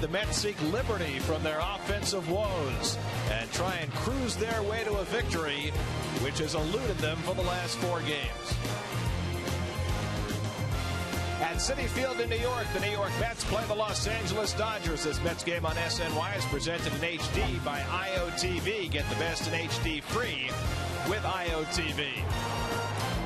the Mets seek liberty from their offensive woes and try and cruise their way to a victory, which has eluded them for the last 4 games. At Citi Field in New York, the New York Mets play the Los Angeles Dodgers. This Mets game on SNY is presented in HD by IOTV. Get the best in HD free with IOTV.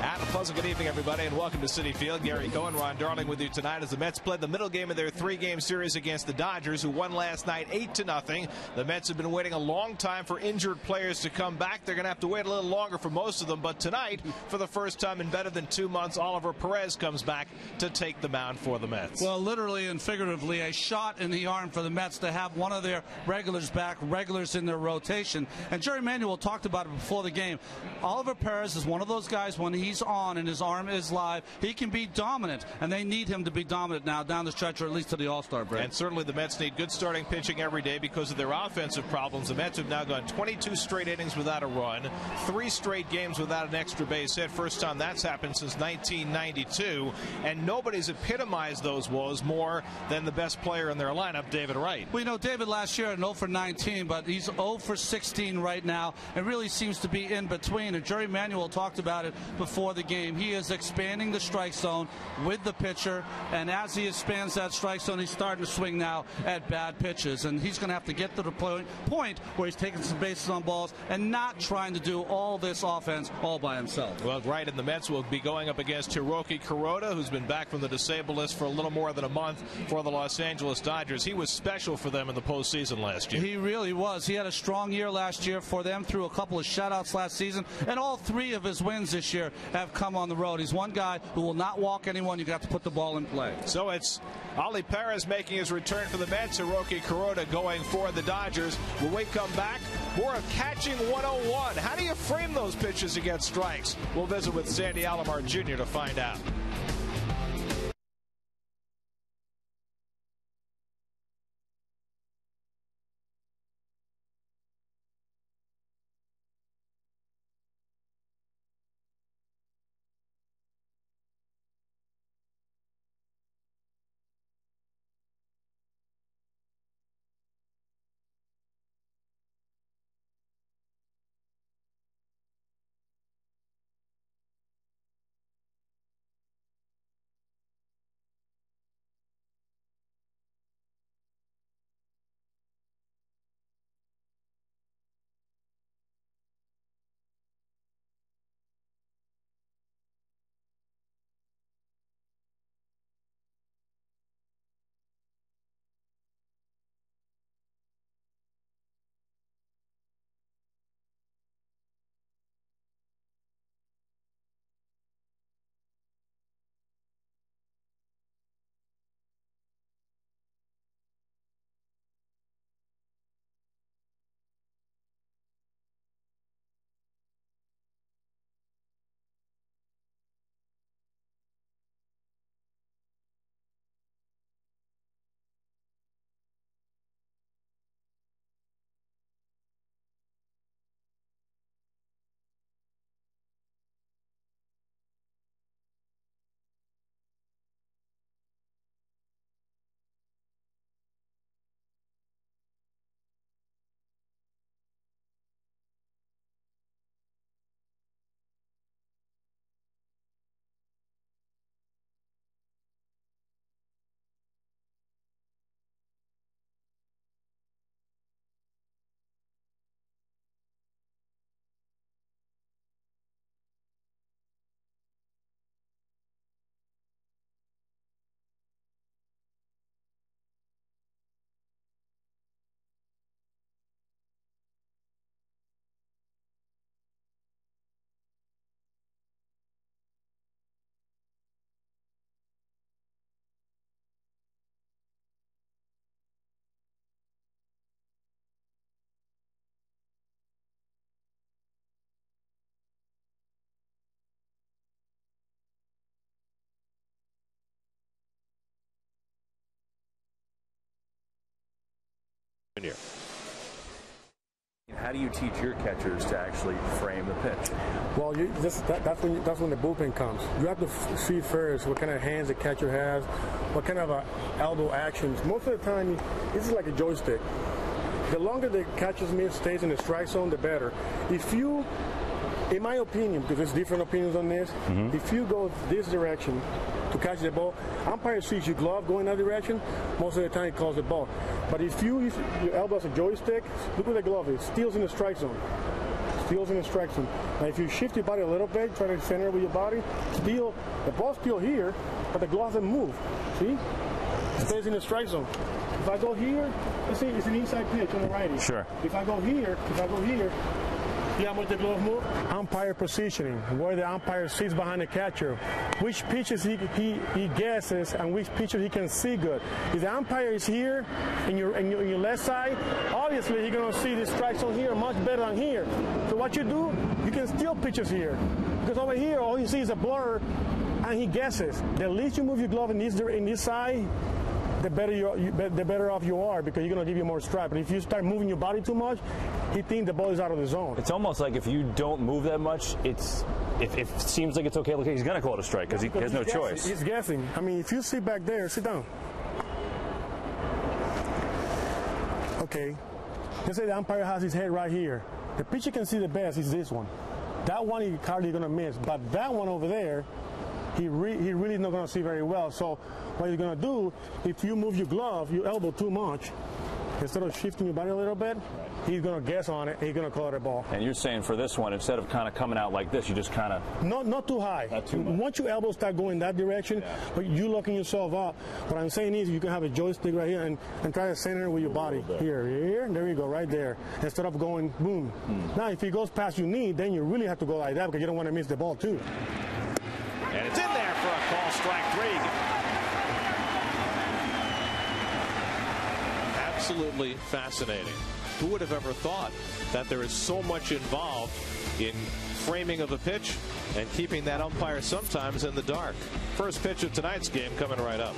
And a pleasant good evening, everybody, and welcome to Citi Field. Gary Cohen, Ron Darling with you tonight as the Mets played the middle game of their 3-game series against the Dodgers, who won last night 8-0. The Mets have been waiting a long time for injured players to come back. They're going to have to wait a little longer for most of them, but tonight, for the first time in better than 2 months, Oliver Perez comes back to take the mound for the Mets. Well, literally and figuratively, a shot in the arm for the Mets to have one of their regulars back, regulars in their rotation. And Jerry Manuel talked about it before the game. Oliver Perez is one of those guys, when he's on and his arm is live, he can be dominant, and they need him to be dominant now down the stretch, or at least to the All-Star break. And certainly the Mets need good starting pitching every day because of their offensive problems. The Mets have now gone 22 straight innings without a run, 3 straight games without an extra base hit. First time that's happened since 1992, and nobody's epitomized those woes more than the best player in their lineup, David Wright. We know David last year at 0 for 19, but he's 0 for 16 right now, and really seems to be in between. And Jerry Manuel talked about it before the game. He is expanding the strike zone with the pitcher, and as he expands that strike zone, he's starting to swing now at bad pitches, and he's going to have to get to the point where he's taking some bases on balls and not trying to do all this offense all by himself. Well, Wright and the Mets will be going up against Hiroki Kuroda, who's been back from the disabled list for a little more than a month for the Los Angeles Dodgers. He was special for them in the postseason last year. He really was. He had a strong year last year for them, through a couple of shutouts last season, and all 3 of his wins this year have come on the road. He's one guy who will not walk anyone. You got to put the ball in play. So it's Oli Perez making his return for the Mets, Hiroki Kuroda going for the Dodgers. When we come back, more of Catching 101. How do you frame those pitches against strikes? We'll visit with Sandy Alomar Jr. to find out. how do you teach your catchers to actually frame the pitch? Well, that's when the bullpen comes. You have to see first what kind of hands the catcher has, what kind of elbow actions. Most of the time, this is like a joystick. The longer the catcher's mitt stays in the strike zone, the better. If you, in my opinion, because there's different opinions on this, if you go this direction to catch the ball, umpire sees your glove going that direction, most of the time he calls the ball. But if your elbow's a joystick, look where the glove is. Steals in the strike zone. Steals in the strike zone. Now if you shift your body a little bit, try to center with your body, the ball's still here, but the glove doesn't move. See? It stays in the strike zone. If I go here, let's see, it's an inside pitch on the righty. Sure. If I go here, see how much the glove move? Umpire positioning, where the umpire sits behind the catcher, which pitches he guesses and which pitches he can see good. If the umpire is here in your left side, obviously he's going to see the strike zone here much better than here. So what you do, you can steal pitches here. Because over here, all you see is a blur and he guesses. The least you move your glove in this side, the better off you are, because you're going to give you more strike. But if you start moving your body too much, he thinks the ball is out of the zone. It's almost like if you don't move that much, if it seems like it's okay, look, he's going to call it a strike because he has no choice. He's guessing. I mean, if you sit back there, sit down. Okay. Let's say the umpire has his head right here. The pitcher can see the best is this one. That one he's hardly going to miss. But that one over there, he really is not going to see very well. So what you're going to do, if you move your glove, your elbow too much, instead of shifting your body a little bit, he's going to guess on it, and he's going to call it a ball. And you're saying for this one, instead of kind of coming out like this, you just kind of... Not too high. Not too much. Once your elbows start going that direction, but you locking yourself up, what I'm saying is you can have a joystick right here and try to center it with your body. Here, there you go, right there. Instead of going boom. Now, if he goes past your knee, then you really have to go like that because you don't want to miss the ball too. And it's in there for a call, strike 3. Absolutely fascinating. Who would have ever thought that there is so much involved in framing of a pitch and keeping that umpire sometimes in the dark? First pitch of tonight's game coming right up.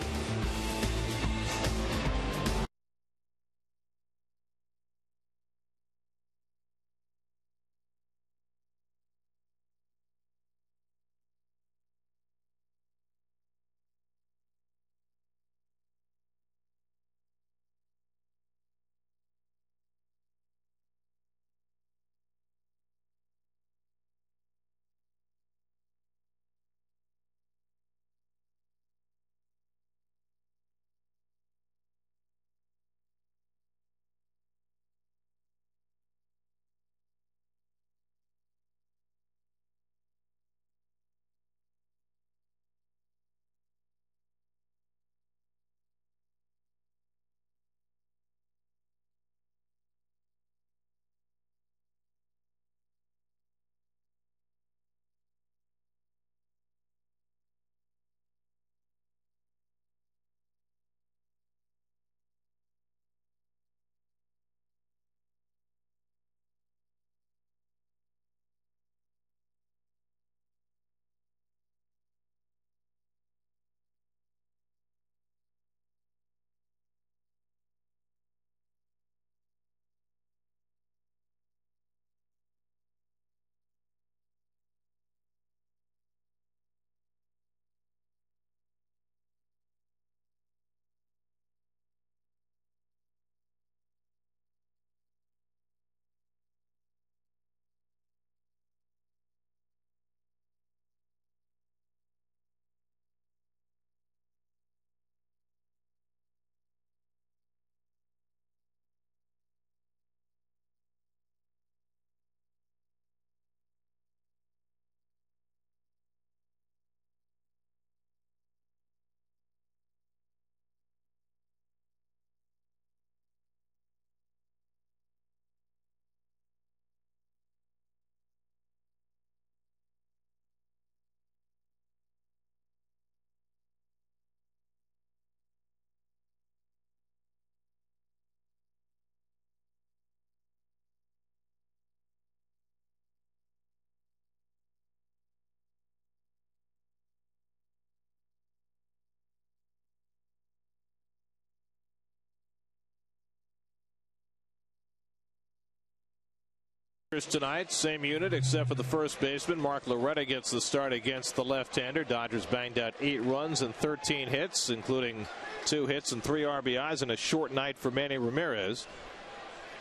Tonight, same unit except for the first baseman. Mark Loretta gets the start against the left-hander. Dodgers banged out 8 runs and 13 hits, including 2 hits and 3 RBIs, and a short night for Manny Ramirez.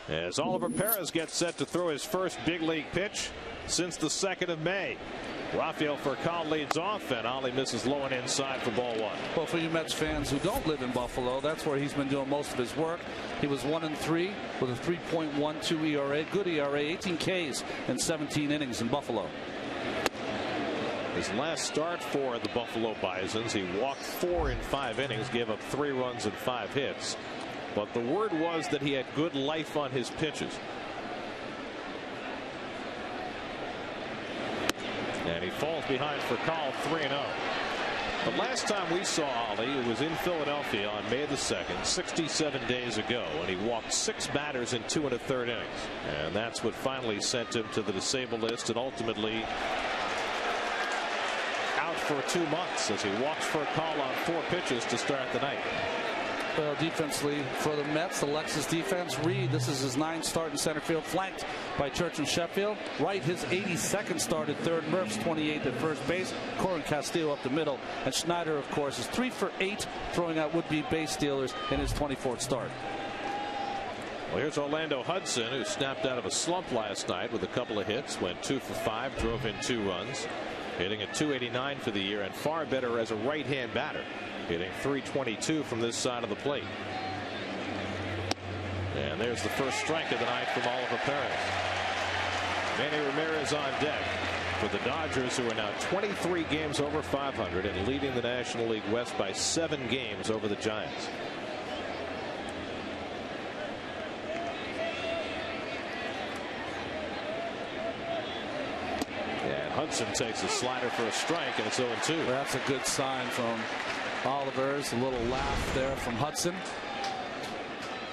As Oliver Perez gets set to throw his first big league pitch since the 2nd of May. Rafael Furcal leads off, and Ollie misses low and inside for ball 1. Well, for you Mets fans who don't live in Buffalo, that's where he's been doing most of his work. He was 1-3 with a 3.12 ERA. Good ERA, 18 Ks in 17 innings in Buffalo. His last start for the Buffalo Bisons, he walked 4 in 5 innings, gave up 3 runs and 5 hits. But the word was that he had good life on his pitches. And he falls behind for Furcal 3-0. The last time we saw Ollie, it was in Philadelphia on May the 2nd, 67 days ago, and he walked 6 batters in 2 1/3 innings. And that's what finally sent him to the disabled list and ultimately out for 2 months as he walks Furcal on 4 pitches to start the night. Well, defensively for the Mets, the Lexus defense. Reed, this is his 9th start in center field, flanked by Church and Sheffield. Wright, his 82nd start at third. Murph's 28th at first base. Corin Castillo up the middle. And Schneider, of course, is 3 for 8, throwing out would-be base stealers in his 24th start. Well, here's Orlando Hudson, who snapped out of a slump last night with a couple of hits, went 2 for 5, drove in 2 runs, hitting a .289 for the year, and far better as a right-hand batter, hitting .322 from this side of the plate. And there's the first strike of the night from Oliver Perez. Manny Ramirez on deck for the Dodgers, who are now 23 games over 500 and leading the National League West by 7 games over the Giants. And Hudson takes a slider for a strike, and it's 0-2. Well, that's a good sign from Oliver's. A little laugh there from Hudson.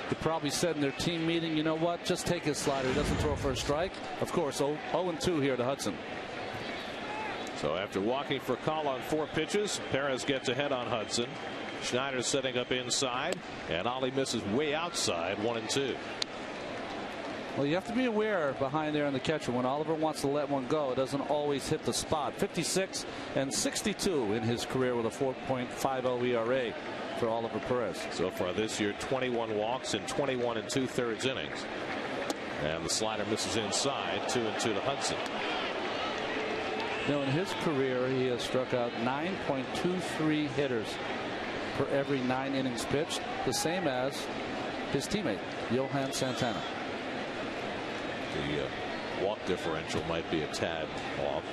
They probably said in their team meeting, you know what, just take his slider. He doesn't throw for a strike. Of course, 0-2 here to Hudson. So after walking Furcal on 4 pitches, Perez gets ahead on Hudson. Schneider setting up inside, and Ollie misses way outside, 1-2. Well, you have to be aware behind there in the catcher. When Oliver wants to let one go, it doesn't always hit the spot. 56 and 62 in his career with a 4.50 ERA for Oliver Perez. So far this year, 21 walks in 21 2/3 innings. And the slider misses inside, 2-2 to Hudson. Now, in his career, he has struck out 9.23 hitters per every 9 innings pitched, the same as his teammate, Johan Santana. The walk differential might be a tad off.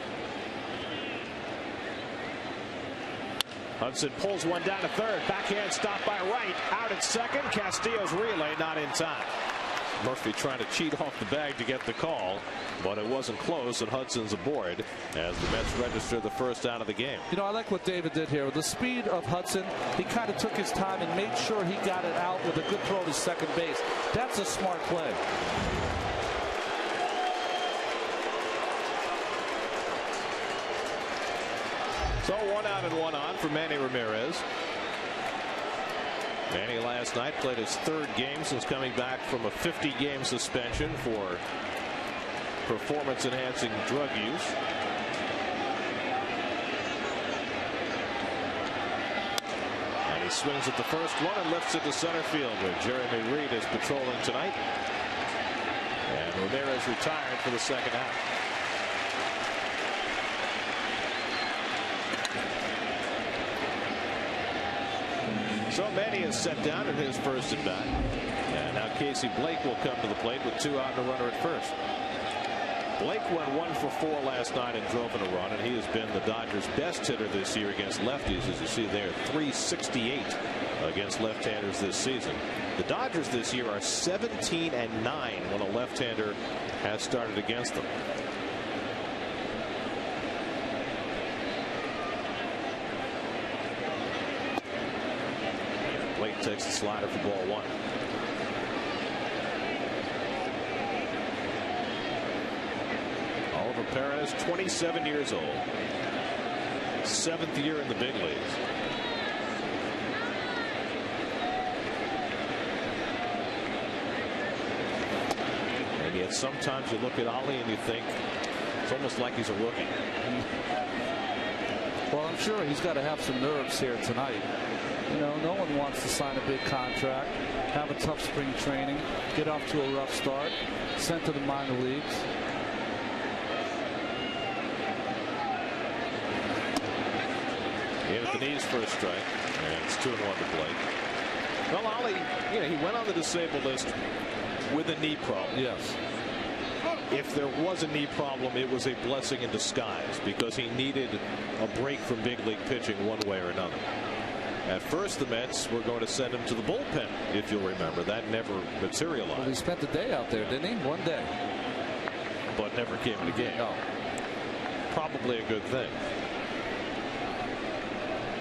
Hudson pulls one down to third. Backhand stop by Wright. Out at second. Castillo's relay not in time. Murphy trying to cheat off the bag to get the call, but it wasn't close, and Hudson's aboard as the Mets register the first out of the game. You know, I like what David did here. With the speed of Hudson, he kind of took his time and made sure he got it out with a good throw to second base. That's a smart play. So 1 out and 1 on for Manny Ramirez. Manny last night played his 3rd game since coming back from a 50-game suspension for performance-enhancing drug use. And he swings at the first one and lifts it to center field, where Jeremy Reed is patrolling tonight. And Ramirez retired for the second half. So Manny is set down in his first at bat. And now Casey Blake will come to the plate with 2 out and a runner at first. Blake went 1 for 4 last night and drove in a run, and he has been the Dodgers' best hitter this year against lefties. As you see there, .368 against left-handers this season. The Dodgers this year are 17-9 when a left-hander has started against them. Blake takes the slider for ball 1. Oliver Perez, 27 years old, 7th year in the big leagues. And he And sometimes you look at Ollie and you think it's almost like he's a rookie. Well, I'm sure he's got to have some nerves here tonight. You know, no one wants to sign a big contract, have a tough spring training, get off to a rough start, sent to the minor leagues. In at the knees for a strike, and it's 2-1 to Blake. Well, Ollie, you know, he went on the disabled list with a knee problem. Yes. If there was a knee problem, it was a blessing in disguise because he needed a break from big league pitching one way or another. At first, the Mets were going to send him to the bullpen, if you'll remember. That never materialized. Well, he spent the day out there, didn't he? One day. But never came in the game. No. Probably a good thing.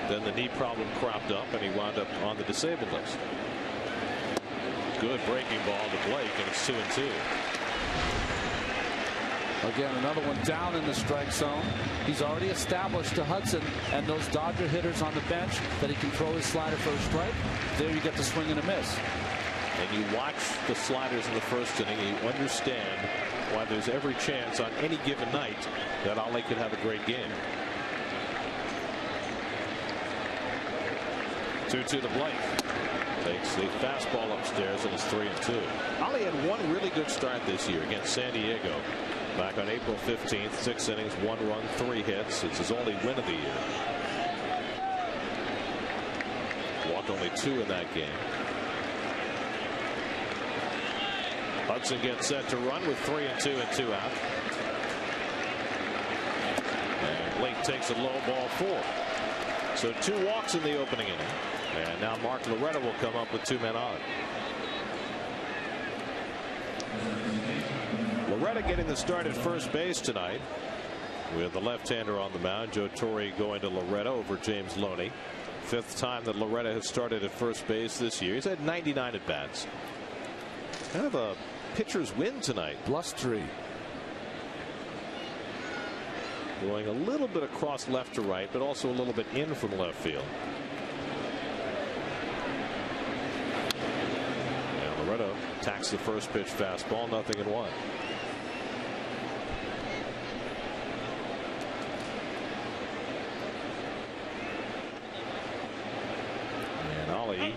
Then the knee problem cropped up, and he wound up on the disabled list. Good breaking ball to Blake, and it's 2-2. Again, another one down in the strike zone. He's already established to Hudson and those Dodger hitters on the bench that he can throw his slider for a strike. There you get the swing and a miss. And you watch the sliders in the first inning, you understand why there's every chance on any given night that Ollie could have a great game. 2-2 to Blake. Takes the fastball upstairs, and it's 3-2. Ollie had one really good start this year against San Diego. Back on April 15th, 6 innings, 1 run, 3 hits. It's his only win of the year. Walked only 2 in that game. Hudson gets set to run with 3-2 and 2 out. And Blake takes a low ball 4. So 2 walks in the opening inning. And now Mark Loretta will come up with 2 men on. Loretta getting the start at first base tonight with the left-hander on the mound. Joe Torre going to Loretta over James Loney. 5th time that Loretta has started at first base this year. He's had 99 at bats. Kind of a pitcher's win tonight. Blustery. Going a little bit across left to right, but also a little bit in from left field. And Loretta attacks the first pitch fastball, 0-1. And Ollie,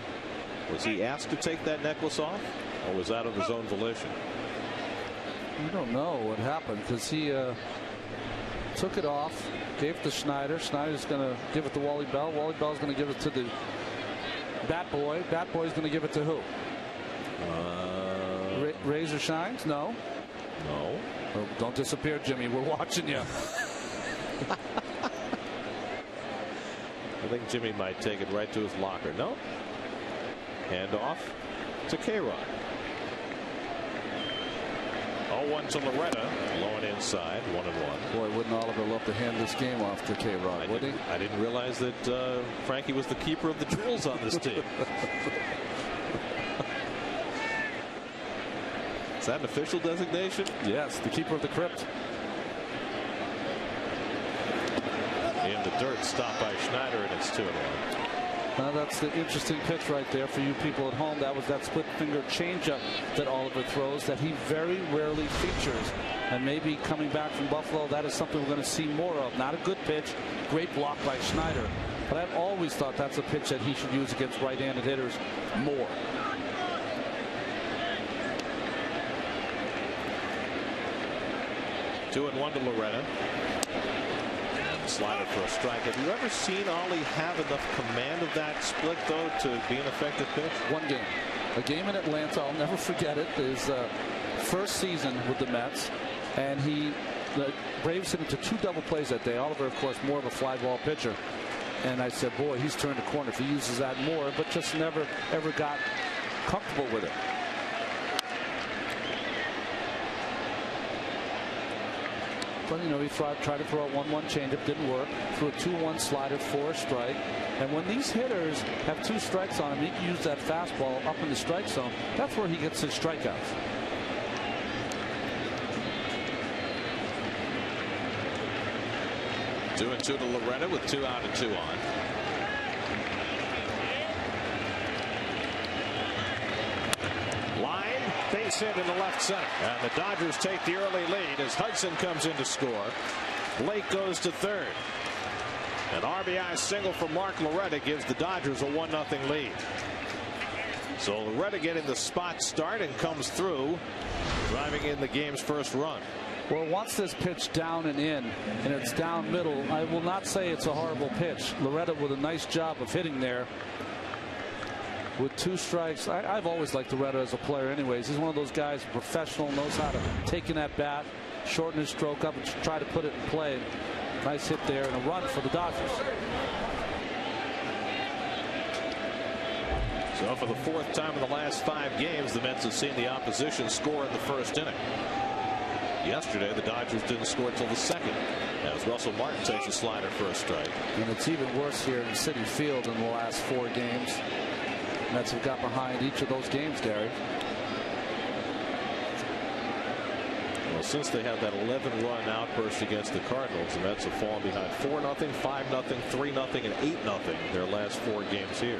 was he asked to take that necklace off, or was that of his own volition? We don't know what happened because he took it off, gave it to Schneider. Schneider's going to give it to Wally Bell. Wally Bell's going to give it to the Bat Boy. Bat Boy's going to give it to who? Razor Shines? No. No. Oh, don't disappear, Jimmy. We're watching you. I think Jimmy might take it right to his locker. No. Hand off to K-Rod. 0-1 to Loretta, low and inside, 1-1. Boy, wouldn't Oliver love to hand this game off to K-Rod, would he? I didn't realize that Frankie was the keeper of the jewels on this team. Is that an official designation? Yes, the keeper of the crypt. In the dirt, stopped by Schneider, and it's 2-1. Now that's the interesting pitch right there for you people at home. That was that split finger changeup that Oliver throws that he very rarely features. And maybe coming back from Buffalo, that is something we're going to see more of. Not a good pitch, great block by Schneider. But I've always thought that's a pitch that he should use against right-handed hitters more. Two and 1 to Loretta. Slider for a strike. Have you ever seen Ollie have enough command of that split, though, to be an effective pitch? One game. A game in Atlanta, I'll never forget it. His first season with the Mets, and the Braves hit into 2 double plays that day. Oliver, of course, more of a fly ball pitcher. And I said, boy, he's turned a corner if he uses that more, but just never, ever got comfortable with it. But, you know, he tried to throw a 1-1 changeup, didn't work. Threw a 2-1 slider for a strike. And when these hitters have 2 strikes on him, he can use that fastball up in the strike zone. That's where he gets his strikeouts. Two and 2 to Loretta with 2 out and 2 on. Line base hit into left center. And the Dodgers take the early lead as Hudson comes in to score. Blake goes to third. An RBI single from Mark Loretta gives the Dodgers a 1-0 lead. So Loretta getting the spot start and comes through, driving in the game's first run. Well, once this pitch down and in, and it's down middle, I will not say it's a horrible pitch. Loretta with a nice job of hitting there. With 2 strikes, I've always liked Loretta as a player anyways. He's one of those guys, professional, knows how to take in that bat, shorten his stroke up, and try to put it in play. Nice hit there and a run for the Dodgers. So for the 4th time in the last 5 games, the Mets have seen the opposition score in the first inning. Yesterday, the Dodgers didn't score until the 2nd, as Russell Martin takes a slider for a strike. And it's even worse here in Citi Field in the last 4 games. Mets have got behind each of those games, Gary. Well, since they had that 11-run outburst against the Cardinals, the Mets have fallen behind 4-0, 5-0, 3-0, and 8-0 their last 4 games here.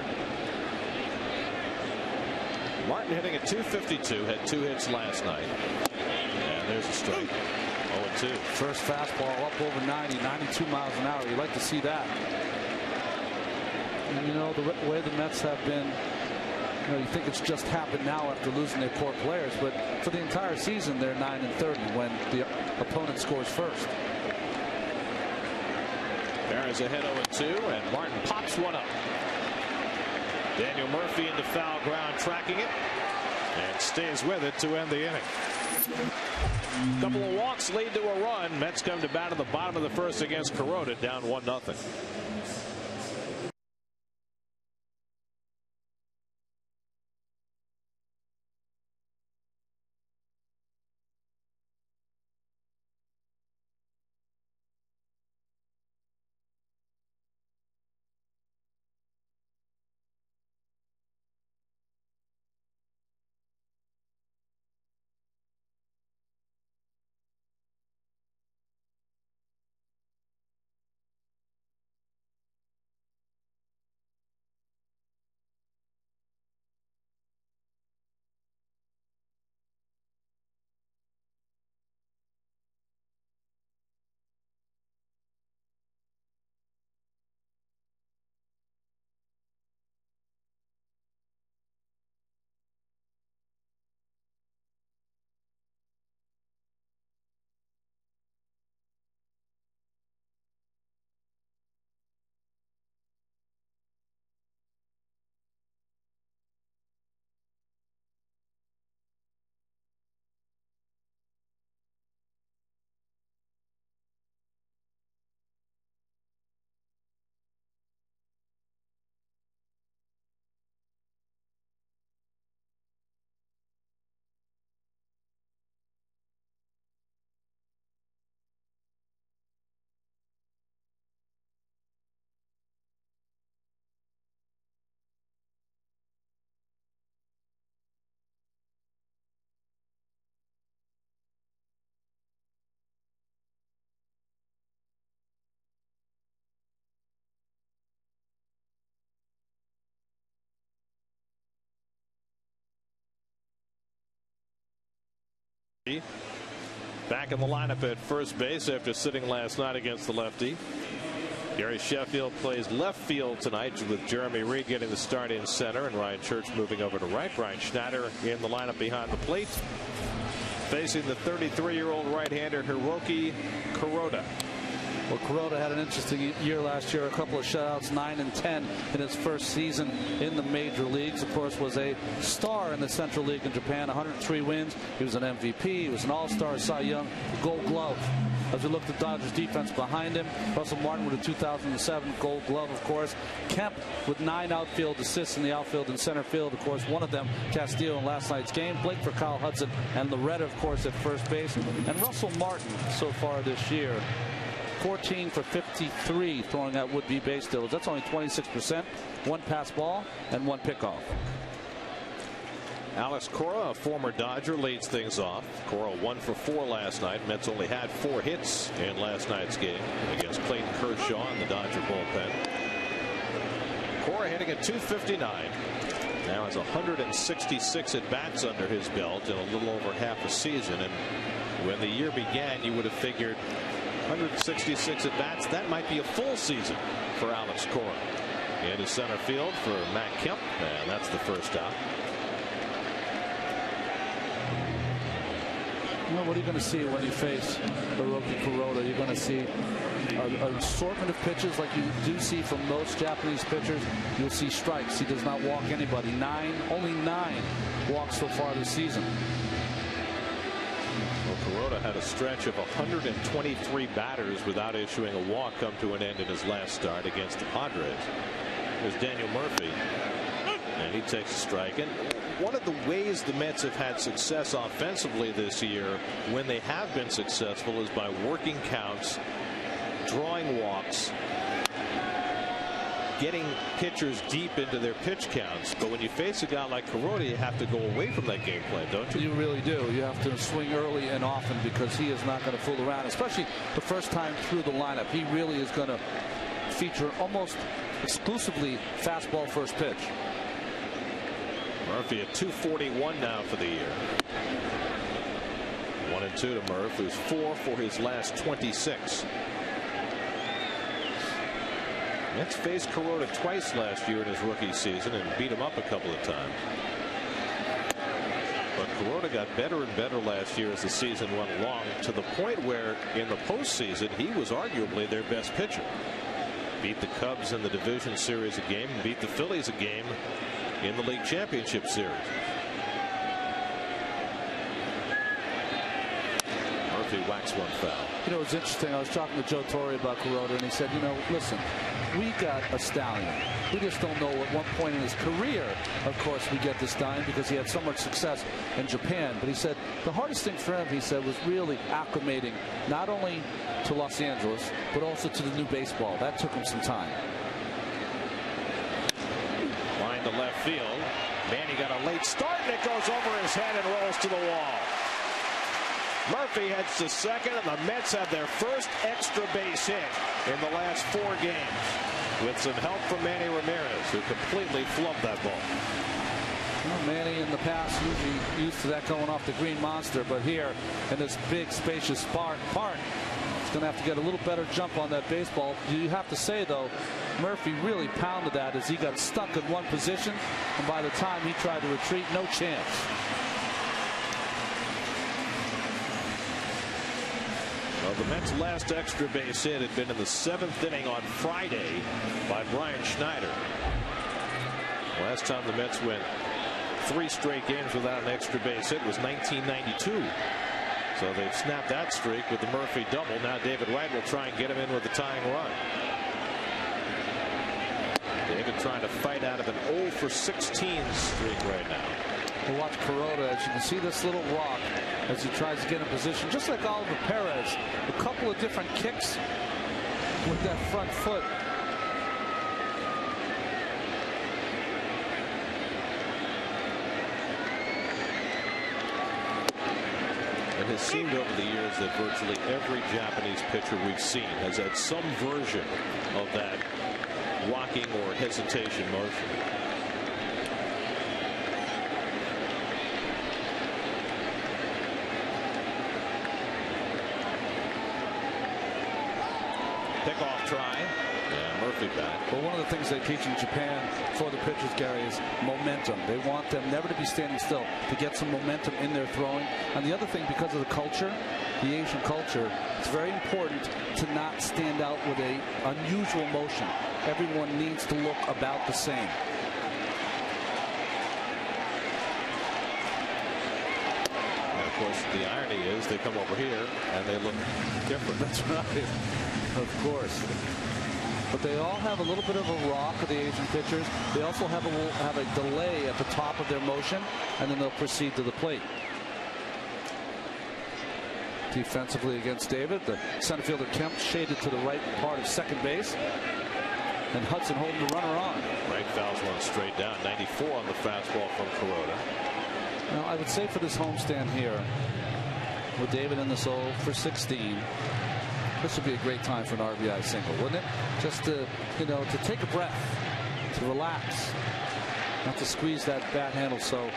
Martin hitting at .252, had 2 hits last night. And there's a strike. 0-2. First fastball up over 90, 92 miles an hour. You like to see that. And you know, the way the Mets have been, you know, you think it's just happened now after losing their core players, but for the entire season they're 9-30 when the opponent scores first. Barron's ahead 0-2, and Martin pops one up. Daniel Murphy into foul ground, tracking it, and stays with it to end the inning. A couple of walks lead to a run. Mets come to bat at the bottom of the first against Kuroda, down 1-0. Back in the lineup at first base after sitting last night against the lefty. Gary Sheffield plays left field tonight with Jeremy Reed getting the start in center and Ryan Church moving over to right. Brian Schneider in the lineup behind the plate, facing the 33-year-old right-hander Hiroki Kuroda. Well, Kuroda had an interesting year last year, a couple of shutouts, 9-10 in his first season in the major leagues. Of course, was a star in the Central League in Japan, 103 wins. He was an MVP, he was an All-Star, Cy Young, Gold Glove. As we look at the Dodgers defense behind him, Russell Martin with a 2007 Gold Glove, of course. Kemp with 9 outfield assists in the outfield and center field. Of course, one of them, Castillo, in last night's game. Blake for Kyle Hudson, and Loretta, of course, at first base. And Russell Martin so far this year, 14 for 53 throwing out would-be base stealers. That's only 26%. 1 pass ball and 1 pickoff. Alex Cora, a former Dodger, leads things off. Cora 1 for 4 last night. Mets only had 4 hits in last night's game against Clayton Kershaw in the Dodger bullpen. Cora hitting at .259. Now has 166 at-bats under his belt in a little over half a season. And when the year began, you would have figured 166 at-bats, that might be a full season for Alex Cora. Into center field for Matt Kemp, and that's the first out. You know, what are you going to see when you face Hiroki Kuroda? You're going to see an assortment of pitches like you do see from most Japanese pitchers. You'll see strikes. He does not walk anybody. Only 9 walks so far this season. Well, Kuroda had a stretch of 123 batters without issuing a walk come to an end in his last start against the Padres. Here's Daniel Murphy, and he takes a strike. And one of the ways the Mets have had success offensively this year, when they have been successful, is by working counts, drawing walks, getting pitchers deep into their pitch counts. But when you face a guy like Kuroda, you have to go away from that game plan, don't you? You really do. You have to swing early and often, because he is not going to fool around, especially the first time through the lineup. He really is going to feature almost exclusively fastball first pitch. Murphy at 241 now for the year. 1-2 to Murph, who's 4 for his last 26. Mets faced Kuroda twice last year in his rookie season and beat him up a couple of times. But Kuroda got better and better last year as the season went along, to the point where in the postseason he was arguably their best pitcher. Beat the Cubs in the division series a game, and beat the Phillies a game in the league championship series. Murphy whacks one foul. You know, it's interesting. I was talking to Joe Torre about Kuroda, and he said, you know, listen, we got a stallion. We just don't know at one point in his career, of course, we get the stallion because he had so much success in Japan. But he said the hardest thing for him, he said, was really acclimating not only to Los Angeles, but also to the new baseball. That took him some time. Line to left field. Manny got a late start, and it goes over his head and rolls to the wall. Murphy heads to second, and the Mets have their first extra base hit in the last 4 games, with some help from Manny Ramirez, who completely flubbed that ball. Well, Manny in the past usually used to that going off the green monster, but here in this big spacious park, it's going to have to get a little better jump on that baseball. You have to say, though, Murphy really pounded that as he got stuck in one position, and by the time he tried to retreat, no chance. Well, the Mets' last extra base hit had been in the 7th inning on Friday by Brian Schneider. Last time the Mets went 3 straight games without an extra base hit was 1992. So they've snapped that streak with the Murphy double. Now David Wright will try and get him in with the tying run. David trying to fight out of an 0 for 16 streak right now. We'll watch Kuroda, as you can see this little rock as he tries to get in position, just like Oliver Perez. A couple of different kicks with that front foot. It has seemed over the years that virtually every Japanese pitcher we've seen has had some version of that walking or hesitation motion. Pickoff try. And Murphy back. Well, one of the things they teach in Japan for the pitchers, Gary, is momentum. They want them never to be standing still, to get some momentum in their throwing. And the other thing, because of the culture, the Asian culture, it's very important to not stand out with a unusual motion. Everyone needs to look about the same. And of course, the irony is they come over here and they look different. That's right. Of course. But they all have a little bit of a rock, the Asian pitchers. They also have a delay at the top of their motion, and then they'll proceed to the plate. Defensively against David, the center fielder Kemp shaded to the right part of second base, and Hudson holding the runner on. Wright fouls one straight down. 94 on the fastball from Kuroda. Now, I would say for this homestand here, with David in the 0 for 16, this would be a great time for an RBI single, wouldn't it? Just to, you know, to take a breath, to relax. Not to squeeze that bat handle so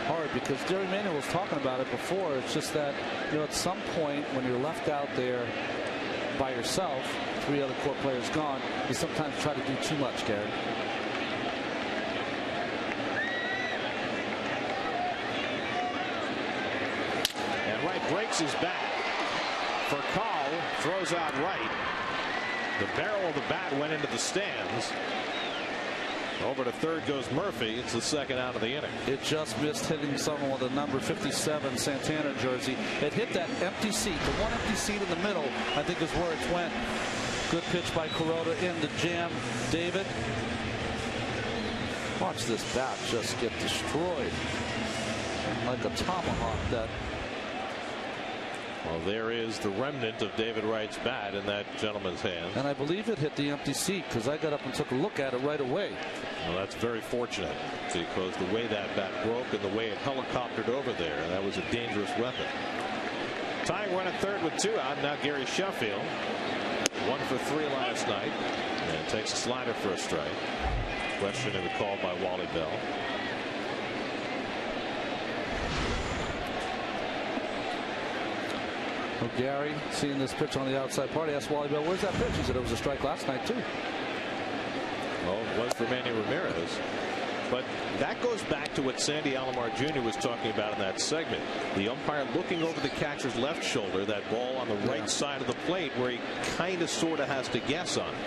hard, because Jerry Manuel was talking about it before. It's just that, you know, at some point when you're left out there by yourself, 3 other core players gone, you sometimes try to do too much, Gary. And Wright breaks his bat. For call, throws out right. The barrel of the bat went into the stands. Over to third goes Murphy. It's the second out of the inning. It just missed hitting someone with a number 57 Santana jersey. It hit that empty seat. The one empty seat in the middle, I think, is where it went. Good pitch by Kuroda in the jam. David. Watch this bat just get destroyed. Like a tomahawk. That. Well, there is the remnant of David Wright's bat in that gentleman's hand. And I believe it hit the empty seat, because I got up and took a look at it right away. Well, that's very fortunate, because the way that bat broke and the way it helicoptered over there, that was a dangerous weapon. Tying run at third with 2 out. Now Gary Sheffield. 1 for 3 last night. And takes a slider for a strike. Question in the call by Wally Bell. Well, Gary, seeing this pitch on the outside part, asked Wally Bell, where's that pitch? He said it was a strike last night, too. Well, it was for Manny Ramirez. But that goes back to what Sandy Alomar Jr. was talking about in that segment. The umpire looking over the catcher's left shoulder, that ball on the right side of the plate, where he kind of sort of has to guess on it.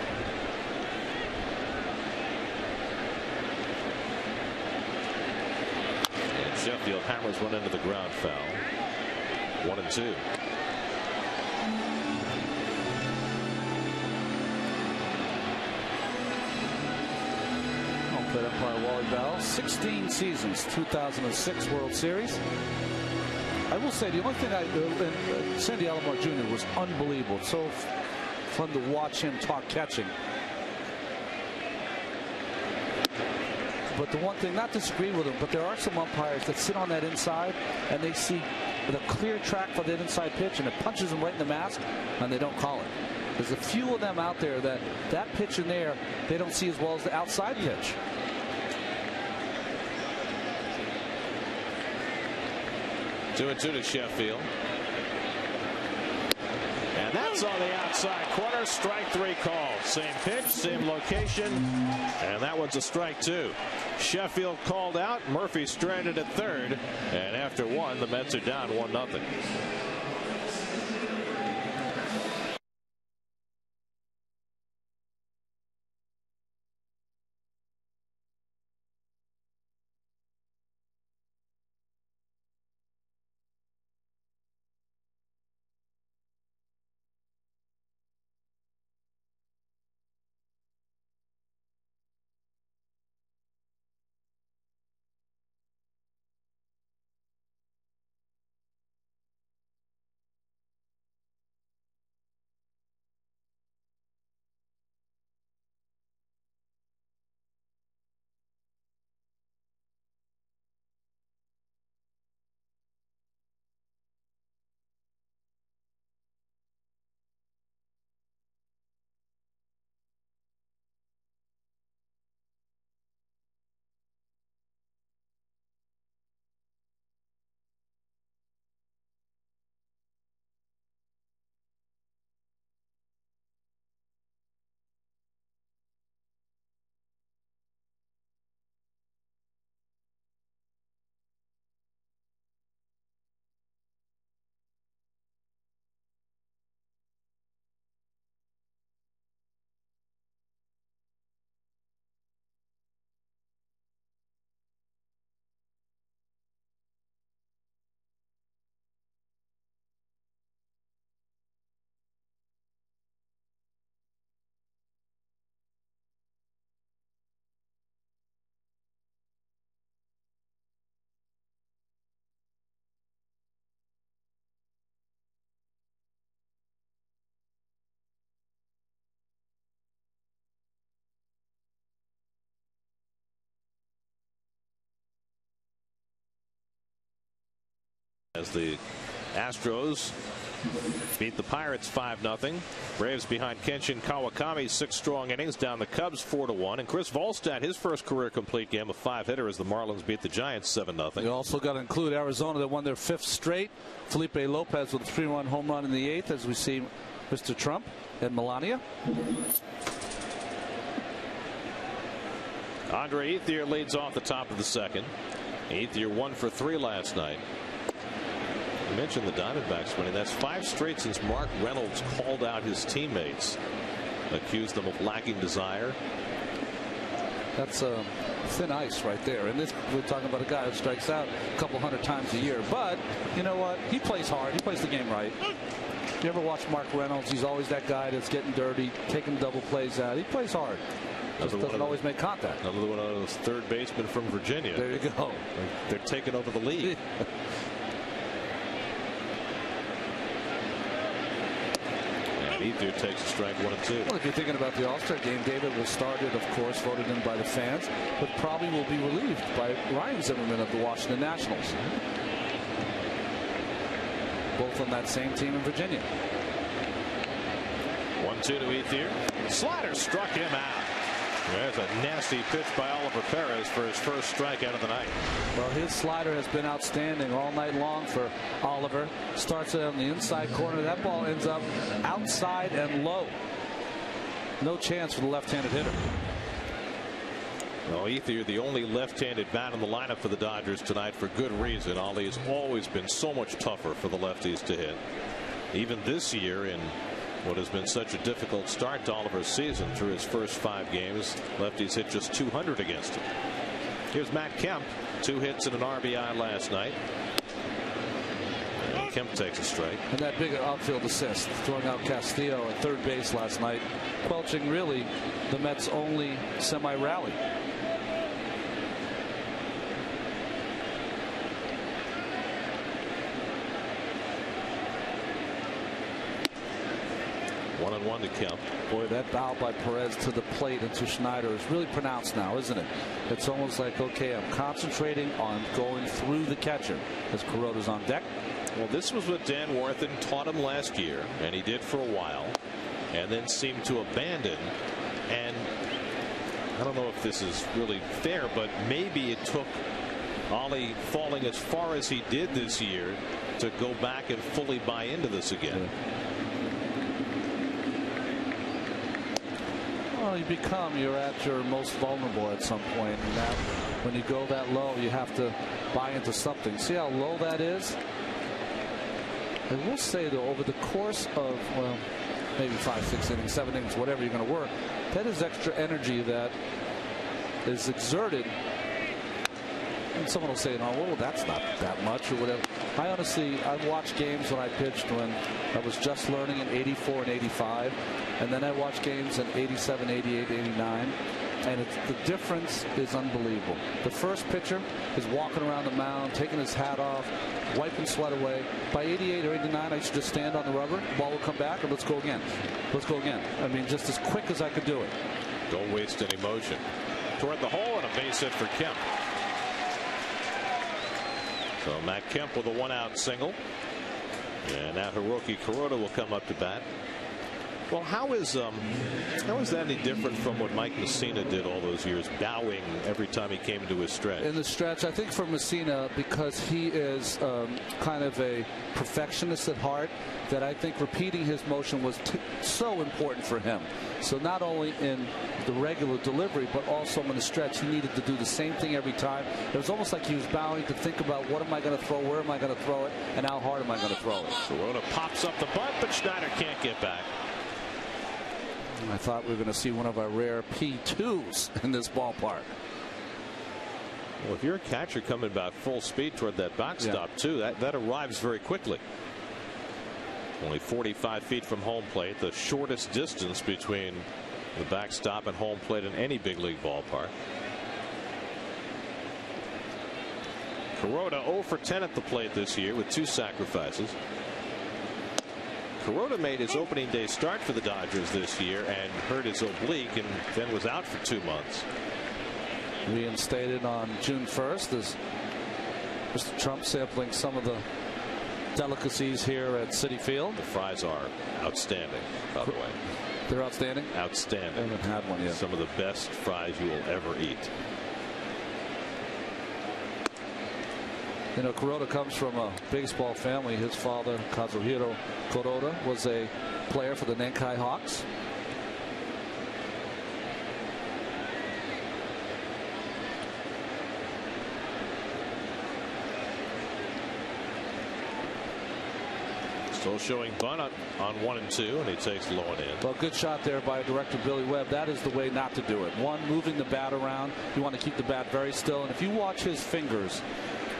And Sheffield hammers one into the ground foul. 1-2. Played up by Wally Bell. 16 seasons, 2006 World Series. I will say the only thing Sandy Alomar Jr. was unbelievable. It's so fun to watch him talk catching. But the one thing, not disagreeing with him, but there are some umpires that sit on that inside and they see the clear track for that inside pitch and it punches them right in the mask and they don't call it. There's a few of them out there that pitch in there they don't see as well as the outside pitch. Two and 2 to Sheffield. And that's on the outside corner. Strike 3 called. Same pitch, same location. And that one's a strike 2. Sheffield called out. Murphy stranded at third. And after 1, the Mets are down 1-0. As the Astros beat the Pirates 5-0. Braves behind Kenshin Kawakami 6 strong innings down the Cubs 4-1. And Chris Volstad, his first career complete game, a 5-hitter as the Marlins beat the Giants 7-0. You also got to include Arizona that won their 5th straight. Felipe Lopez with a 3-run home run in the 8th as we see Mr. Trump and Melania. Andre Ethier leads off the top of the 2nd. Ethier 1 for 3 last night. I mentioned the Diamondbacks winning. That's 5 straight since Mark Reynolds called out his teammates, accused them of lacking desire. That's thin ice right there. And this, we're talking about a guy who strikes out a couple hundred times a year. But you know what? He plays hard. He plays the game right. You ever watch Mark Reynolds? He's always that guy that's getting dirty, taking double plays out. He plays hard. Just doesn't always make contact. Another one of those third basemen from Virginia. There you go. They're taking over the league. Ethier takes a strike 1 and 2. Well, if you're thinking about the All-Star game, David was started, of course, voted in by the fans, but probably will be relieved by Ryan Zimmerman of the Washington Nationals. Both on that same team in Virginia. 1-2 to Ethier. Slider struck him out. There's a nasty pitch by Oliver Perez for his first strikeout of the night. Well, his slider has been outstanding all night long for Oliver. Starts on the inside corner. That ball ends up outside and low. No chance for the left-handed hitter. Well, Ethier, the only left-handed bat in the lineup for the Dodgers tonight for good reason. Ollie has always been so much tougher for the lefties to hit. Even this year in what has been such a difficult start to Oliver's season, through his first 5 games, lefties hit just 200 against him. Here's Matt Kemp, 2 hits and an RBI last night. And Kemp takes a strike. And that big outfield assist, throwing out Castillo at third base last night, quelching really the Mets' only semi-rally. One and 1 to Kemp. Boy, that bow by Perez to the plate and to Schneider is really pronounced now, isn't it? It's almost like, okay, I'm concentrating on going through the catcher as Kuroda's on deck. Well, this was what Dan Worthen taught him last year, and he did for a while, and then seemed to abandon. And I don't know if this is really fair, but maybe it took Ollie falling as far as he did this year to go back and fully buy into this again. Yeah. Well, you're at your most vulnerable at some point, and that when you go that low, you have to buy into something. See how low that is? I will say, though, over the course of, well, maybe 5, 6 innings, 7 innings, whatever you're going to work, that is extra energy that is exerted. And someone will say, no, well, that's not that much or whatever. I honestly, I've watched games when I pitched when I was just learning in 84 and 85. And then I watched games in 87, 88, 89. And the difference is unbelievable. The first pitcher is walking around the mound, taking his hat off, wiping sweat away. By 88 or 89, I used to just stand on the rubber. The ball would come back, and let's go again. Let's go again. I mean, just as quick as I could do it. Don't waste any motion. Toward the hole, and a base hit for Kemp. So Matt Kemp with a 1-out single. And now Hiroki Kuroda will come up to bat. Well, how is that any different from what Mike Messina did all those years, bowing every time he came into his stretch? In the stretch, I think for Messina, because he is kind of a perfectionist at heart, that I think repeating his motion was so important for him. So not only in the regular delivery, but also in the stretch, he needed to do the same thing every time. It was almost like he was bowing to think about, what am I going to throw, where am I going to throw it, and how hard am I going to throw it. Kuroda pops up the bunt, but Schneider can't get back. I thought we were going to see one of our rare P2s in this ballpark. Well, if you're a catcher coming about full speed toward that backstop, too, that arrives very quickly. Only 45 feet from home plate, the shortest distance between the backstop and home plate in any big league ballpark. Kuroda 0 for 10 at the plate this year with 2 sacrifices. Kuroda made his opening day start for the Dodgers this year and hurt his oblique and then was out for 2 months. Reinstated on June 1st as Mr. Trump sampling some of the delicacies here at Citi Field. The fries are outstanding, by the way. They're outstanding? Outstanding. I haven't had one yet. Some of the best fries you will ever eat. You know, Kuroda comes from a baseball family. His father, Kazuhiro Kuroda, was a player for the Nankai Hawks. Still showing bunt on 1 and 2, and he takes low and in. Well, good shot there by director Billy Webb. That is the way not to do it. One, moving the bat around. You want to keep the bat very still. And if you watch his fingers,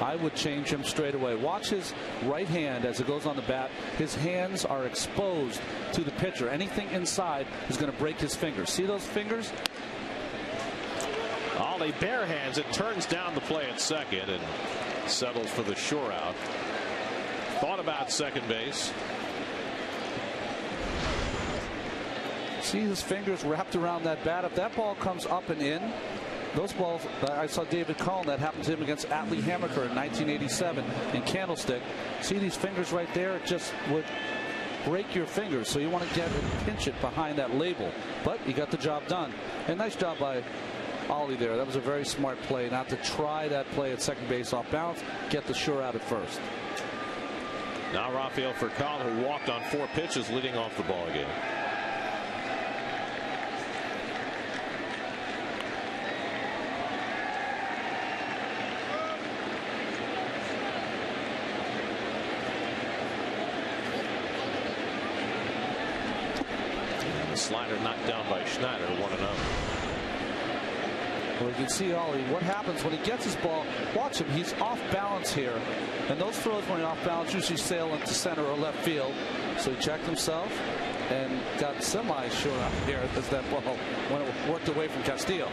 I would change him straight away. Watch his right hand as it goes on the bat. His hands are exposed to the pitcher. Anything inside is going to break his fingers. See those fingers? Ollie barehands it, turns down the play at second, and settles for the shore out. Thought about second base. See his fingers wrapped around that bat. If that ball comes up and in, those balls, I saw David Cohn, that happened to him against Atlee Hammaker in 1987 in Candlestick. See these fingers right there? It just would break your fingers. So you want to get and pinch it behind that label. But he got the job done. And nice job by Ollie there. That was a very smart play not to try that play at second base off balance. Get the sure out at first. Now Rafael Furcal, who walked on 4 pitches leading off the ball game. And the slider knocked down by Schneider, 1-0. Well, you can see Ollie, what happens when he gets his ball. Watch him, he's off balance here. And those throws when he's off balance usually sail into center or left field. So he checked himself and got semi-sure out here as that ball worked away from Castillo.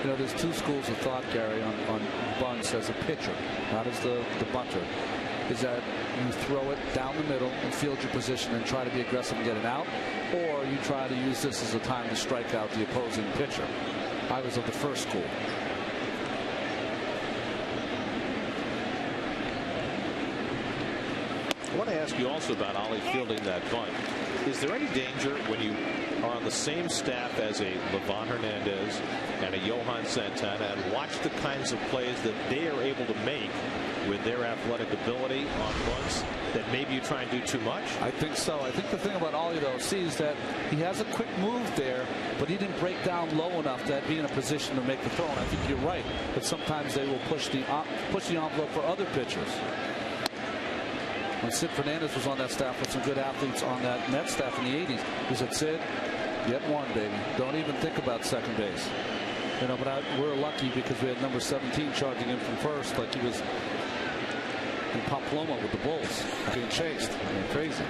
You know, there's 2 schools of thought, Gary, on bunts as a pitcher, not as the bunter. Is that you throw it down the middle and field your position and try to be aggressive and get it out, or you try to use this as a time to strike out the opposing pitcher. I was of the first school. I want to ask you also about Ollie fielding that bunt. Is there any danger when you are on the same staff as a Livan Hernandez and a Johan Santana and watch the kinds of plays that they are able to make with their athletic ability on bunts, that maybe you try and do too much? I think so. I think the thing about Ollie, though, is that he has a quick move there, but he didn't break down low enough to be in a position to make the throw. And I think you're right, but sometimes they will push the envelope for other pitchers. When Sid Fernandez was on that staff with some good athletes on that Mets staff in the 80s, he said, Sid, get one, baby. Don't even think about second base. You know, but we're lucky because we had number 17 charging in from first, like he was in Pamplona with the Bulls being chased. I mean, crazy.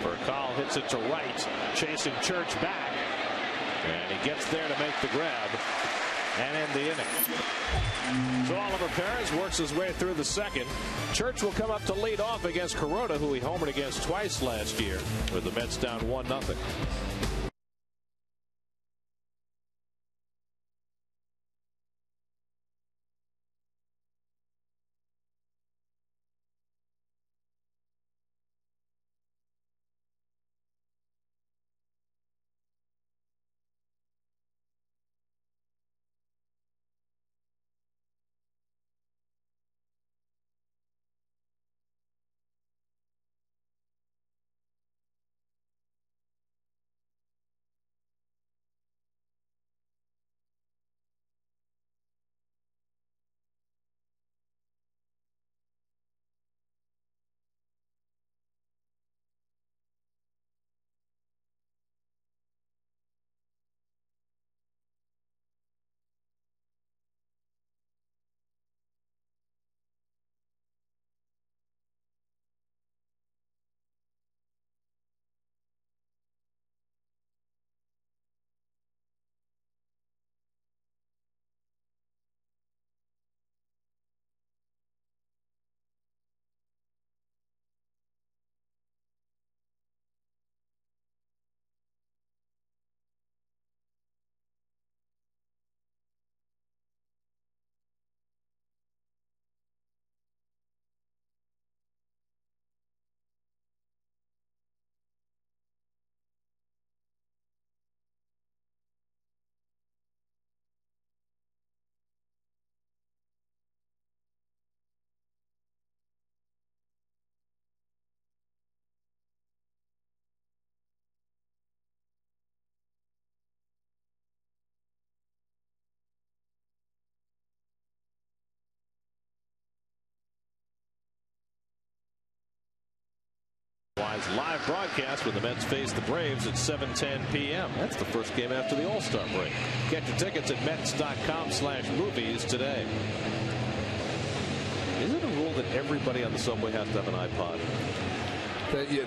Furcal hits it to right, chasing Church back, and he gets there to make the grab and end the inning. So Oliver Perez works his way through the second. Church will come up to lead off against Kuroda, who he homered against twice last year, with the Mets down 1-0. Live broadcast when the Mets face the Braves at 7:10 p.m. That's the first game after the All-Star break. Get your tickets at Mets.com/movies today. Is it a rule that everybody on the subway has to have an iPod?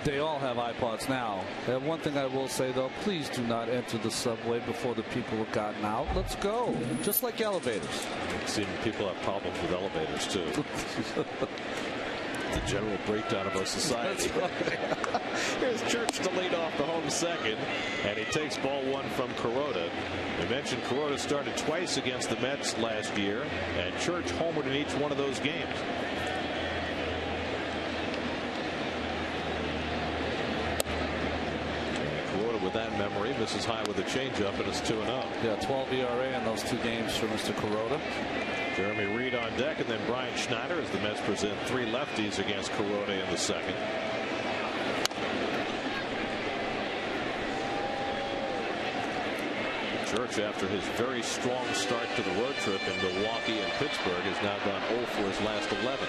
They all have iPods now. One thing I will say, though, please do not enter the subway before the people have gotten out. Let's go. Just like elevators. See, people have problems with elevators, too. The general breakdown of our society. Right. Here's Church to lead off the home second, and he takes ball one from Kuroda. We mentioned Kuroda started twice against the Mets last year, and Church homered in each one of those games. With that memory, misses high with a changeup, and it's 2-0. Yeah, 12 ERA in those two games for Mr. Kuroda. Jeremy Reed on deck, and then Brian Schneider as the Mets present three lefties against Kuroda in the second. Church, after his very strong start to the road trip in Milwaukee and Pittsburgh, has now gone 0 for his last 11.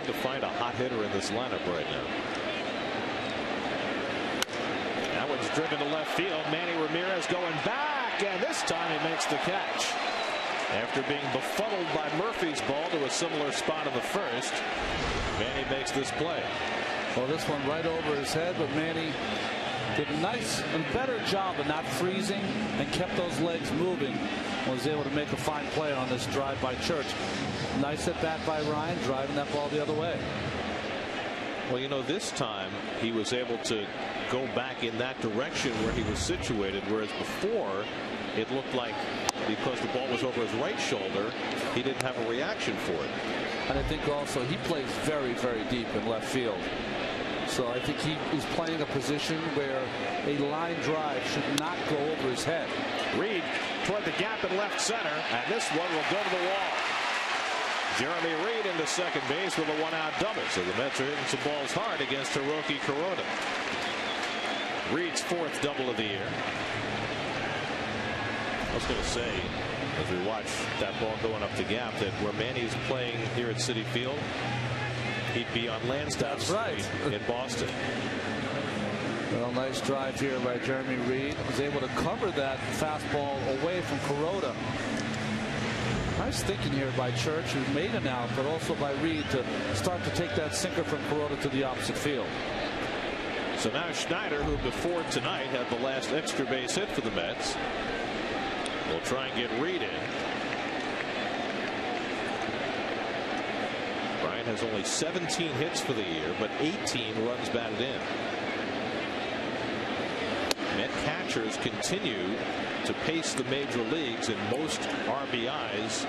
To find a hot hitter in this lineup right now. That one's driven to left field. Manny Ramirez going back, and this time he makes the catch. After being befuddled by Murphy's ball to a similar spot in the first, Manny makes this play. Well, this one right over his head, but Manny did a nice and better job of not freezing and kept those legs moving. Was able to make a fine play on this drive by Church. Nice at bat by Ryan, driving that ball the other way. Well, you know, this time he was able to go back in that direction where he was situated, whereas before it looked like because the ball was over his right shoulder, he didn't have a reaction for it. And I think also he plays very, very deep in left field. So I think he is playing a position where a line drive should not go over his head. Reed toward the gap in left center, and this one will go to the wall. Jeremy Reed into second base with a one-out double. So the Mets are hitting some balls hard against Hiroki Kuroda. Reed's fourth double of the year. I was going to say, as we watch that ball going up the gap, that where Manny's playing here at Citi Field, he'd be on Lansdowne Street in Boston. Well, nice drive here by Jeremy Reed. Was able to cover that fastball away from Kuroda. Nice thinking here by Church, who made an out, but also by Reed to start to take that sinker from Kuroda to the opposite field. So now Schneider, who before tonight had the last extra base hit for the Mets, will try and get Reed in. Brian has only 17 hits for the year, but 18 runs batted in. Met catchers continue to pace the major leagues in most RBIs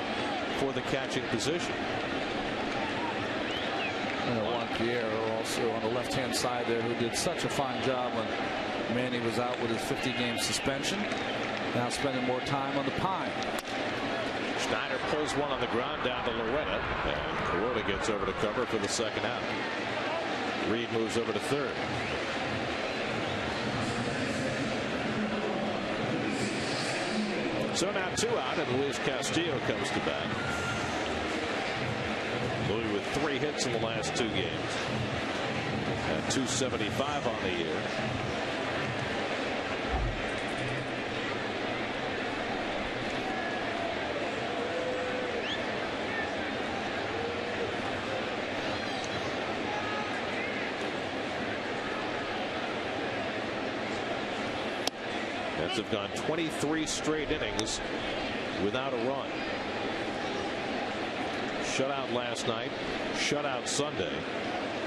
for the catching position. And Juan Pierre also on the left-hand side there, who did such a fine job when Manny was out with his 50-game suspension. Now spending more time on the pine. Schneider pulls one on the ground down to Loretta, and Kuroda gets over to cover for the second out. Reed moves over to third. So now 2 out, and Luis Castillo comes to bat. Louis with 3 hits in the last 2 games. At 275 on the year. Mets have gone 23 straight innings without a run. Shutout last night, shutout Sunday.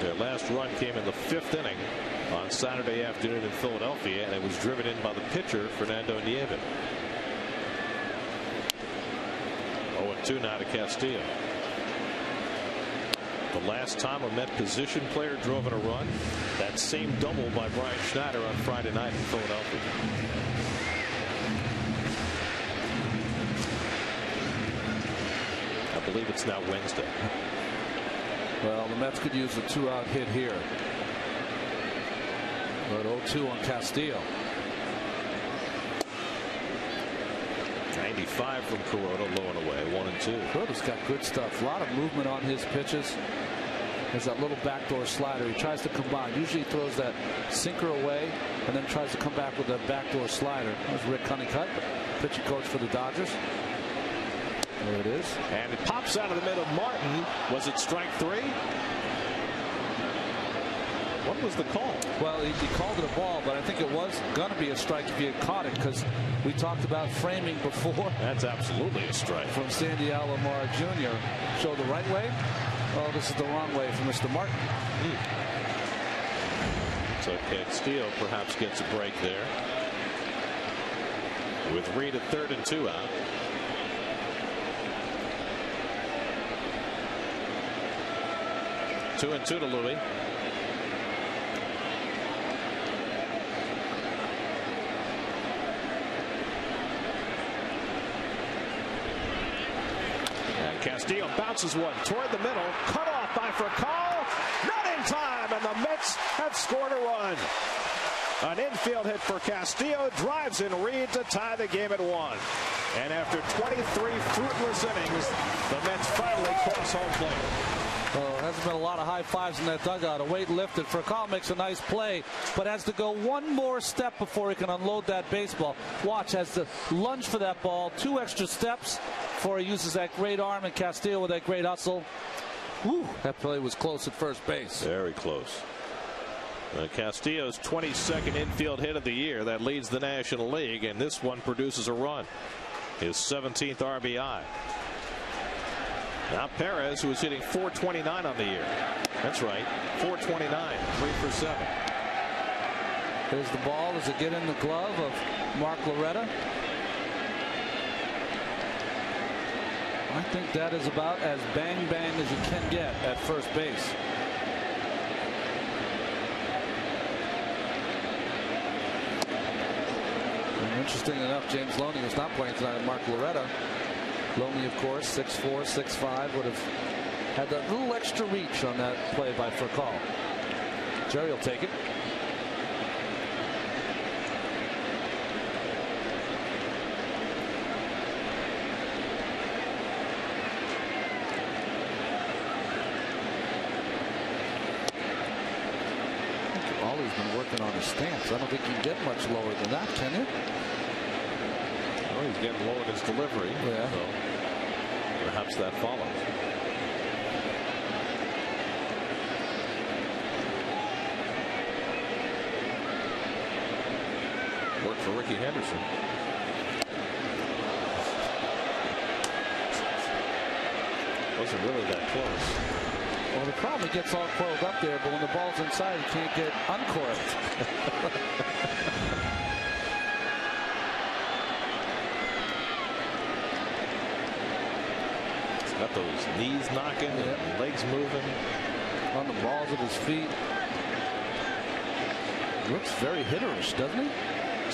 Their last run came in the 5th inning on Saturday afternoon in Philadelphia, and it was driven in by the pitcher, Fernando Nieva. 0-2 now to Castillo. The last time a Met position player drove in a run, that same double by Brian Schneider on Friday night in Philadelphia. I believe it's now Wednesday. Well, the Mets could use a 2-out hit here. But 0-2 on Castillo. 95 from Kuroda, low and away, 1-2. Kuroda's got good stuff. A lot of movement on his pitches. There's that little backdoor slider. He tries to combine. Usually he throws that sinker away and then tries to come back with that backdoor slider. That was Rick Honeycutt, pitching coach for the Dodgers. There it is. And it pops out of the middle. Martin. Was it strike 3? What was the call? Well, he called it a ball, but I think it was going to be a strike if he had caught it, because we talked about framing before. That's absolutely a strike. From Sandy Alomar Jr. Show the right way. Oh, this is the wrong way for Mr. Martin. So Castillo perhaps gets a break there. With Reed at 3rd and 2 out. Two and 2 to Louis. And Castillo bounces one toward the middle. Cut off by Furcal. Not in time, and the Mets have scored a run. An infield hit for Castillo drives in Reed to tie the game at 1. And after 23 fruitless innings, the Mets finally cross home plate. Well, there hasn't been a lot of high fives in that dugout. A weight lifted. Furcal makes a nice play, but has to go one more step before he can unload that baseball. Watch, has to lunge for that ball. 2 extra steps before he uses that great arm, and Castillo with that great hustle. Whew, that play was close at first base. Very close. Castillo's 22nd infield hit of the year. That leads the National League, and this one produces a run. His 17th RBI. Now Perez, who is hitting .429 on the year. That's right, .429, 3 for 7. There's the ball. Does it get in the glove of Mark Loretta? I think that is about as bang bang as you can get at first base. And interesting enough, James Loney was not playing tonight. Mark Loretta. Loney, of course, 6'4", 6'5", would have had that little extra reach on that play by Furcal. Jerry will take it. Ollie's been working on his stance. I don't think you can get much lower than that, can you? Well, he's getting low in his delivery. Yeah. So perhaps that follows. Worked for Ricky Henderson. Wasn't really that close. Well, the problem, he gets all coiled up there, but when the ball's inside, he can't get uncoiled. Got those knees knocking, legs moving. On the balls of his feet. Looks very hitterish, doesn't he?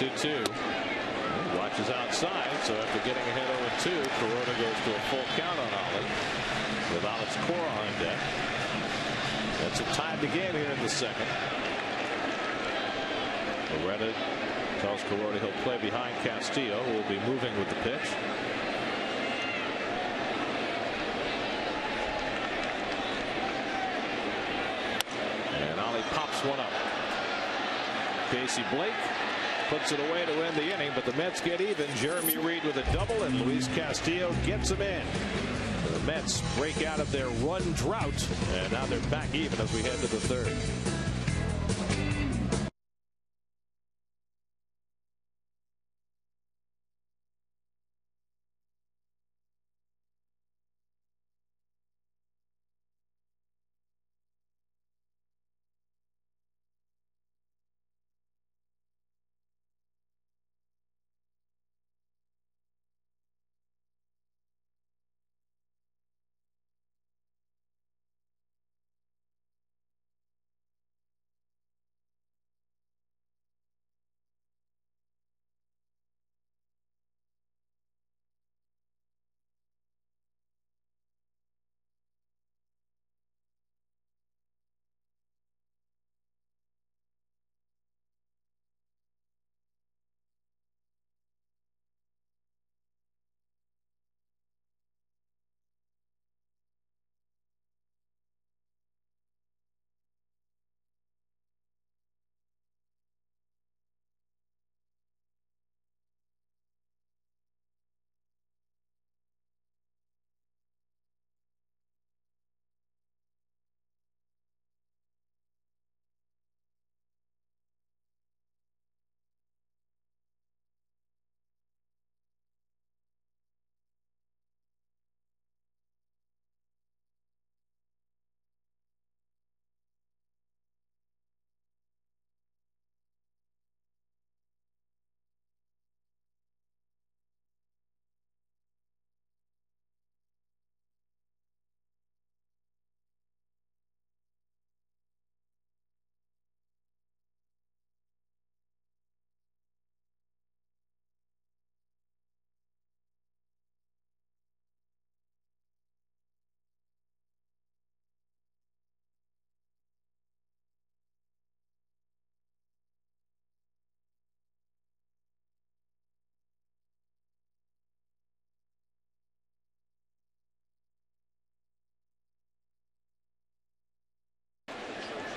2-2. He watches outside, so after getting ahead 0-2, Kuroda goes to a full count on Ollie with Alex Cora on deck. That's a tied the game here in the second. Loretta tells Kuroda he'll play behind Castillo, who will be moving with the pitch. And Ollie pops one up. Casey Blake puts it away to end the inning, but the Mets get even. Jeremy Reed with a double, and Luis Castillo gets him in. The Mets break out of their run drought, and now they're back even as we head to the third.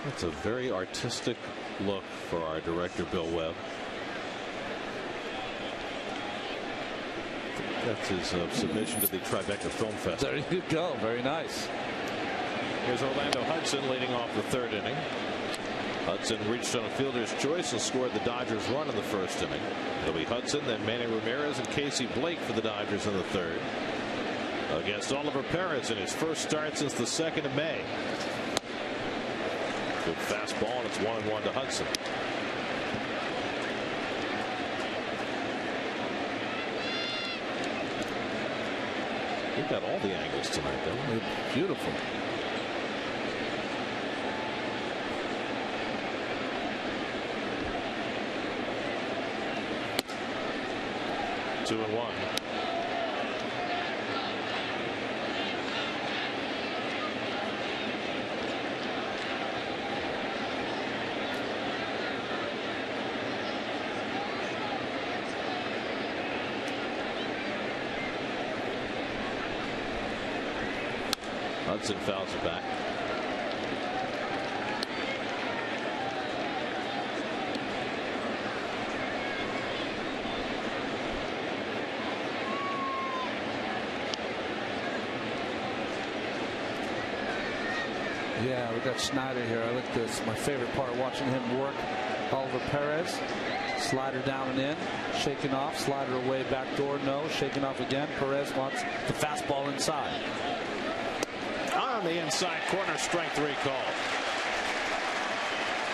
That's a very artistic look for our director, Bill Webb. That's his submission to the Tribeca Film Festival. There you go. Very nice. Here's Orlando Hudson leading off the third inning. Hudson reached on a fielder's choice and scored the Dodgers run in the first inning. It'll be Hudson, then Manny Ramirez and Casey Blake for the Dodgers in the third. Against Oliver Perez in his first start since the 2nd of May. Good fastball, and it's 1-1 to Hudson. We've got all the angles tonight, though. Beautiful. Two and one. Hudson fouls it back. Yeah, we got Schneider here. I like this. My favorite part, watching him work. Oliver Perez, slider down and in, shaking off, slider away, back door, no, shaking off again. Perez wants the fastball inside. On the inside corner, strike 3 call.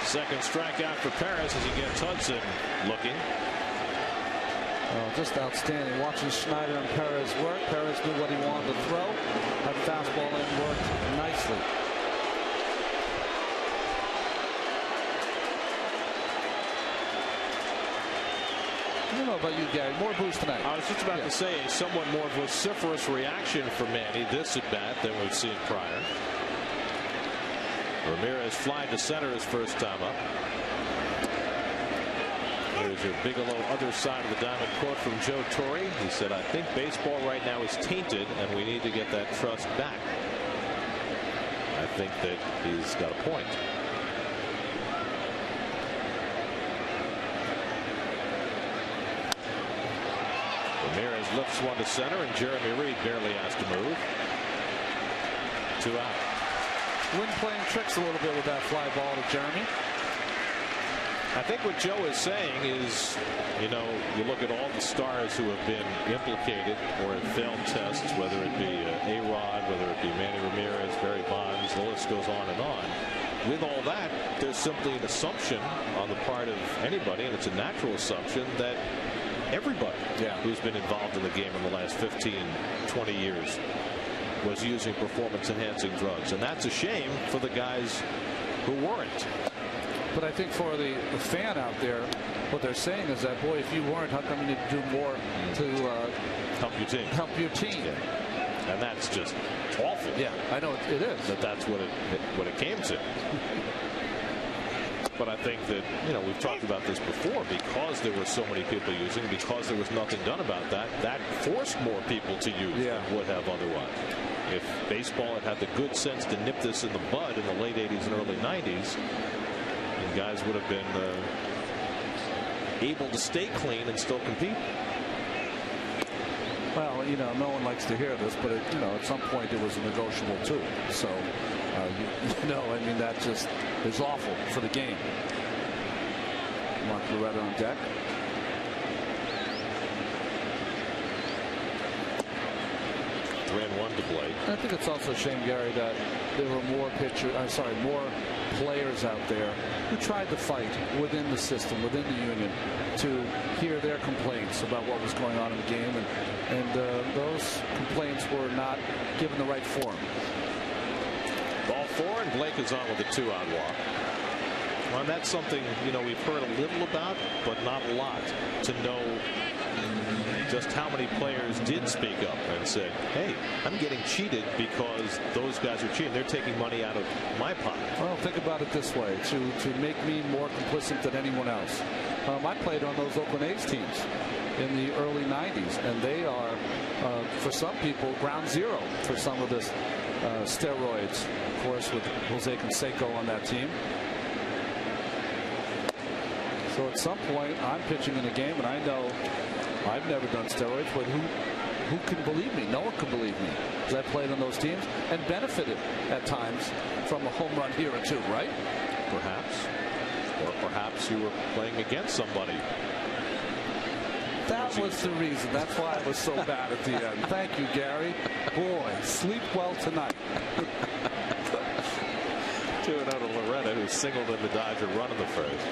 Second strikeout for Perez as he gets Hudson looking. Oh, just outstanding. Watching Schneider and Perez work. Perez knew what he wanted to throw. That fastball in worked nicely. I don't know about you, Gary. More boost tonight. I was just about to say a somewhat more vociferous reaction from Manny this at bat than we've seen prior. Ramirez flying to center his first time up. Here's your Bigelow other side of the diamond quote from Joe Torre. He said, "I think baseball right now is tainted and we need to get that trust back." I think that he's got a point. Ramirez lifts one to center, and Jeremy Reed barely has to move. 2 out. Wynn playing tricks a little bit with that fly ball to Jeremy. I think what Joe is saying is, you know, you look at all the stars who have been implicated or have failed tests, whether it be A-Rod, whether it be Manny Ramirez, Barry Bonds, the list goes on and on. With all that, there's simply an assumption on the part of anybody, and it's a natural assumption, that everybody who's been involved in the game in the last 15, 20 years was using performance-enhancing drugs. And that's a shame for the guys who weren't. But I think for the fan out there, what they're saying is that, boy, if you weren't, how come you need to do more to help your team? Help your team. Yeah. And that's just awful. Yeah, I know it is. That's what it came to. But I think that, you know, we've talked about this before, because there were so many people using, because there was nothing done about that, that forced more people to use than would have otherwise. If baseball had had the good sense to nip this in the bud in the late 80s and early 90s, and guys would have been able to stay clean and still compete. Well, you know, no one likes to hear this, but you know, at some point it was a negotiable too. So, you know, I mean, that just is awful for the game. Mark Loretta on deck. Ran one to Blake. I think it's also a shame, Gary, that there were more more players out there who tried to fight within the system, within the union, to hear their complaints about what was going on in the game, and those complaints were not given the right form. Ball 4, and Blake is on with a 2-out walk. Well, and that's something, you know, we've heard a little about, but not a lot, to know just how many players did speak up and said, hey, I'm getting cheated because those guys are cheating. They're taking money out of my pocket. Well, think about it this way, to make me more complicit than anyone else. I played on those Oakland A's teams in the early 90s, and they are for some people, ground zero for some of this steroids. Of course, with Jose Canseco on that team. So at some point, I'm pitching in a game, and I know I've never done steroids, but who can believe me? No one can believe me, because I played on those teams and benefited at times from a home run here or two, right? Perhaps. Or perhaps you were playing against somebody. That was the reason. That's why I was so bad at the end. Thank you, Gary. Boy, sleep well tonight. 2-0 to Loretta, who singled in the Dodger run in the first.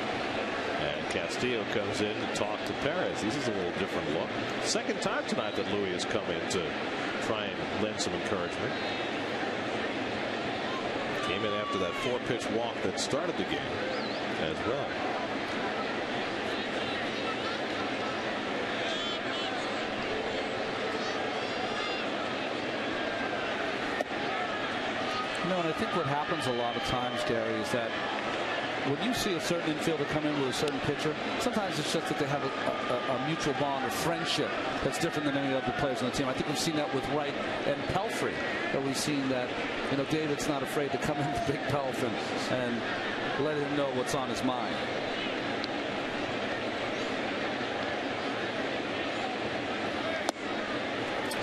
And Castillo comes in to talk to Perez. This is a little different look. Second time tonight that Louis has come in to try and lend some encouragement. Came in after that 4-pitch walk that started the game as well. No, and I think what happens a lot of times, Gary, is that when you see a certain infielder come in with a certain pitcher, sometimes it's just that they have a mutual bond or friendship that's different than any other players on the team. I think we've seen that with Wright and Pelfrey, that we've seen that, you know, David's not afraid to come into Big Pelf and let him know what's on his mind.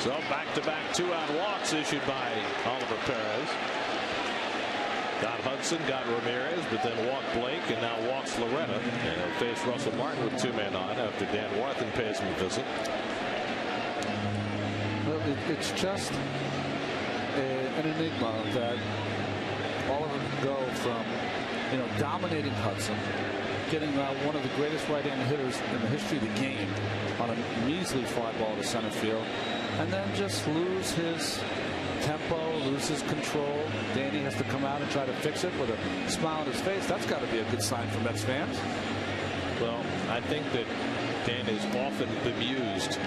So back-to-back 2-out walks issued by Oliver Perez. Got Hudson, got Ramirez, but then walked Blake, and now walks Loretta. And he'll face Russell Martin with 2 men on after Dan Warthen pays him a visit. Well, it's just an enigma that Oliver can go from, you know, dominating Hudson, getting one of the greatest right-hand hitters in the history of the game on a measly fly ball to center field, and then just lose his tempo, lose his control. Danny has to come out and try to fix it with a smile on his face. That's got to be a good sign for Mets fans. Well, I think that Dan is often bemused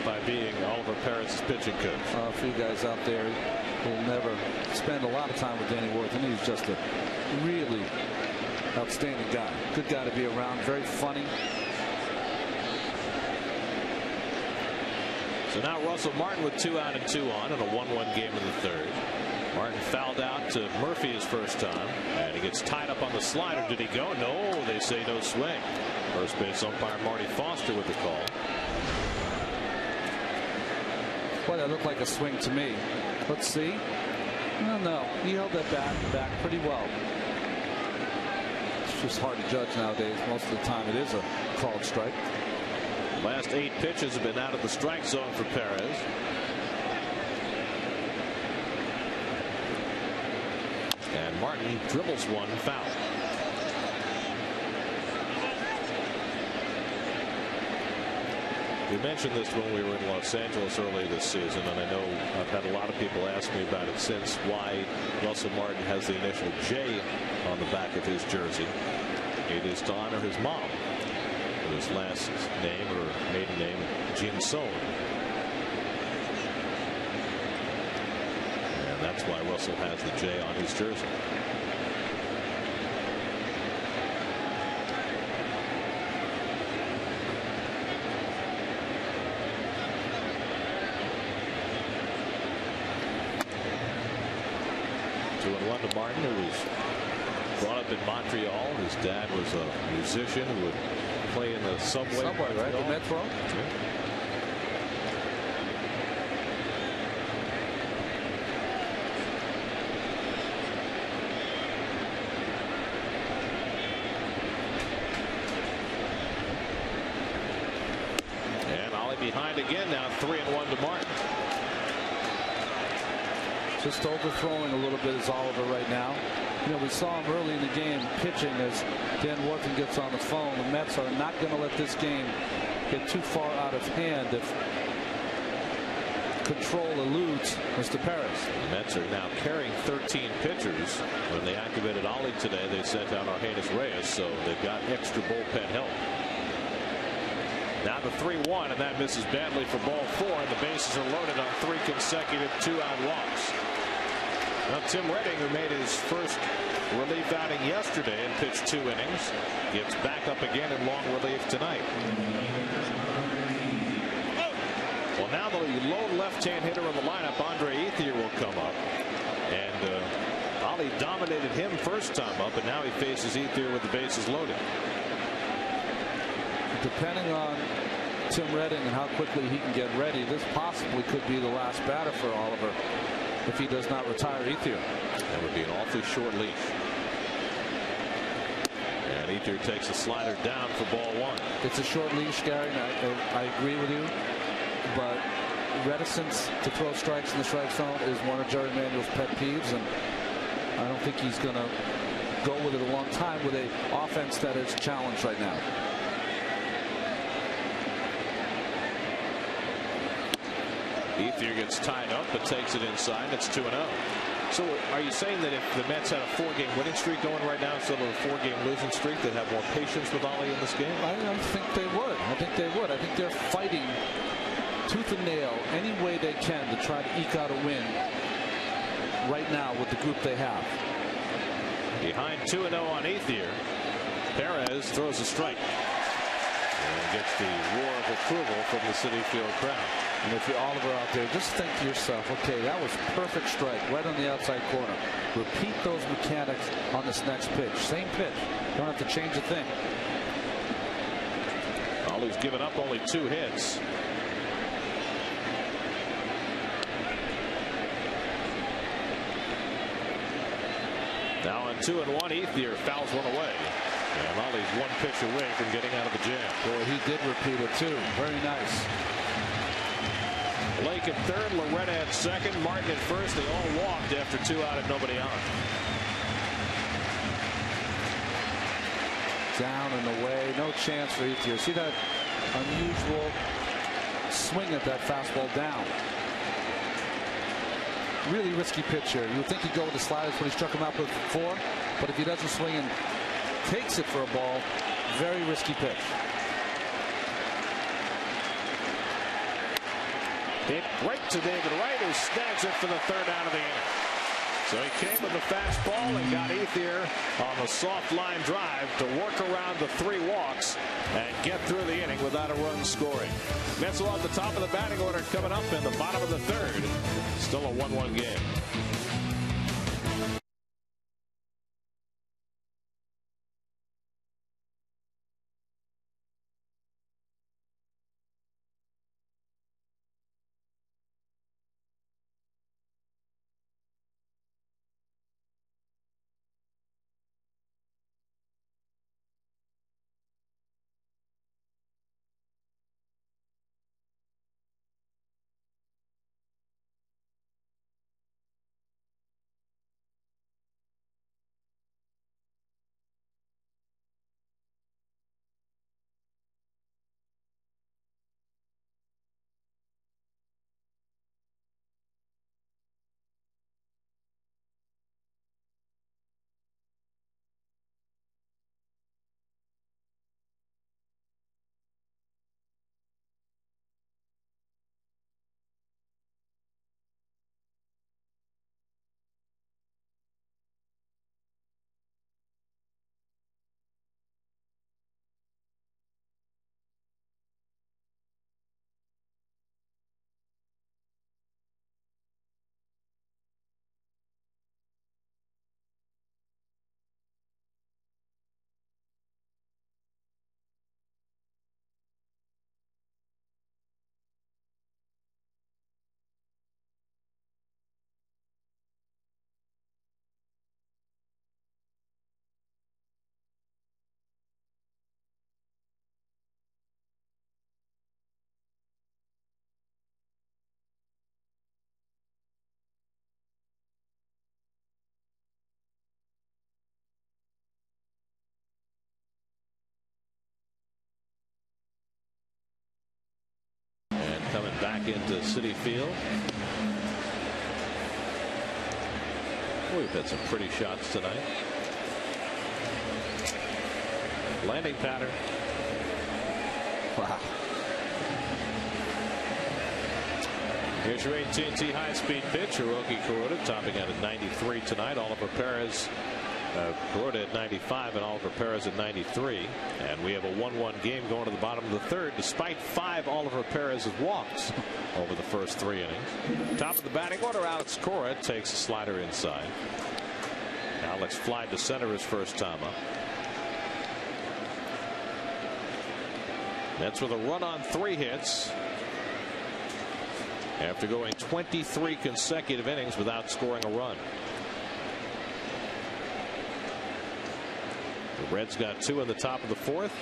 by being Oliver Perez's pitching coach. For you guys out there who will never spend a lot of time with Danny Warthen, he's just a really outstanding guy. Good guy to be around. Very funny. So now Russell Martin with 2 out and 2 on in a 1-1 game in the third. Martin fouled out to Murphy his first time, and he gets tied up on the slider. Did he go? No, they say no swing. First base umpire Marty Foster with the call. Boy, that looked like a swing to me. Let's see. No, he held that bat back pretty well. It's just hard to judge nowadays. Most of the time it is a called strike. Last 8 pitches have been out of the strike zone for Perez. And Martin dribbles one foul. We mentioned this when we were in Los Angeles early this season, and I know I've had a lot of people ask me about it since, why Russell Martin has the initial J on the back of his jersey. It is to honor his mom, his last name or maiden name, Jin Son. And that's why Russell has the J on his jersey. Two and one to Martin, who was brought up in Montreal. His dad was a musician who would play in the subway, right? The Metro. Yeah. And Ollie behind again now, 3-1 to Martin. Just overthrowing a little bit is Oliver right now. You know, we saw him early in the game pitching as Dan Warthen gets on the phone. The Mets are not going to let this game get too far out of hand if control eludes Mr. Perez. The Mets are now carrying 13 pitchers. When they activated Ollie today, they sent out Argenis Reyes, so they've got extra bullpen help. Now the 3-1, and that misses badly for ball 4, and the bases are loaded on 3 consecutive 2-out walks. Now Tim Redding, who made his first relief outing yesterday and pitched 2 innings, gets back up again in long relief tonight. Well, now the lone left-hand hitter in the lineup, Andre Ethier, will come up. And Ali dominated him first time up, and now he faces Ethier with the bases loaded. Depending on Tim Redding and how quickly he can get ready, this possibly could be the last batter for Oliver if he does not retire Ethier. That would be an awfully short leash. And Ethier takes a slider down for ball one. It's a short leash, Gary. I agree with you, but reticence to throw strikes in the strike zone is one of Jerry Manuel's pet peeves, and I don't think he's going to go with it a long time with an offense that is challenged right now. Ethier gets tied up but takes it inside. It's 2-0. So are you saying that if the Mets had a 4-game winning streak going right now instead of a 4-game losing streak, they'd have more patience with Ali in this game? I think they would. I think they would. I think they're fighting tooth and nail any way they can to try to eke out a win right now with the group they have. Behind 2-0 on Ethier, Perez throws a strike and gets the roar of approval from the Citi Field crowd. And if you're Oliver out there, just think to yourself, okay, that was perfect strike right on the outside corner. Repeat those mechanics on this next pitch. Same pitch. Don't have to change a thing. Ollie's given up only 2 hits. Now on 2-1, Ethier fouls one away. And Ollie's 1 pitch away from getting out of the jam. Boy, he did repeat it too. Very nice. Blake at third, Loretta at second, Martin at first. They all walked after 2 out and nobody on. Down and away, no chance for Ethier. See that unusual swing at that fastball down. Really risky pitch here. You would think he'd go with the sliders when he struck him out with 4, but if he doesn't swing and takes it for a ball, very risky pitch. It right to David Wright, who snags it for the 3rd out of the inning. So he came with the fastball and got Ethier on the soft line drive to work around the 3 walks and get through the inning without a run scoring. Mets will have the top of the batting order coming up in the bottom of the 3rd. Still a 1-1 game. Coming back into Citi Field. We've had some pretty shots tonight. Landing pattern. Wow. Here's your AT&T high-speed pitch. Hiroki Kuroda topping out at 93 tonight. Oliver Perez Kuroda at 95 and Oliver Perez at 93. And we have a 1-1 game going to the bottom of the third, despite 5 Oliver Perez's walks over the first 3 innings. Top of the batting order, Alex Cora takes a slider inside. Alex flied to center his first time up. Mets with a run on 3 hits after going 23 consecutive innings without scoring a run. The Reds got 2 in the top of the 4th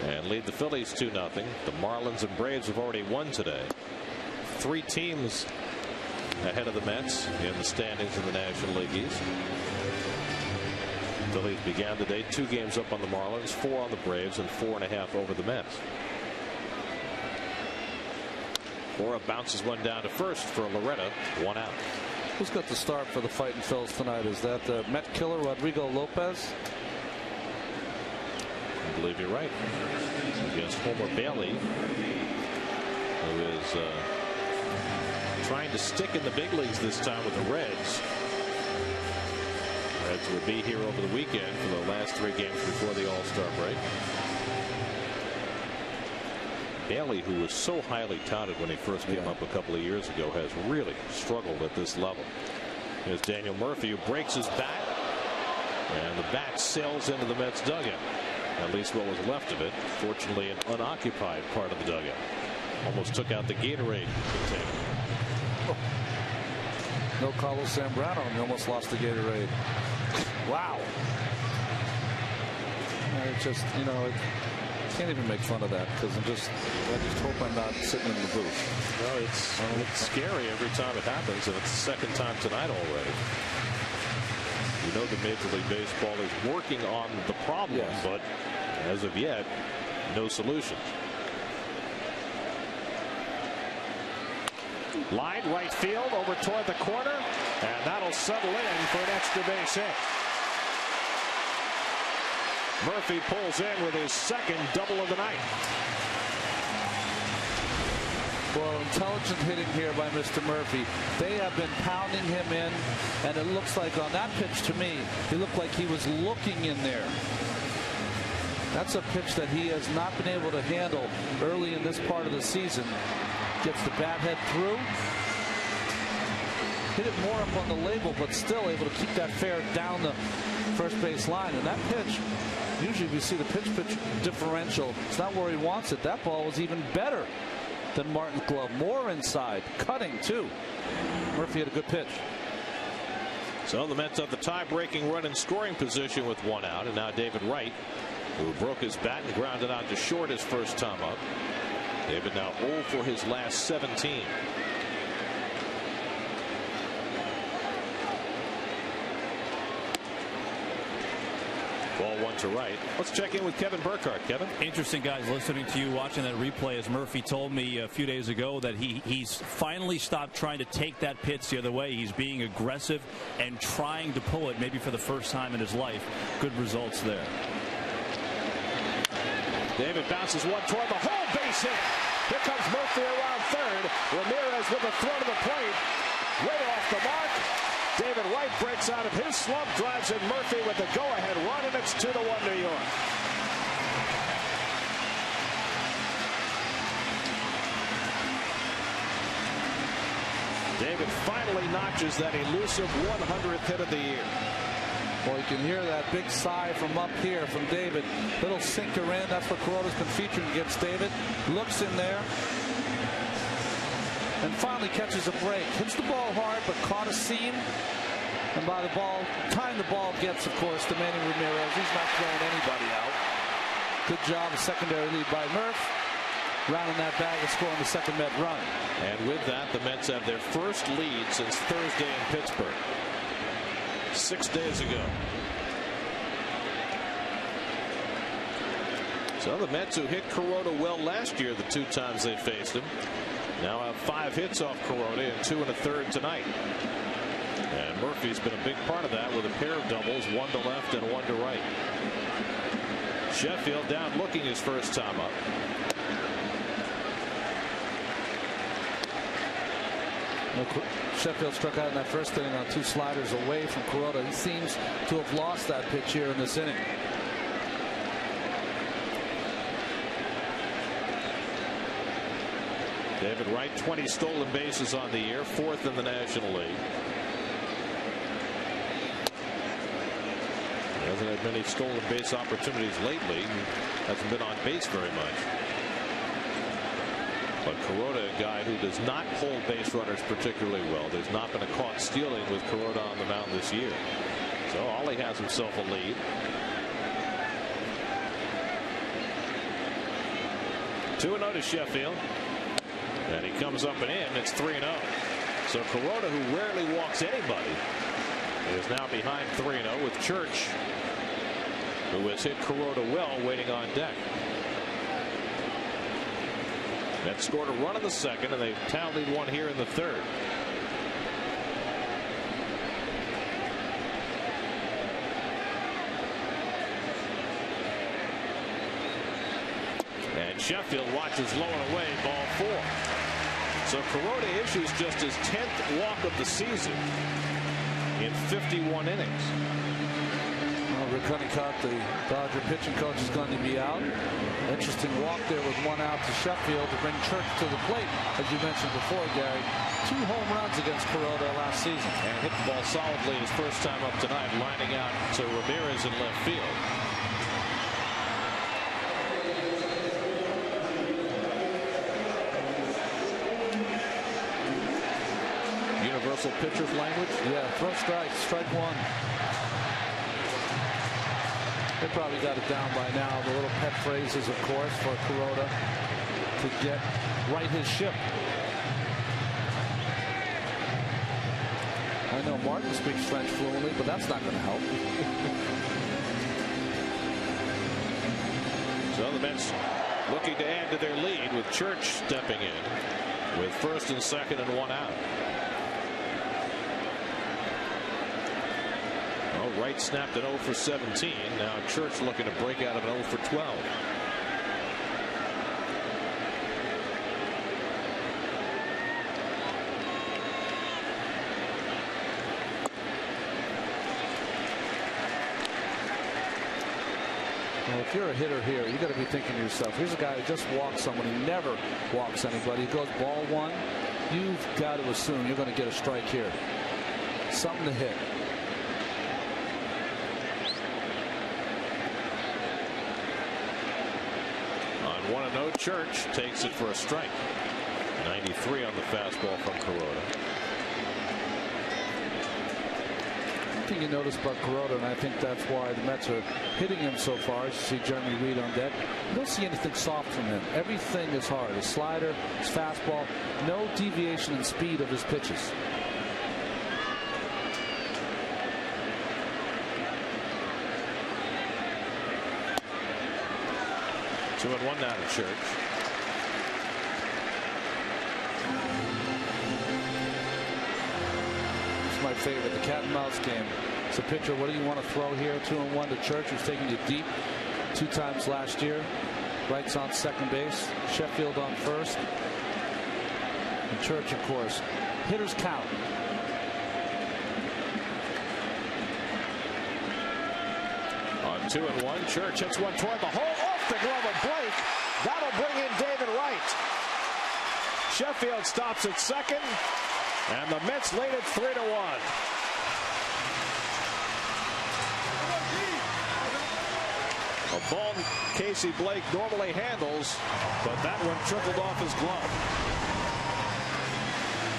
and lead the Phillies 2-0. The Marlins and Braves have already won today. 3 teams ahead of the Mets in the standings in the National League East. Phillies began the day 2 games up on the Marlins, 4 on the Braves, and 4.5 over the Mets. Cora bounces one down to first for Loretta, 1 out. Who's got the start for the Fighting Phils tonight? Is that the Met killer Rodrigo Lopez? I believe you're right. Against Homer Bailey, who is trying to stick in the big leagues this time with the Reds. Reds will be here over the weekend for the last 3 games before the All-Star break. Bailey, who was so highly touted when he first came up a couple of years ago, has really struggled at this level. Here's Daniel Murphy, who breaks his bat, and the bat sails into the Mets dugout. At least what was left of it. Fortunately, an unoccupied part of the dugout. Almost took out the Gatorade container. Oh. No Carlos Zambrano, and he almost lost the Gatorade. Wow. It's just, you know, I can't even make fun of that because I just hope I'm not sitting in the booth. No, it's scary every time it happens, and it's the second time tonight already. You know that Major League Baseball is working on the problem, yes, but as of yet, no solutions. Line right field over toward the corner, and that'll settle in for an extra base hit. Murphy pulls in with his second double of the night. Well, intelligent hitting here by Mr. Murphy. They have been pounding him in, and it looks like on that pitch to me, he looked like he was looking in there. That's a pitch that he has not been able to handle early in this part of the season. Gets the bat head through. Hit it more up on the label, but still able to keep that fair down the first base line. And that pitch, usually we see the pitch differential. It's not where he wants it. That ball was even better than Martin's glove. More inside, cutting too. Murphy had a good pitch. So the Mets have the tie-breaking run in scoring position with 1 out, and now David Wright, who broke his bat and grounded out to short his first time up. David now 0 for his last 17. Ball 1 to right. Let's check in with Kevin Burkhardt. Kevin? Interesting, guys, listening to you, watching that replay, as Murphy told me a few days ago that he's finally stopped trying to take that pitch the other way. He's being aggressive and trying to pull it, maybe for the first time in his life. Good results there. David bounces one toward the hole, base hit. Here comes Murphy around third. Ramirez with a throw to the plate. Way off the mark. David Wright breaks out of his slump, drives in Murphy with the go-ahead run, and it's 2-1 New York. David finally notches that elusive 100th hit of the year. Well, you can hear that big sigh from up here from David. Little sinker in. That's what Kuroda's been featuring against David. Looks in there. And finally catches a break. Hits the ball hard, but caught a seam. And by the time the ball gets, of course, to Manny Ramirez, he's not throwing anybody out. Good job, a secondary lead by Murph. Rounding that bag and scoring the second Met run. And with that, the Mets have their first lead since Thursday in Pittsburgh. 6 days ago. So the Mets, who hit Kuroda well last year, the 2 times they faced him, now have 5 hits off Kuroda and 2 1/3 tonight. And Murphy's been a big part of that with a pair of doubles, 1 to left and 1 to right. Sheffield down looking his first time up. Sheffield struck out in that first inning on 2 sliders away from Kuroda. He seems to have lost that pitch here in this inning. David Wright, 20 stolen bases on the year, 4th in the National League. He hasn't had many stolen base opportunities lately. Hasn't been on base very much. But Kuroda, a guy who does not hold base runners particularly well. There's not been a caught stealing with Kuroda on the mound this year. So Ollie has himself a lead. 2-0 to Sheffield. And he comes up and in. It's 3-0. So Kuroda, who rarely walks anybody, is now behind 3-0 with Church, who has hit Kuroda well, waiting on deck. Mets scored a run in the second, and they've tallied one here in the third. And Sheffield watches low and away, ball 4. So Kuroda issues just his 10th walk of the season in 51 innings. Rick Honeycutt, the Dodger pitching coach, is going to be out. Interesting walk there with 1 out to Sheffield to bring Church to the plate, as you mentioned before, Gary. 2 home runs against Kuroda last season. And hit the ball solidly his first time up tonight, lining out to Ramirez in left field. Universal pitcher's language? Yeah, throw strike, strike 1. They probably got it down by now. The little pet phrases, of course, for Kuroda to get right his ship. I know Martin speaks French fluently, but that's not going to help. So the Mets looking to add to their lead with Church stepping in with first and second and 1 out. Wright snapped an 0 for 17. Now Church looking to break out of an 0 for 12. Well, if you're a hitter here, you got to be thinking to yourself, here's a guy who just walks someone. He never walks anybody. He goes ball 1. You've got to assume you're going to get a strike here. Something to hit. On 1-0, Church takes it for a strike. 93 on the fastball from Kuroda. One thing you notice about Kuroda, and I think that's why the Mets are hitting him so far, as you see Jeremy Reed on deck, you don't see anything soft from him. Everything is hard. His slider, his fastball, no deviation in speed of his pitches. Two and 1 now to Church. It's my favorite, the cat and mouse game. It's a pitcher. What do you want to throw here? 2-1 to Church, who's taking you deep 2 times last year. Wright's on second base. Sheffield on first. And Church, of course. Hitters count. On 2-1, Church hits one toward the hole. Off the glove of Blake. That'll bring in David Wright. Sheffield stops at second, and the Mets lead it 3-1. A ball Casey Blake normally handles, but that one trickled off his glove.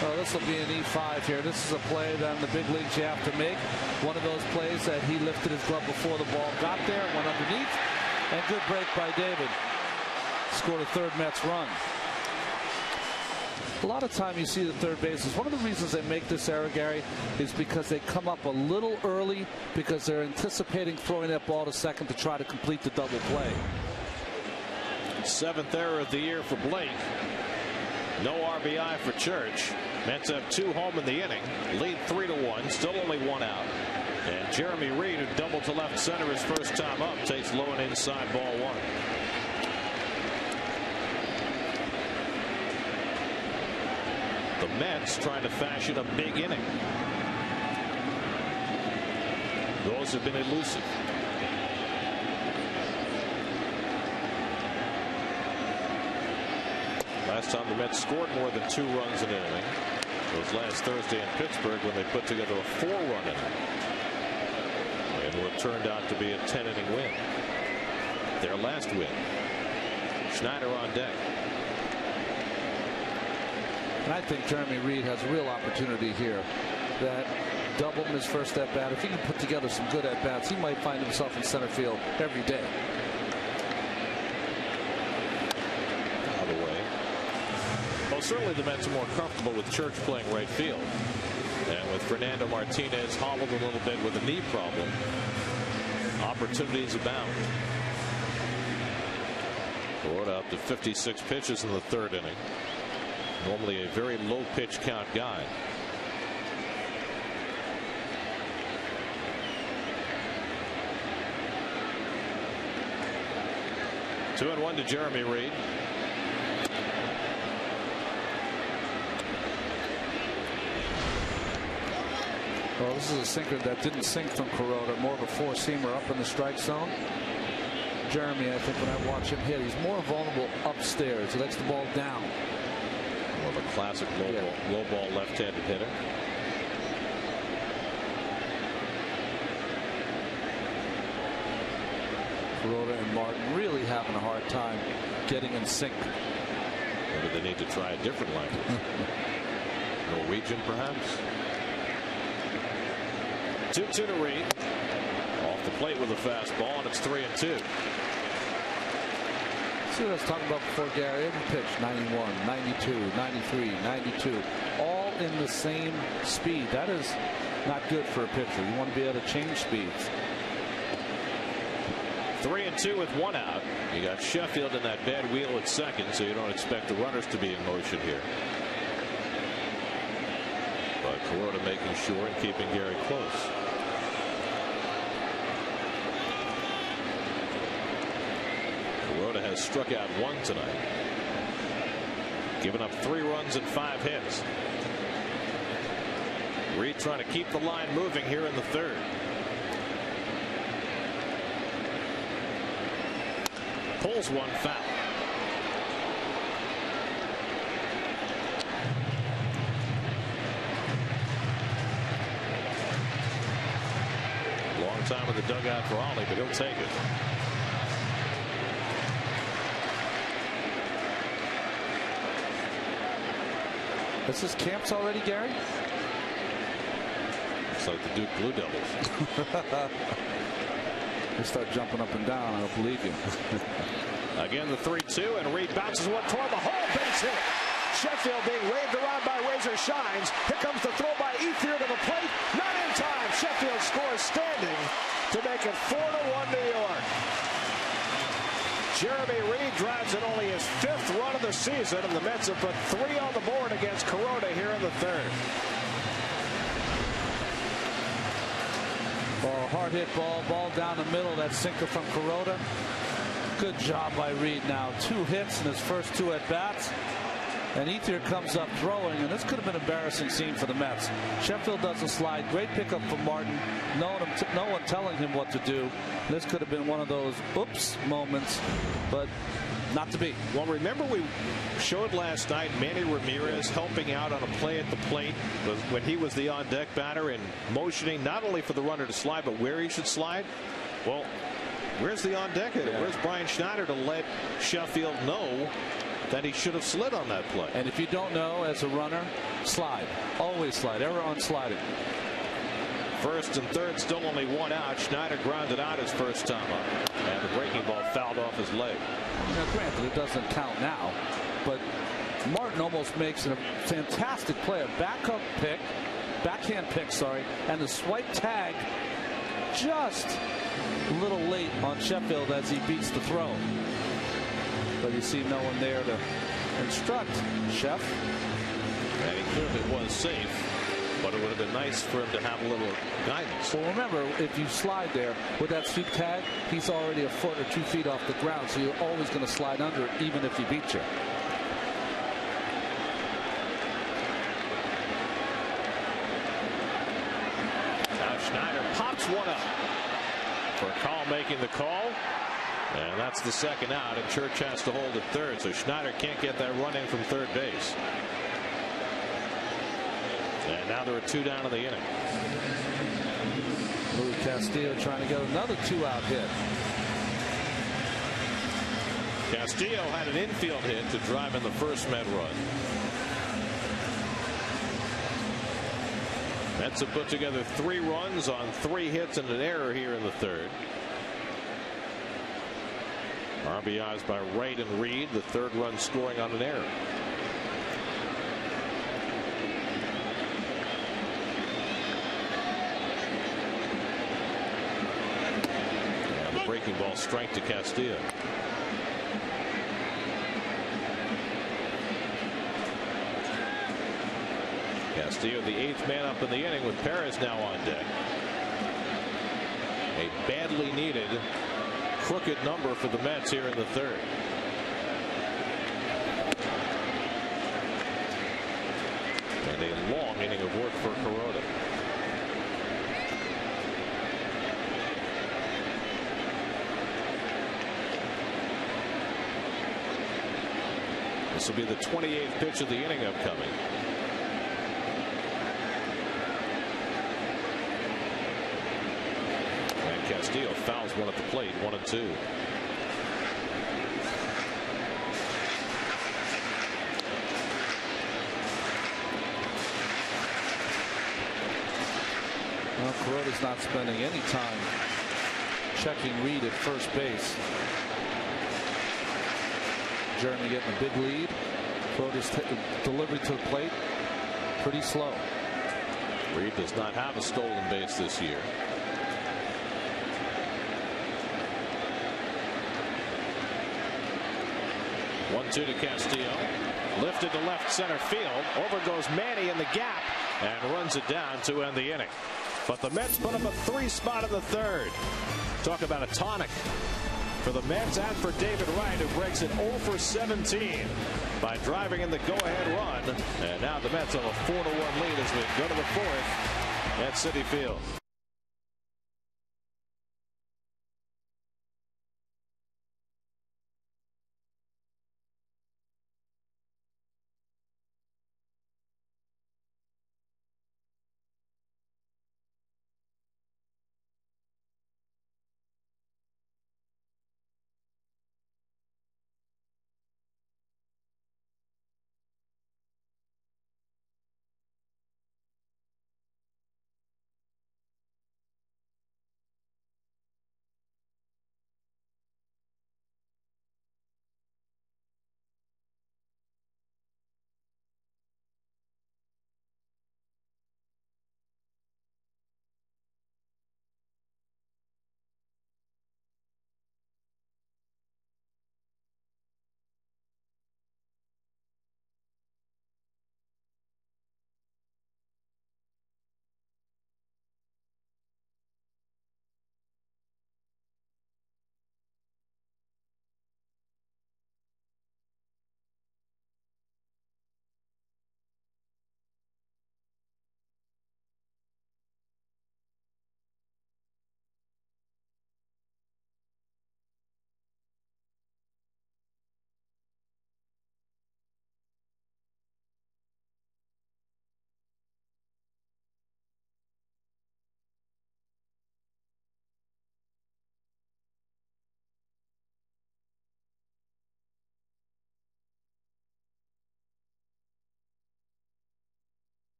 Oh, this will be an E5 here. This is a play that in the big leagues you have to make. One of those plays that he lifted his glove before the ball got there, went underneath, and good break by David. Scored a third Mets run. A lot of time you see the third bases. One of the reasons they make this error, Gary, is because they come up a little early because they're anticipating throwing that ball to second to try to complete the double play. 7th error of the year for Blake. No RBI for Church. Mets have 2 home in the inning. Lead 3-1. Still only 1 out. And Jeremy Reed, who doubled to left center his first time up, takes low and inside ball 1. The Mets trying to fashion a big inning. Those have been elusive. Last time the Mets scored more than 2 runs in an inning was last Thursday in Pittsburgh when they put together a 4-run inning. And what turned out to be a 10-inning win. Their last win. Schneider on deck. And I think Jeremy Reed has a real opportunity here. That doubled his first at bat. If he can put together some good at bats, he might find himself in center field every day. Out of the way. Well, certainly the Mets are more comfortable with Church playing right field. And with Fernando Martinez hobbled a little bit with a knee problem, opportunities abound. Brought out to 56 pitches in the 3rd inning. Normally a very low pitch count guy. Two and 1 to Jeremy Reed. Well, this is a sinker that didn't sink from Kuroda, more of a 4-seamer up in the strike zone. Jeremy, I think when I watch him hit, he's more vulnerable upstairs. He likes the ball down. More of a classic low ball left-handed hitter. Kuroda and Martin really having a hard time getting in sync. Maybe they need to try a different language. Norwegian, perhaps. 2-2 to Reed. Off the plate with a fastball, and it's 3-2. See what I was talking about before, Gary? Every pitch, 91, 92, 93, 92, all in the same speed. That is not good for a pitcher. You want to be able to change speeds. 3-2 with 1 out. You got Sheffield in that bad wheel at second, so you don't expect the runners to be in motion here. But Kuroda making sure and keeping Gary close. Kuroda has struck out 1 tonight. Given up 3 runs and 5 hits. Reed trying to keep the line moving here in the 3rd. Pulls one foul. Long time in the dugout for Ollie, but he'll take it. This is camps already, Gary? It's like the Duke Blue Devils. They start jumping up and down. I don't believe you. Again, the 3-2, and Reed bounces one toward the hole. Base hit. Sheffield being waved around by Razor Shines. Here comes the throw by Ethier to the plate. Not in time. Sheffield scores standing to make it 4-1 New York. Jeremy Reed drives in only his 5th run of the season, and the Mets have put 3 on the board against Kuroda here in the 3rd. Oh, hard hit ball down the middle. That sinker from Kuroda. Good job by Reed now. 2 hits in his first 2 at bats. And Ethier comes up throwing, and this could have been an embarrassing scene for the Mets. Sheffield doesn't slide. Great pickup from Martin. No one telling him what to do. This could have been one of those oops moments, but not to be. Well, remember we showed last night Manny Ramirez helping out on a play at the plate when he was the on-deck batter and motioning not only for the runner to slide, but where he should slide. Well, where's the on-deck hitter? Yeah. Where's Brian Schneider to let Sheffield know that he should have slid on that play? And if you don't know, as a runner, slide. Always slide. Error on sliding. 1st and 3rd, still only 1 out. Schneider grounded out his first time up, and the breaking ball fouled off his leg. Now, granted, it doesn't count now, but Martin almost makes a fantastic play. A backhand pick, and the swipe tag just a little late on Sheffield as he beats the throw. But you see no one there to instruct Chef. And he clearly was safe, but it would have been nice for him to have a little guidance. Well, remember, if you slide there with that sweep tag, he's already a foot or 2 feet off the ground, so you're always going to slide under it, even if he beats you. one up. Burkall making the call. And that's the second out, and Church has to hold at third, so Schneider can't get that run in from third base. And now there are 2 down in the inning. Luis Castillo trying to get another 2-out hit. Castillo had an infield hit to drive in the first Met run. Mets have put together 3 runs on 3 hits and an error here in the third. RBIs by Wright and Reed, the third run scoring on an error. And the breaking ball strike to Castillo. Castillo, the 8th man up in the inning, with Perez now on deck. A badly needed crooked number for the Mets here in the third. And a long inning of work for Kuroda. This will be the 28th pitch of the inning upcoming. Castillo fouls one at the plate, 1-2. Well, Kuroda's not spending any time checking Reed at first base. Jeremy getting a big lead. Kuroda's delivery to the plate pretty slow. Reed does not have a stolen base this year. 1-2 to Castillo. Lifted to left center field. Over goes Manny in the gap and runs it down to end the inning. But the Mets put up a 3 spot in the third. Talk about a tonic for the Mets and for David Wright, who breaks it 0 for 17 by driving in the go-ahead run. And now the Mets have a 4-1 lead as we go to the 4th at Citi Field.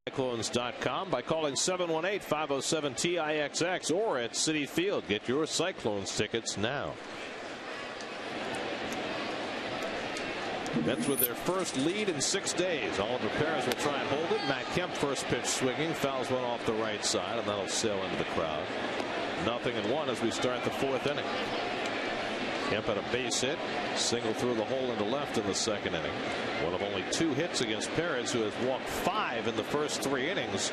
Cyclones.com by calling 718-507-TIXX or at Citi Field. Get your Cyclones tickets now. Mets with their first lead in 6 days. Oliver Perez will try and hold it. Matt Kemp first pitch swinging, fouls one off the right side, and that'll sail into the crowd. 0-1 as we start the 4th inning. Kemp had a base hit, single through the hole into left in the second inning. One of only 2 hits against Perez, who has walked 5 in the first 3 innings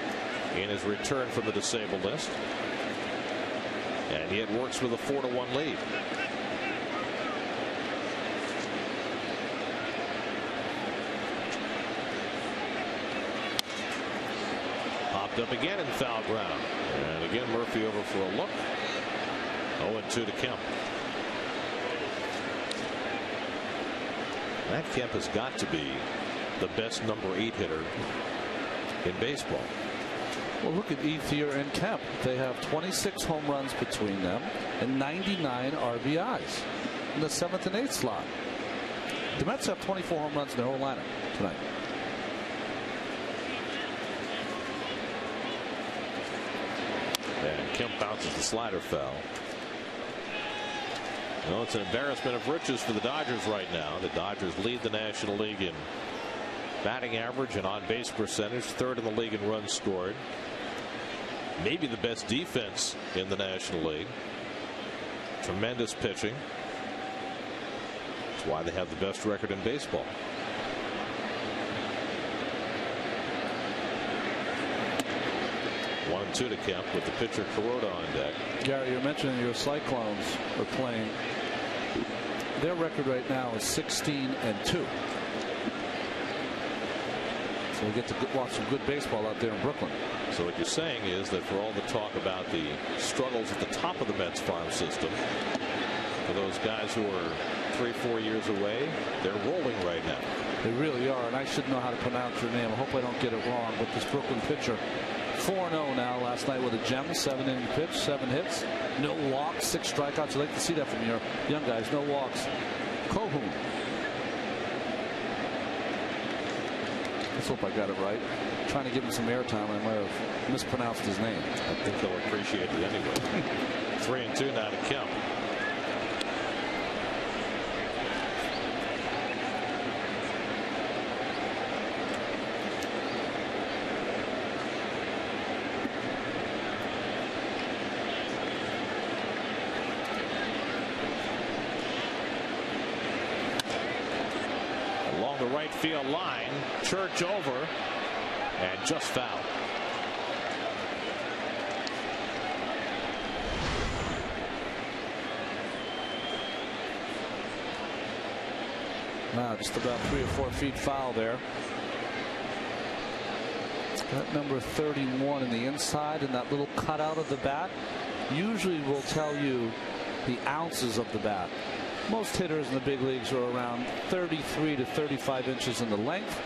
in his return from the disabled list. And yet works with a 4-1 lead. Popped up again in foul ground. And again Murphy over for a look. 0-2 to Kemp. That Kemp has got to be the best number 8 hitter in baseball. Well, look at Ethier and Kemp. They have 26 home runs between them and 99 RBIs in the 7th and 8th slot. The Mets have 24 home runs in their whole lineup tonight. And Kemp bounces the slider foul. Well, it's an embarrassment of riches for the Dodgers right now. The Dodgers lead the National League in batting average and on base percentage, 3rd in the league in runs scored. Maybe the best defense in the National League. Tremendous pitching. That's why they have the best record in baseball. One and 2 to Kemp with the pitcher Kuroda on deck. Gary, you're mentioning your Cyclones are playing. Their record right now is 16-2. So we get to watch some good baseball out there in Brooklyn. So what you're saying is that for all the talk about the struggles at the top of the Mets farm system, for those guys who are 3-4 years away, they're rolling right now. They really are, and I should know how to pronounce your name. I hope I don't get it wrong, but this Brooklyn pitcher, 4-0 now last night with a gem, 7-inning pitch, 7 hits, no walks, 6 strikeouts. You'd like to see that from your young guys. No walks. Kohun. Let's hope I got it right. I'm trying to give him some airtime. I might have mispronounced his name. I think they'll appreciate it anyway. 3-2 now to Kemp. The right field line, Church over and just foul. Now just about 3 or 4 feet foul there. That number 31 in the inside and that little cutout of the bat usually will tell you the ounces of the bat. Most hitters in the big leagues are around 33 to 35 inches in the length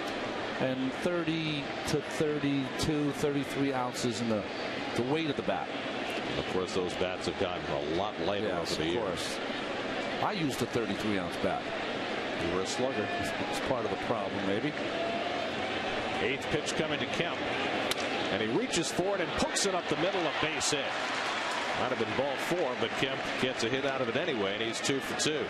and 30 to 32, 33 ounces in the weight of the bat. And of course, those bats have gotten a lot lighter over the years. Of course. I used a 33-ounce bat. You were a slugger. It's part of the problem, maybe. 8th pitch coming to Kemp. And he reaches forward and pokes it up the middle of base hit. Might have been ball 4, but Kemp gets a hit out of it anyway, and he's 2 for 2.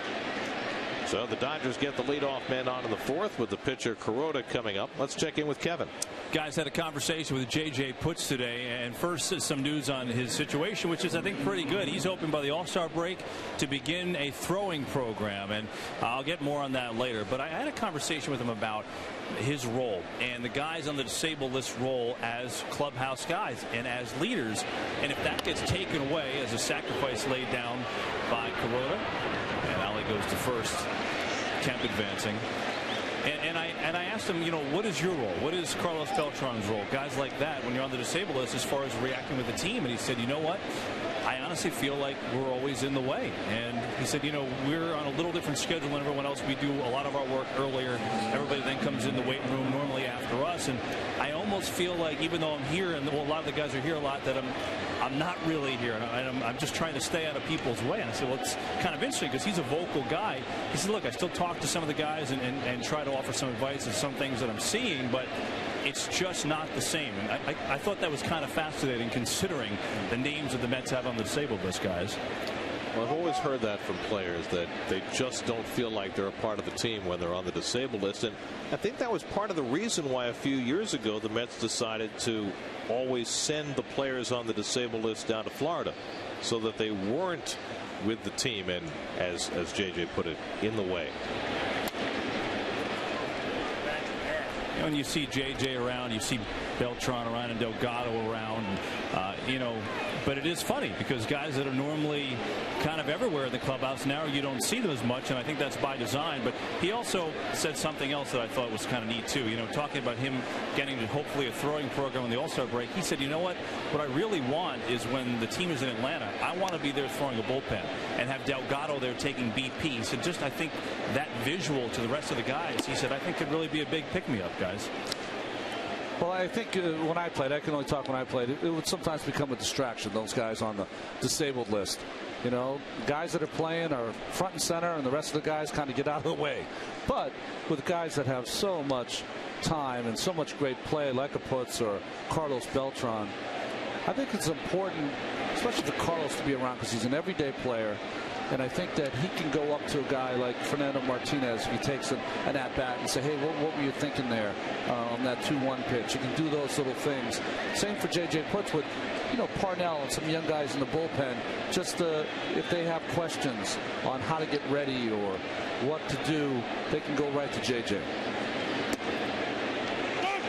So the Dodgers get the leadoff man on in the 4th with the pitcher Kuroda coming up. Let's check in with Kevin. Guys, had a conversation with J.J. Putz today, and first some news on his situation, which is, I think, pretty good. He's hoping by the All-Star break to begin a throwing program, and I'll get more on that later. But I had a conversation with him about his role and the guys on the disabled list role as clubhouse guys and as leaders, and if that gets taken away as a sacrifice laid down by Kuroda, and Ali goes to first, Kemp advancing. And I asked him, you know, what is your role? What is Carlos Beltran's role? Guys like that, when you're on the disabled list, as far as reacting with the team. And he said, you know what? I honestly feel like we're always in the way. And he said, you know, we're on a little different schedule than everyone else. We do a lot of our work earlier. Everybody then comes in the weight room normally after us. And I almost feel like, even though I'm here, and a lot of the guys are here a lot, that I'm not really here. And I'm just trying to stay out of people's way. And I said, well, it's kind of interesting because he's a vocal guy. He said, look, I still talk to some of the guys and try to offer some advice and some things that I'm seeing, but it's just not the same. And I thought that was kind of fascinating, considering the names that the Mets have on the disabled list, guys. Well, I've always heard that from players, that they just don't feel like they're a part of the team when they're on the disabled list. And I think that was part of the reason why a few years ago the Mets decided to always send the players on the disabled list down to Florida, so that they weren't with the team and, as JJ put it, in the way. When you see JJ around, you see Beltran around and Delgado around, but it is funny because guys that are normally kind of everywhere in the clubhouse, now you don't see them as much, and I think that's by design. But he also said something else that I thought was kind of neat too. Talking about him getting to hopefully a throwing program in the All-Star break. He said, you know what I really want is when the team is in Atlanta, I want to be there throwing a bullpen and have Delgado there taking BP. He said, I think that visual to the rest of the guys, he said, I think could really be a big pick-me-up, guys. Well, I think when I played, I can only talk when I played, it would sometimes become a distraction, those guys on the disabled list. Guys that are playing are front and center, and the rest of the guys kind of get out of the way. But with guys that have so much time and so much great play, like a Putz or Carlos Beltran, I think it's important, especially for Carlos, to be around because he's an everyday player. And I think that he can go up to a guy like Fernando Martinez if he takes an at-bat and say, hey, what were you thinking there on that 2-1 pitch? You can do those little things. Same for J.J. Putz with, Parnell and some young guys in the bullpen. Just if they have questions on how to get ready or what to do, they can go right to J.J.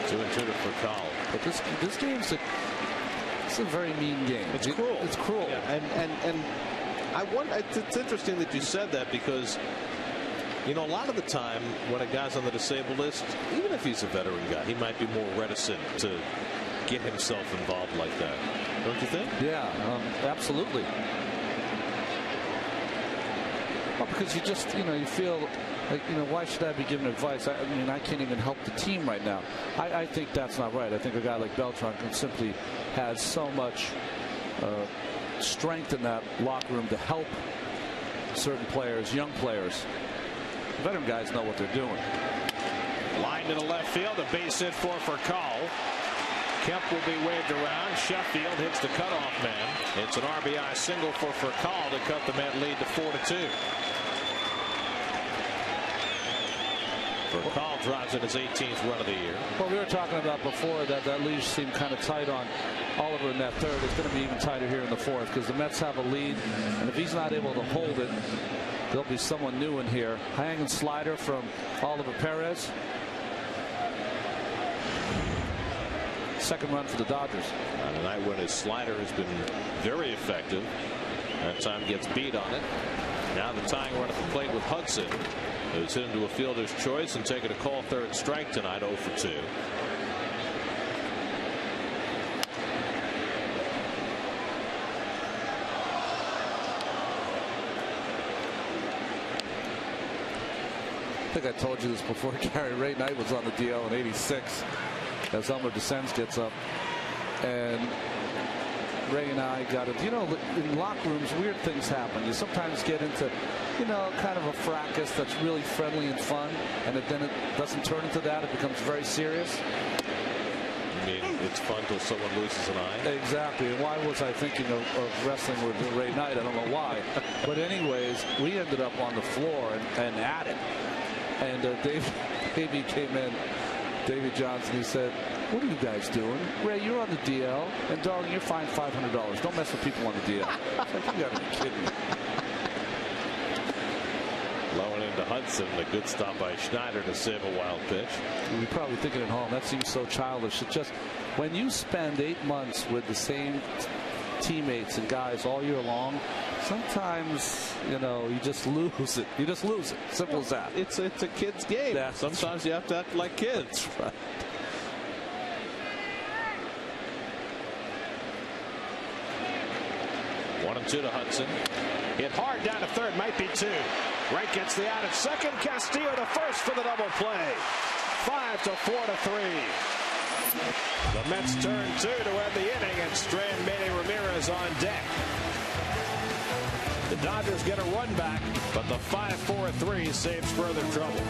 2-2 for Call. But this game's it's a very mean game. It's cruel. It's cruel. Yeah. And I wonder, it's interesting that you said that because, a lot of the time when a guy's on the disabled list, even if he's a veteran guy, he might be more reticent to get himself involved like that. Don't you think? Yeah, absolutely. Well, because you just, you feel like, why should I be giving advice? I mean, I can't even help the team right now. I think that's not right. I think a guy like Beltran can simply has so much strength in that locker room to help certain players, young players. The veteran guys know what they're doing. Line to the left field, a base hit for Call. Kemp will be waved around. Sheffield hits the cutoff man. It's an RBI single for Call to cut the Met lead to 4-2. Call drives in his 18th run of the year. Well, we were talking about before that leash seemed kind of tight on Oliver in that third. It's going to be even tighter here in the fourth because the Mets have a lead, and if he's not able to hold it, there'll be someone new in here. Hanging slider from Oliver Perez. Second run for the Dodgers. On a night when his slider has been very effective. That time gets beat on it. Now the tying run at the plate with Hudson, who's hit into a fielder's choice and taking a call third strike tonight, 0 for 2. I think I told you this before. Gary Ray Knight was on the DL in '86 as Elmer DeSenz gets up, and Ray and I got it. In locker rooms, weird things happen. You sometimes get into, kind of a fracas that's really friendly and fun, and then it doesn't turn into that. It becomes very serious. I mean, it's fun till someone loses an eye. Exactly. And why was I thinking of wrestling with Ray Knight? I don't know why. But anyways, we ended up on the floor and at it. And Davey came in, Davey Johnson, he said, what are you guys doing? Ray, you're on the DL, and darling, you're fined $500. Don't mess with people on the DL. It's like, you gotta be kidding me. Low and into Hudson, a good stop by Schneider to save a wild pitch. You're probably thinking at home, that seems so childish. It's just, when you spend 8 months with the same teammates and guys all year long, sometimes, you just lose it. You just lose it. Simple as that. It's a kid's game. Sometimes you have to act like kids. That's right. One and two to Hudson. Hit hard down to third. Might be two. Wright gets the out at second. Castillo to first for the double play. 5 to 4 to 3. The Mets turn 2 to end the inning, and Strand Manny Ramirez on deck. The Dodgers get a run back, but the 5-4-3 saves further trouble.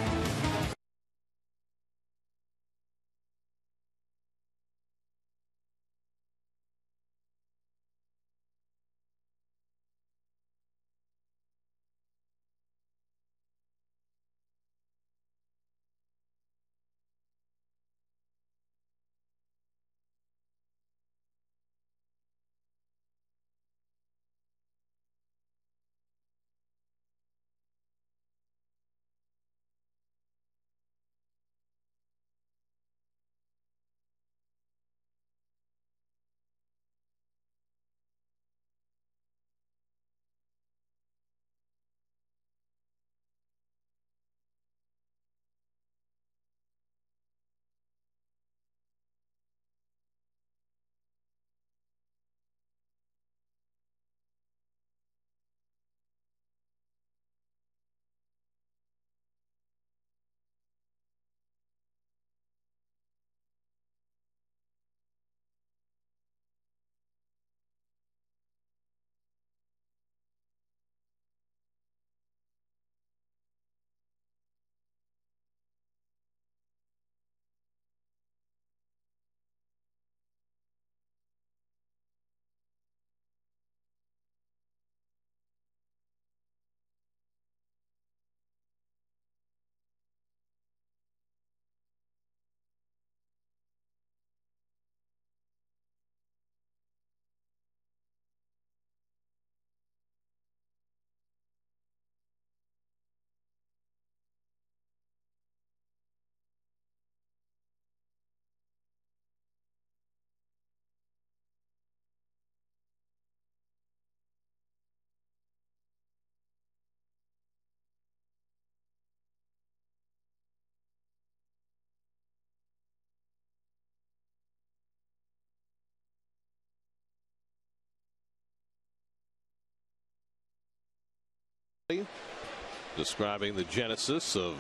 describing the genesis of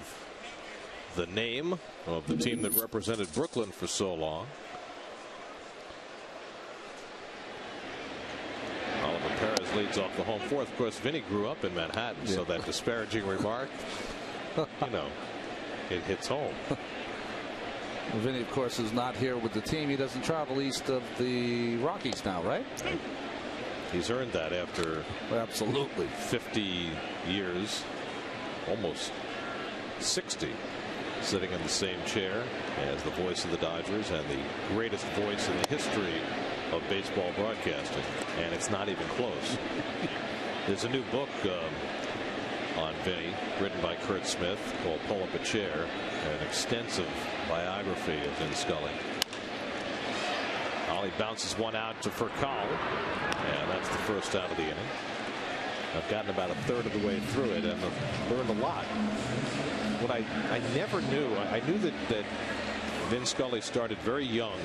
the name of the team that represented Brooklyn for so long. Oliver Perez leads off the home fourth. Of course, Vinny grew up in Manhattan, so that disparaging remark, you know, it hits home. Vinny, of course, is not here with the team. He doesn't travel east of the Rockies now, right? He's earned that after absolutely 50 years, almost 60, sitting in the same chair as the voice of the Dodgers and the greatest voice in the history of baseball broadcasting, and it's not even close. There's a new book on Vinny, written by Kurt Smith, called Pull Up a Chair, an extensive biography of Vin Scully. Ollie bounces one out to Furcal, and that's the first out of the inning. I've gotten about a third of the way through it, and I've learned a lot. What I never knew, I knew that Vin Scully started very young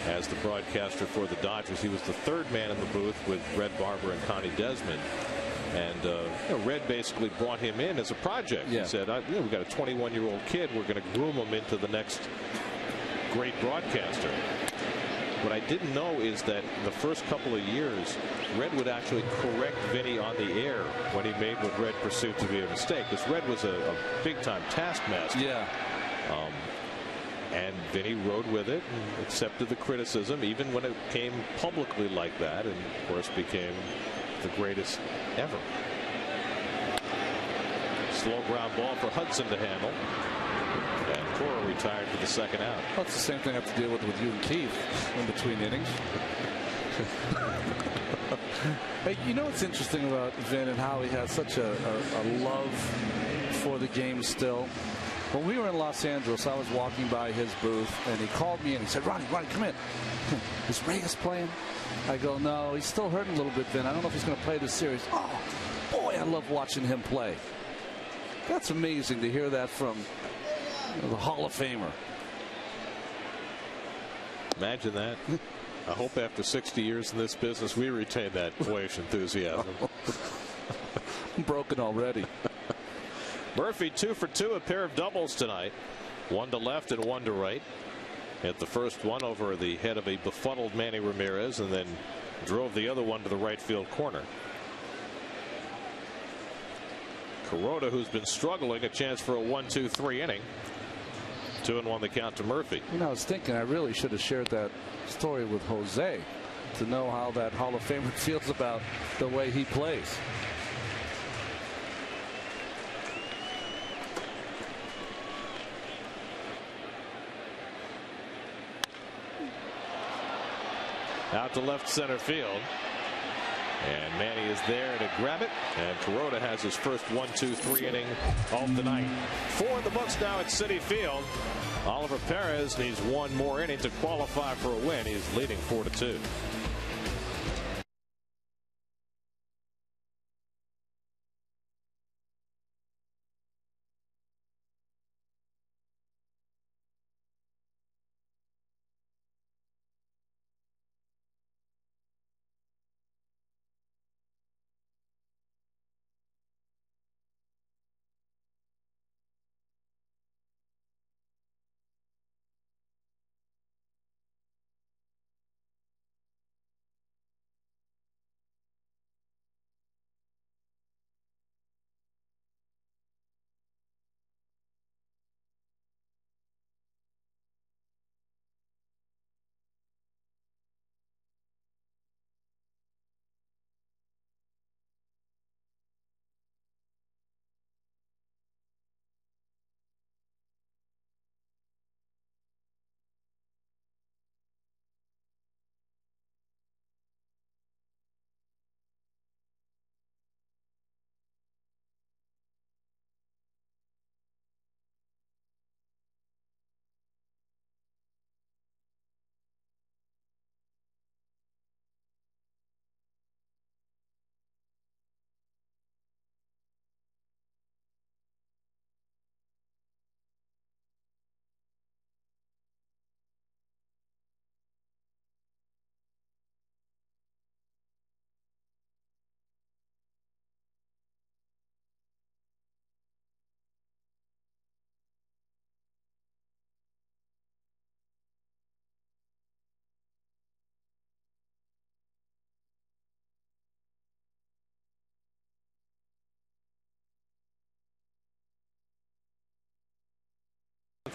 as the broadcaster for the Dodgers. He was the third man in the booth with Red Barber and Connie Desmond. And you know, Red basically brought him in as a project. He said, you know, we've got a 21-year-old kid. We're going to groom him into the next great broadcaster. What I didn't know is that the first couple of years, Red would actually correct Vinny on the air when he made what Red perceived to be a mistake. Because Red was a big-time taskmaster. Yeah. And Vinny rode with it and accepted the criticism, even when it came publicly like that, and of course became the greatest ever. Slow ground ball for Hudson to handle. And Cora retired for the second out. Well, it's the same thing I have to deal with you and Keith in between innings. Hey, you know what's interesting about Vin and how he has such a love for the game still? When we were in Los Angeles, I was walking by his booth, and he called me and he said, Ronnie, come in. Is Reyes playing? I go, no, he's still hurting a little bit, Vin. I don't know if he's going to play this series. Oh, boy, I love watching him play. That's amazing to hear that from the Hall of Famer. Imagine that. I hope after 60 years in this business, we retain that boyish enthusiasm. I'm broken already. Murphy 2 for 2, a pair of doubles tonight. One to left and one to right. Hit the first one over the head of a befuddled Manny Ramirez, and then drove the other one to the right field corner. Kuroda, who's been struggling, a chance for a 1-2-3 inning. 2-1 the count to Murphy. You know, I was thinking I really should have shared that story with Jose to know how that Hall of Famer feels about the way he plays. Out to left center field. And Manny is there to grab it. And Kuroda has his first 1-2-3 inning of the night. 4 in the books now at Citi Field. Oliver Perez needs one more inning to qualify for a win. He's leading 4-2.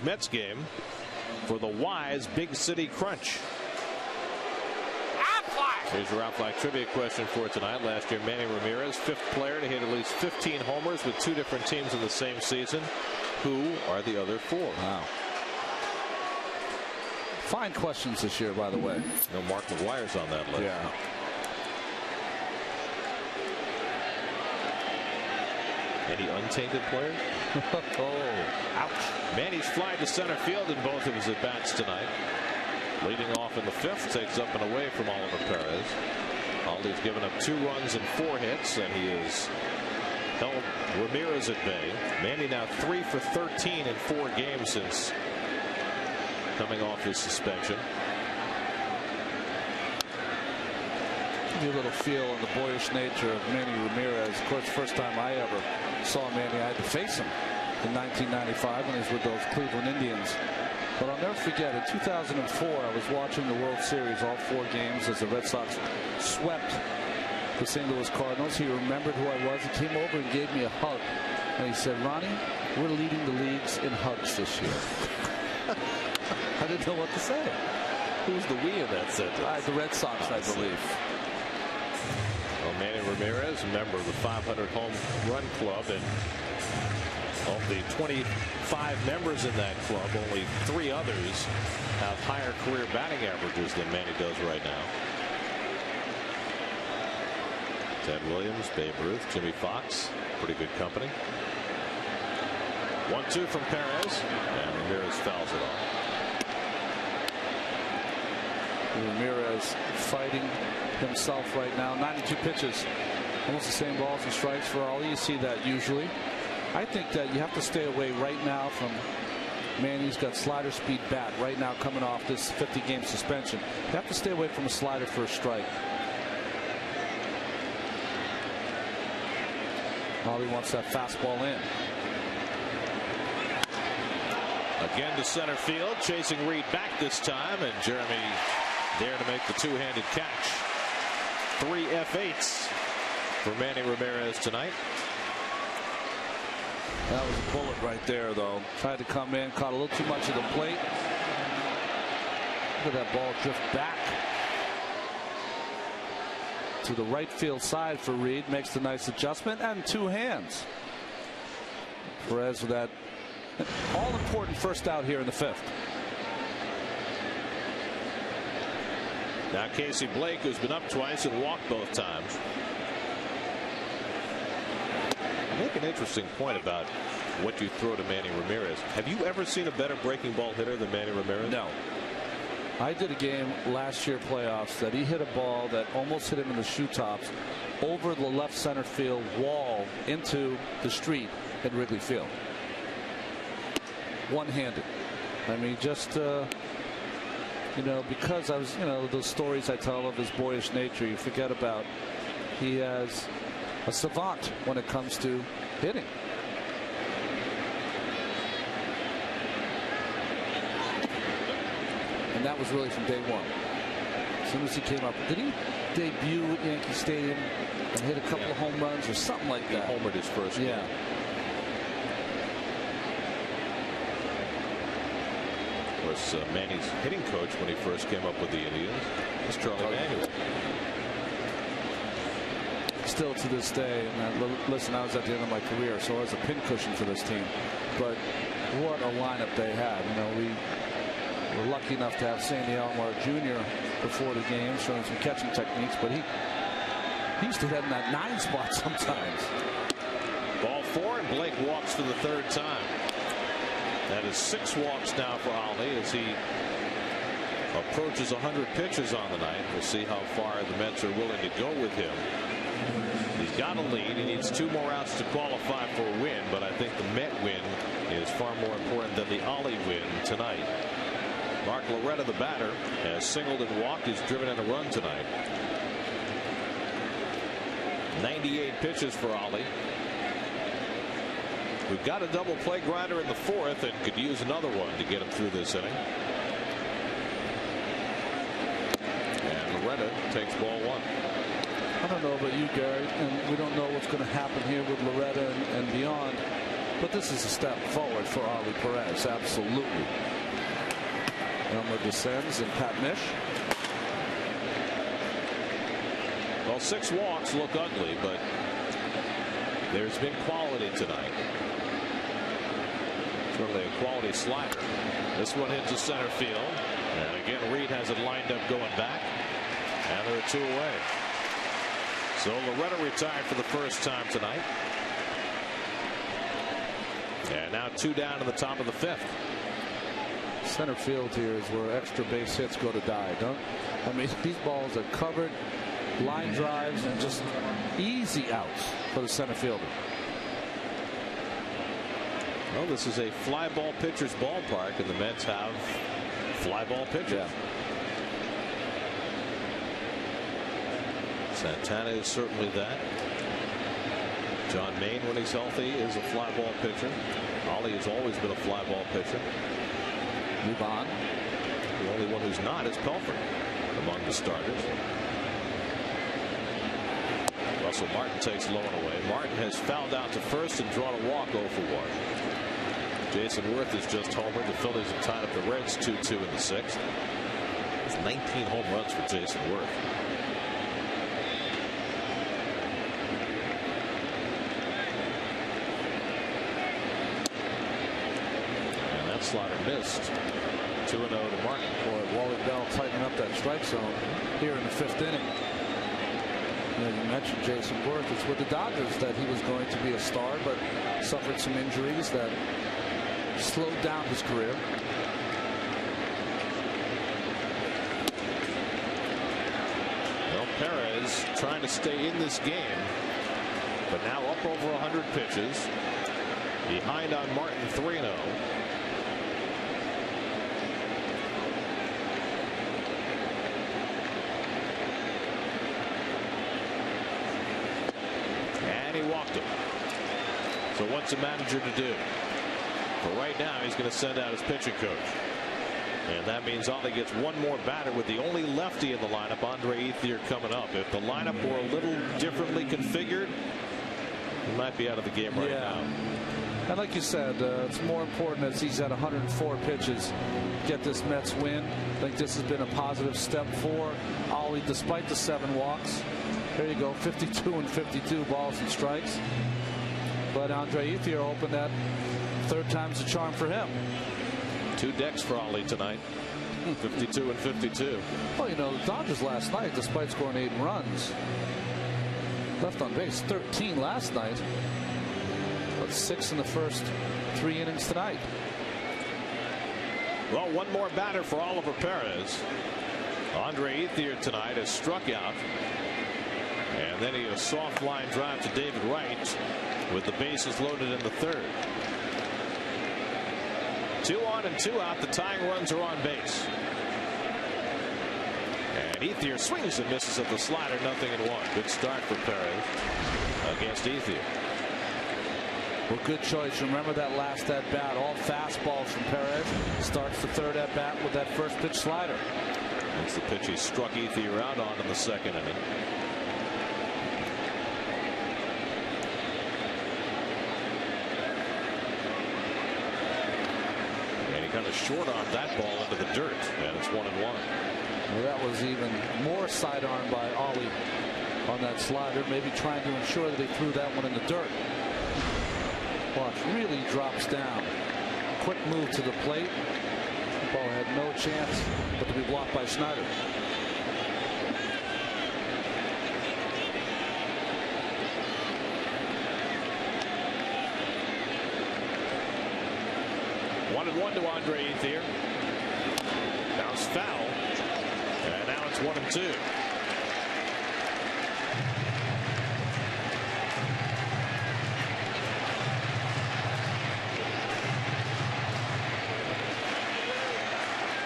Mets game for the Wise Big City Crunch. Here's your Outfly trivia question for tonight. Last year, Manny Ramirez, 5th player to hit at least 15 homers with 2 different teams in the same season. Who are the other 4? Wow. Fine questions this year, by the way. No Mark McGwire's on that list. Yeah. Any untainted players? Oh, ouch. Manny's fly to center field in both of his at-bats tonight. Leading off in the 5th, takes up and away from Oliver Perez. Aldi's given up 2 runs and 4 hits, and he has held Ramirez at bay. Manny now 3 for 13 in 4 games since coming off his suspension. Give you a little feel on the boyish nature of Manny Ramirez. Of course, first time I ever saw Manny, I had to face him in 1995 when he was with those Cleveland Indians. But I'll never forget, in 2004, I was watching the World Series, all 4 games, as the Red Sox swept the St. Louis Cardinals. He remembered who I was. He came over and gave me a hug. And he said, "Ronnie, we're leading the leagues in hugs this year." I didn't know what to say. Who's the we in that sentence? The Red Sox, I believe. Well, Manny Ramirez, a member of the 500 home run club, and of the 25 members in that club, only 3 others have higher career batting averages than Manny does right now. Ted Williams, Babe Ruth, Jimmy Fox, pretty good company. 1-2 from Perez, and Ramirez fouls it off. Ramirez fighting himself right now. 92 pitches, almost the same balls and strikes for Ollie. You see that usually. I think that you have to stay away right now from Manny's got slider speed bat right now coming off this 50-game suspension. You have to stay away from a slider for a strike. Ollie wants that fastball in. Again to center field, chasing Reed back this time, and Jeremy there to make the 2-handed catch. 3 F8s for Manny Ramirez tonight. That was a bullet right there, though. Tried to come in, caught a little too much of the plate. Look at that ball drift back to the right field side for Reed. Makes the nice adjustment, and 2 hands. Perez with that all-important first out here in the 5th. Now Casey Blake, who's been up twice and walked both times. Make an interesting point about what you throw to Manny Ramirez. Have you ever seen a better breaking ball hitter than Manny Ramirez? No. I did a game last year, playoffs, that he hit a ball that almost hit him in the shoe tops over the left center field wall into the street at Wrigley Field. One-handed. I mean, just you know, because I was, you know, those stories I tell of his boyish nature, you forget about. He has a savant when it comes to hitting. And that was really from day one. As soon as he came up, did he debut at Yankee Stadium and hit a couple of home runs or something like that? He homered his first game. Yeah. Of course, Manny's hitting coach when he first came up with the Indians was Charlie Manuel. Still to this day, and listen, I was at the end of my career, so I was a pincushion for this team. But what a lineup they had. You know, we were lucky enough to have Sandy Alomar Jr. before the game, showing some catching techniques, but he used to hit in that 9 spot sometimes. Ball 4, and Blake walks for the 3rd time. That is 6 walks now for Ollie as he approaches 100 pitches on the night. We'll see how far the Mets are willing to go with him. He's got a lead. He needs 2 more outs to qualify for a win, but I think the Met win is far more important than the Ollie win tonight. Mark Loretta, the batter, has singled and walked. He's driven in a run tonight. 98 pitches for Ollie. We've got a double play grinder in the 4th and could use another one to get him through this inning. And Loretta takes ball 1. I don't know about you, Gary, and we don't know what's going to happen here with Loretta and beyond. But this is a step forward for Ollie Perez, absolutely. Elmer descends and Pat Mish. Well, 6 walks look ugly, but there's been quality tonight. Certainly a quality slider. This one hits the center field. And again, Reed has it lined up going back. And there are 2 away. So Loretta retired for the first time tonight. And now 2 down in the top of the 5th. Center field here is where extra base hits go to die. I mean, these balls are covered, line drives, and just easy outs for the center fielder. Well, this is a fly ball pitcher's ballpark, and the Mets have fly ball pitchers. Yeah. Santana is certainly that. John Maine, when he's healthy, is a fly ball pitcher. Ollie has always been a fly ball pitcher. Move on. The only one who's not is Pelfrey among the starters. Russell Martin takes low and away. Martin has fouled out to first and drawn a walk 0 for 1. Jason Worth has just homered. The Phillies have tied up the Reds 2-2 in the 6th. It's 19 home runs for Jason Worth. And that slider missed. 2-0 to Martin. Boy, Wally Bell tightening up that strike zone here in the 5th inning. You mentioned Jason Worth. It's with the Dodgers that he was going to be a star, but suffered some injuries that slowed down his career. Well, Perez trying to stay in this game, but now up over 100 pitches. Behind on Martin 3-0. And he walked him. So what's the manager to do? But right now he's going to send out his pitching coach. And that means Ollie gets one more batter with the only lefty in the lineup, Andre Ethier, coming up. If the lineup were a little differently configured, he might be out of the game right now. And like you said, it's more important as he's at 104 pitches, get this Mets win. I think this has been a positive step for Ollie despite the 7 walks. There you go, 52 and 52 balls and strikes. But Andre Ethier opened that. 3rd time's the charm for him. 2 decks for Ollie tonight. 52 and 52. Well, you know, the Dodgers last night, despite scoring 8 runs, left on base 13 last night, but 6 in the first 3 innings tonight. Well, one more batter for Oliver Perez. Andre Ethier tonight has struck out. And then he a soft line drive to David Wright with the bases loaded in the 3rd. 2 on and 2 out. The tying runs are on base. And Ethier swings and misses at the slider. 0-1. Good start for Perez against Ethier. Well, good choice. Remember that last at bat, all fastballs from Perez. Starts the 3rd at bat with that first pitch slider. That's the pitch he struck Ethier out on in the 2nd inning. Kind of short on that ball into the dirt, and it's 1-1. Well, that was even more sidearm by Ollie on that slider, maybe trying to ensure that he threw that one in the dirt. Watch, really drops down. Quick move to the plate. The ball had no chance but to be blocked by Schneider. One to Andre Ethier. Bounce foul. And now it's 1-2.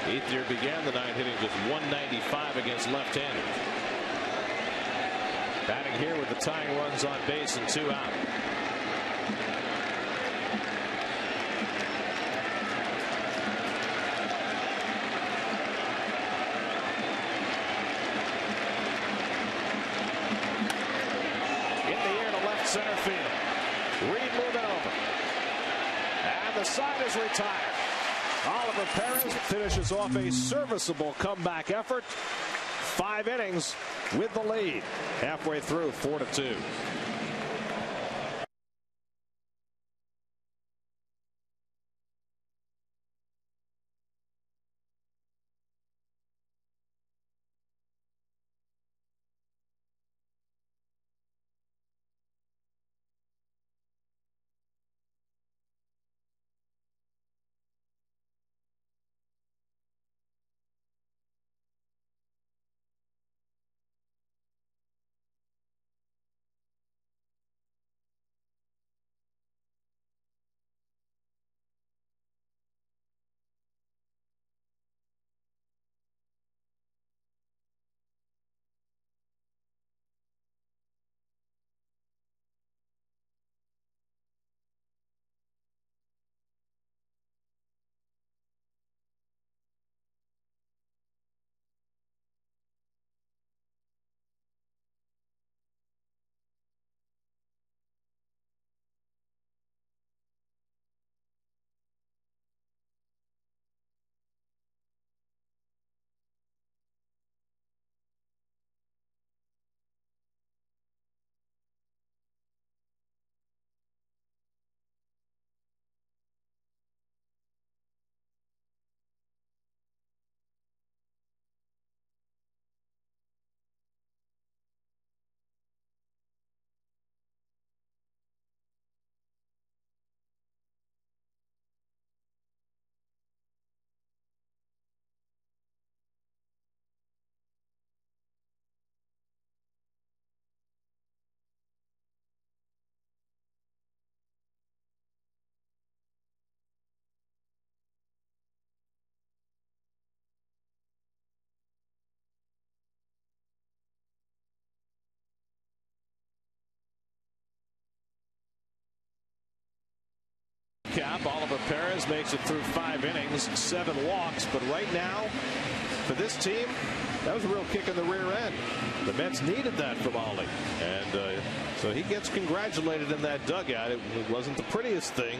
Ethier began the night hitting just 195 against left-handers. Batting here with the tying runs on base and 2 out. Center field. Reed moving over. the side is retired. Oliver Perez finishes off a serviceable comeback effort. 5 innings with the lead. Halfway through, 4-2. Oliver Perez makes it through 5 innings, 7 walks, but right now for this team, that was a real kick in the rear end. The Mets needed that from Ollie, and so he gets congratulated in that dugout. It wasn't the prettiest thing,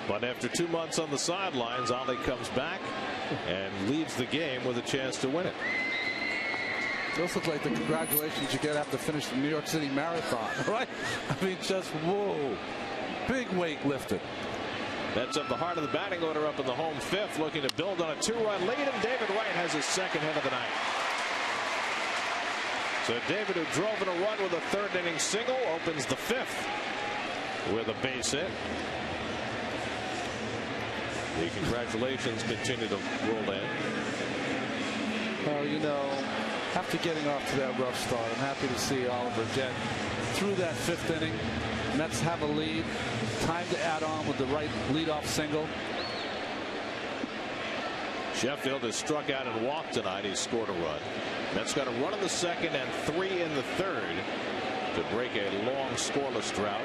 but after 2 months on the sidelines, Ollie comes back and leads the game with a chance to win it. Those look like the congratulations you get after finishing the New York City Marathon, right? I mean, just whoa. Big weight lifted. That's up the heart of the batting order up in the home 5th, looking to build on a 2-run lead, and David Wright has his 2nd hit of the night. So David, who drove in a run with a 3rd inning single, opens the 5th with a base hit. The congratulations continue to roll in. Well, you know, after getting off to that rough start, I'm happy to see Oliver get through that 5th inning. Mets have a lead. Time to add on with the right leadoff single. Sheffield has struck out and walked tonight. He's scored a run. Mets got a run in the 2nd and 3 in the 3rd to break a long scoreless drought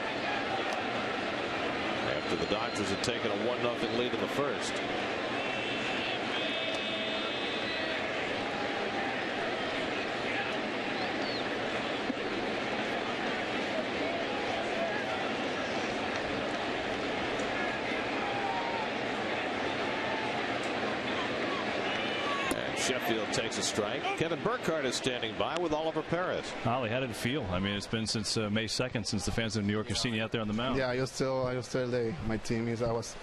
after the Dodgers had taken a 1-0 lead in the 1st. Sheffield takes a strike. Kevin Burkhardt is standing by with Oliver Perez. Ollie, how did it feel? I mean, it's been since May 2nd since the fans of New York have seen you out there on the mound. Yeah, I just tell my teammates I was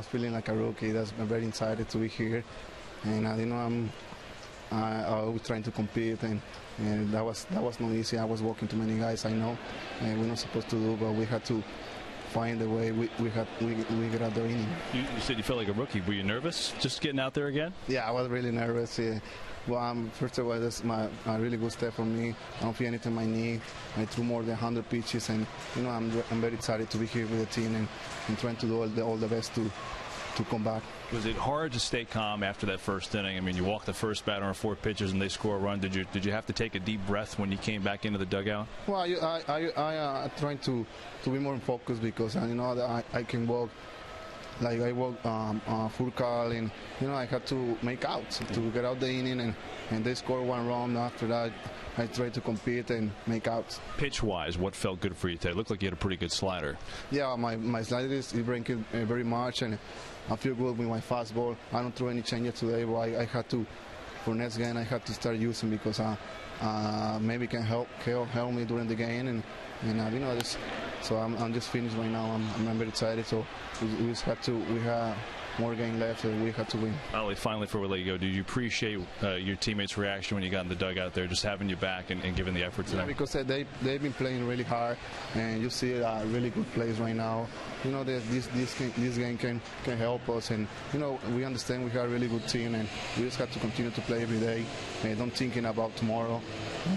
feeling like a rookie. I'm very excited to be here, and you know I was trying to compete, and that was not easy. I was walking too many guys. I know, and we're not supposed to do, but we had to find a way. We got the inning. You said you felt like a rookie. Were you nervous just getting out there again? Yeah, I was really nervous. Yeah. Well, first of all, that's a really good step for me. I don't feel anything in my knee. I threw more than 100 pitches, and you know I'm very excited to be here with the team and trying to do all the best to come back. Was it hard to stay calm after that 1st inning? I mean, you walked the first batter on 4 pitches and they score a run. Did you have to take a deep breath when you came back into the dugout? Well, I trying to be more focused because you know that I can walk like I walk full call, and I had to make outs to get out the inning, and they scored one run. After that, I tried to compete and make outs. Pitch-wise, what felt good for you today? It looked like you had a pretty good slider. Yeah, my slider is breaking very much, and I feel good with my fastball. I don't throw any changes today, but I had to, for next game, I had to start using because maybe it can help me during the game, and so I'm just finished right now. I'm very excited. So we have more game left, and we have to win. Ali, finally, before we let you go, did you appreciate your teammates' reaction when you got in the dugout there, just having you back and giving the effort tonight? Yeah, because they've been playing really hard, and you see really good plays right now. This game can help us, and we understand we have a really good team, and we just have to continue to play every day, and don't thinking about tomorrow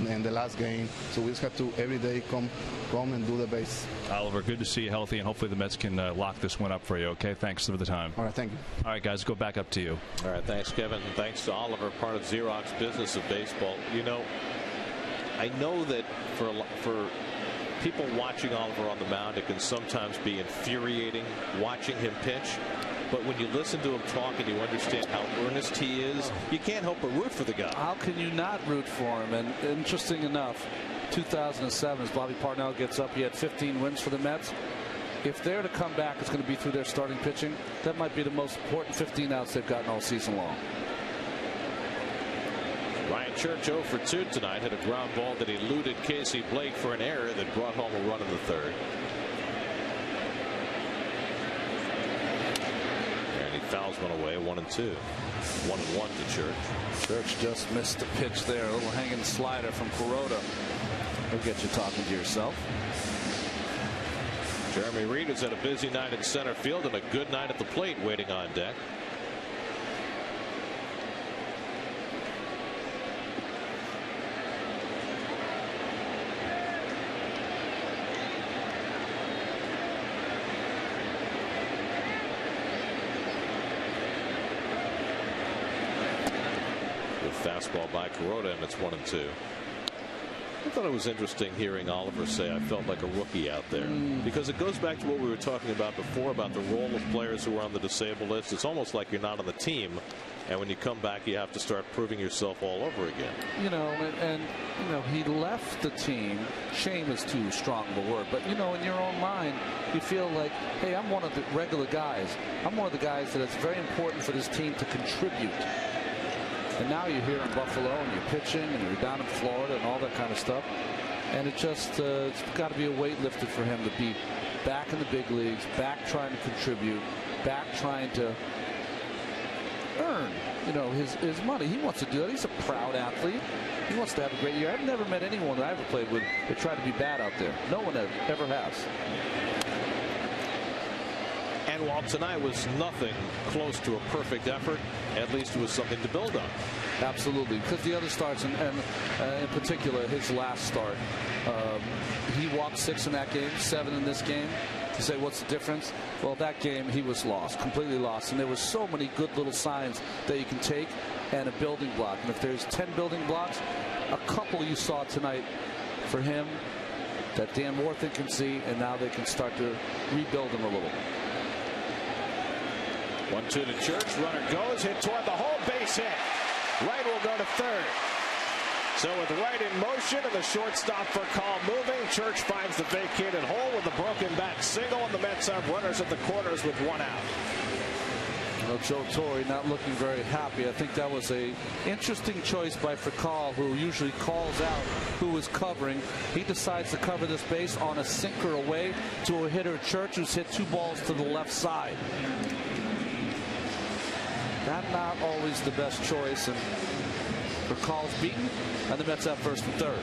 and the last game. So we just have to every day come and do the base. Oliver, good to see you healthy, and hopefully the Mets can lock this one up for you. Okay, thanks for the time. All right, thank you. All right, guys, go back up to you. All right, thanks, Kevin. And thanks to Oliver, part of Xerox Business of Baseball. I know that for people watching Oliver on the mound, it can sometimes be infuriating watching him pitch. But when you listen to him talk and you understand how earnest he is, you can't help but root for the guy. How can you not root for him? And interesting enough, 2007, as Bobby Parnell gets up, he had 15 wins for the Mets. If they're to come back, it's going to be through their starting pitching. That might be the most important 15 outs they've gotten all season long. Ryan Church 0 for 2 tonight, hit a ground ball that eluded Casey Blake for an error that brought home a run in the third. And he fouls one away, 1-2. 1-1 to Church. Church just missed a pitch there, a little hanging slider from Kuroda. He'll get you talking to yourself. Jeremy Reed has had a busy night in center field and a good night at the plate waiting on deck. Good fastball by Kuroda, and it's 1-2. I thought it was interesting hearing Oliver say I felt like a rookie out there, because it goes back to what we were talking about before about the role of players who are on the disabled list. It's almost like you're not on the team, and when you come back you have to start proving yourself all over again. And he left the team. Shame is too strong of a word, but in your own mind you feel like, hey, I'm one of the regular guys. I'm one of the guys that it's very important for this team to contribute. And now you're here in Buffalo and you're pitching and you're down in Florida and all that kind of stuff. And it's got to be a weight lifted for him to be back in the big leagues, back trying to contribute, back trying to earn, his money. He wants to do that. He's a proud athlete. He wants to have a great year. I've never met anyone that I ever played with that tried to be bad out there. No one ever has. And while tonight was nothing close to a perfect effort, at least it was something to build on. Absolutely, because the other starts, and in particular his last start, he walked 6 in that game, 7 in this game. You say, what's the difference? Well, that game he was lost, completely lost, and there were so many good little signs that you can take and a building block. And if there's 10 building blocks, a couple you saw tonight for him that Dan Warthen can see, and now they can start to rebuild him a little. 1-2 to Church. Runner goes, hit toward the hole, base hit. Right will go to third. So with right in motion and the shortstop for call moving, Church finds the vacated hole with a broken back single, and the Mets have runners at the corners with 1 out. Well, Joe Torre not looking very happy. I think that was a interesting choice by Fakal, who usually calls out who is covering. He decides to cover this base on a sinker away to a hitter, Church, who's hit 2 balls to the left side. That's not always the best choice, and Fakal's beaten, and the Mets have first and third.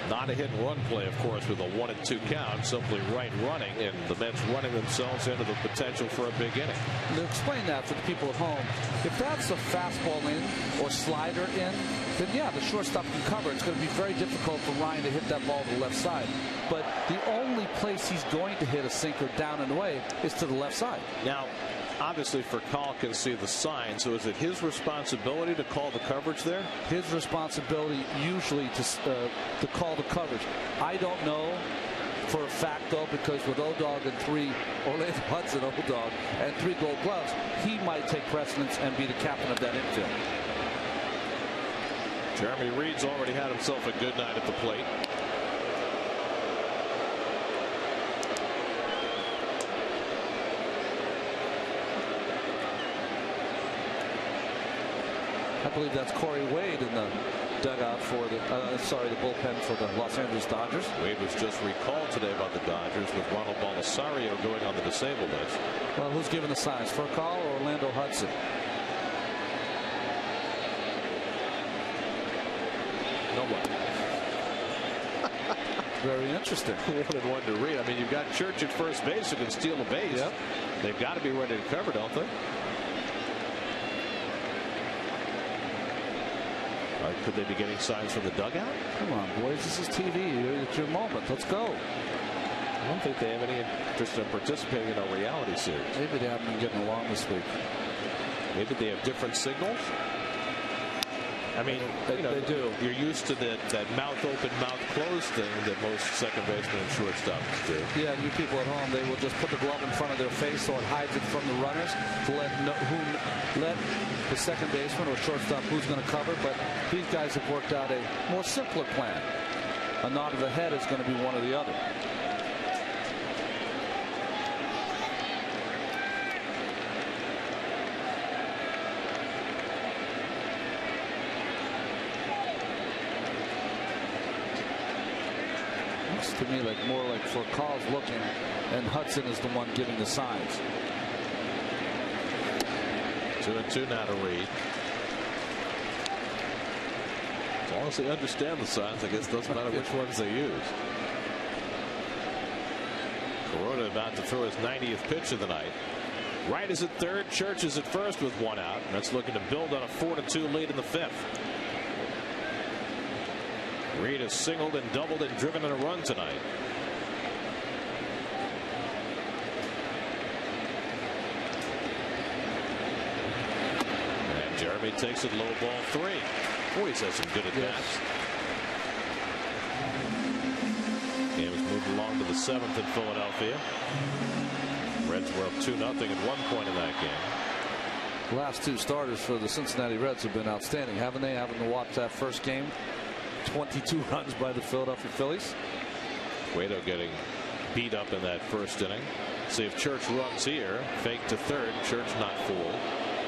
Not a hit and run play, of course, with a 1-2 count. Simply right running, and the Mets running themselves into the potential for a big inning. To explain that for the people at home, if that's a fastball in or slider in, then yeah, the shortstop can cover. It's going to be very difficult for Ryan to hit that ball to the left side. But the only place he's going to hit a sinker down and away is to the left side. Now, obviously, Fakal can see the sign, so is it his responsibility to call the coverage there? His responsibility usually to call the coverage. I don't know for a fact, though, because with O-Dog and 3, Orlando Hudson, O-Dog, and 3 Gold Gloves, he might take precedence and be the captain of that infield. Jeremy Reed's already had himself a good night at the plate. I believe that's Corey Wade in the dugout for the the bullpen for the Los Angeles Dodgers. Wade was just recalled today by the Dodgers with Ronald Belisario going on the disabled list. Well, who's giving the signs, Furcal or Orlando Hudson? Nobody. Very interesting. 1-1 to Reed. I mean, you've got Church at first base who can steal a base. Yep. They've got to be ready to cover, don't they? Could they be getting signs from the dugout? Come on, boys. This is TV. It's your moment. Let's go. I don't think they have any interest in participating in a reality series. Maybe they haven't been getting along this week. Maybe they have different signals. I mean, they do. You're used to that mouth open, mouth closed thing that most second basemen and shortstops do. Yeah, you people at home, they will just put the glove in front of their face so it hides it from the runners to let the second baseman or shortstop who's going to cover. But these guys have worked out a more simpler plan. A nod of the head is going to be one or the other. Looks to me like more like Furcal's looking, and Hudson is the one giving the signs. 2-2 now to Reed. As long as they understand the signs, I guess it doesn't matter which ones they use. Corona about to throw his 90th pitch of the night. Wright is at third. Church is at first with 1 out. And that's looking to build on a 4-2 lead in the 5th. Reed has singled and doubled and driven in a run tonight. And Jeremy takes it low, ball 3. Boy, he's had some good at-bats. Game has moved along to the 7th in Philadelphia. Reds were up 2-0 at one point in that game. The last 2 starters for the Cincinnati Reds have been outstanding, haven't they? Having to watch that first game. 22 runs by the Philadelphia Phillies. Cueto getting beat up in that first inning. See if Church runs here. Fake to third. Church not fooled.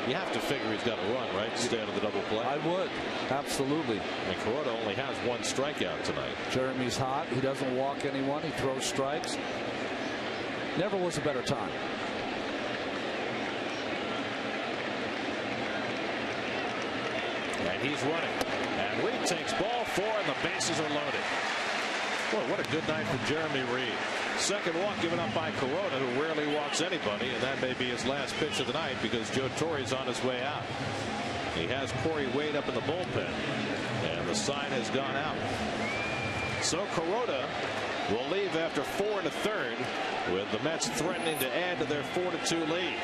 You have to figure he's got to run, right? To stay out of the double play. I would. Absolutely. And Cueto only has 1 strikeout tonight. Jeremy's hot. He doesn't walk anyone. He throws strikes. Never was a better time. And he's running. And Reed takes ball 4, and the bases are loaded. Boy, what a good night for Jeremy Reed. Second walk given up by Corona, who rarely walks anybody, and that may be his last pitch of the night because Joe Torre's on his way out. He has Corey Wade up in the bullpen, and the sign has gone out. So Corona will leave after 4 1/3, with the Mets threatening to add to their 4-2 lead.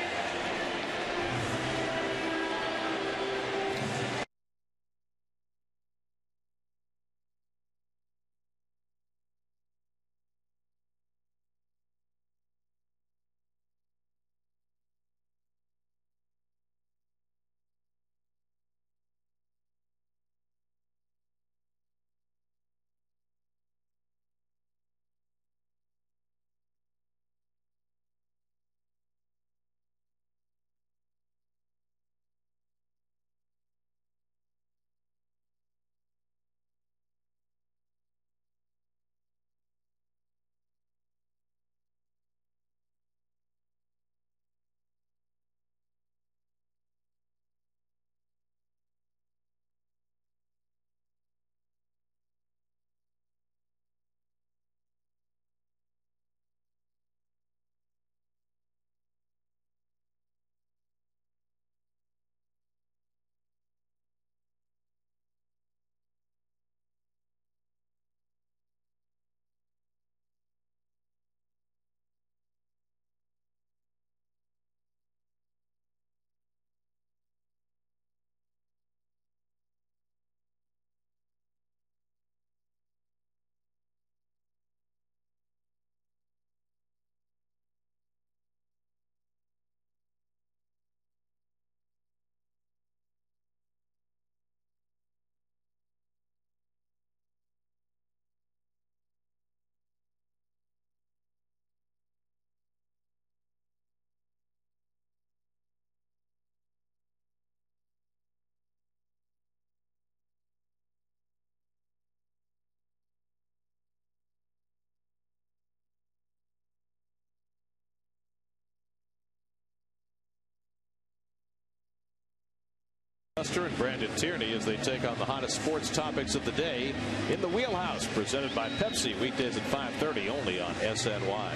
And Brandon Tierney as they take on the hottest sports topics of the day in the Wheelhouse, presented by Pepsi, weekdays at 5:30 only on SNY.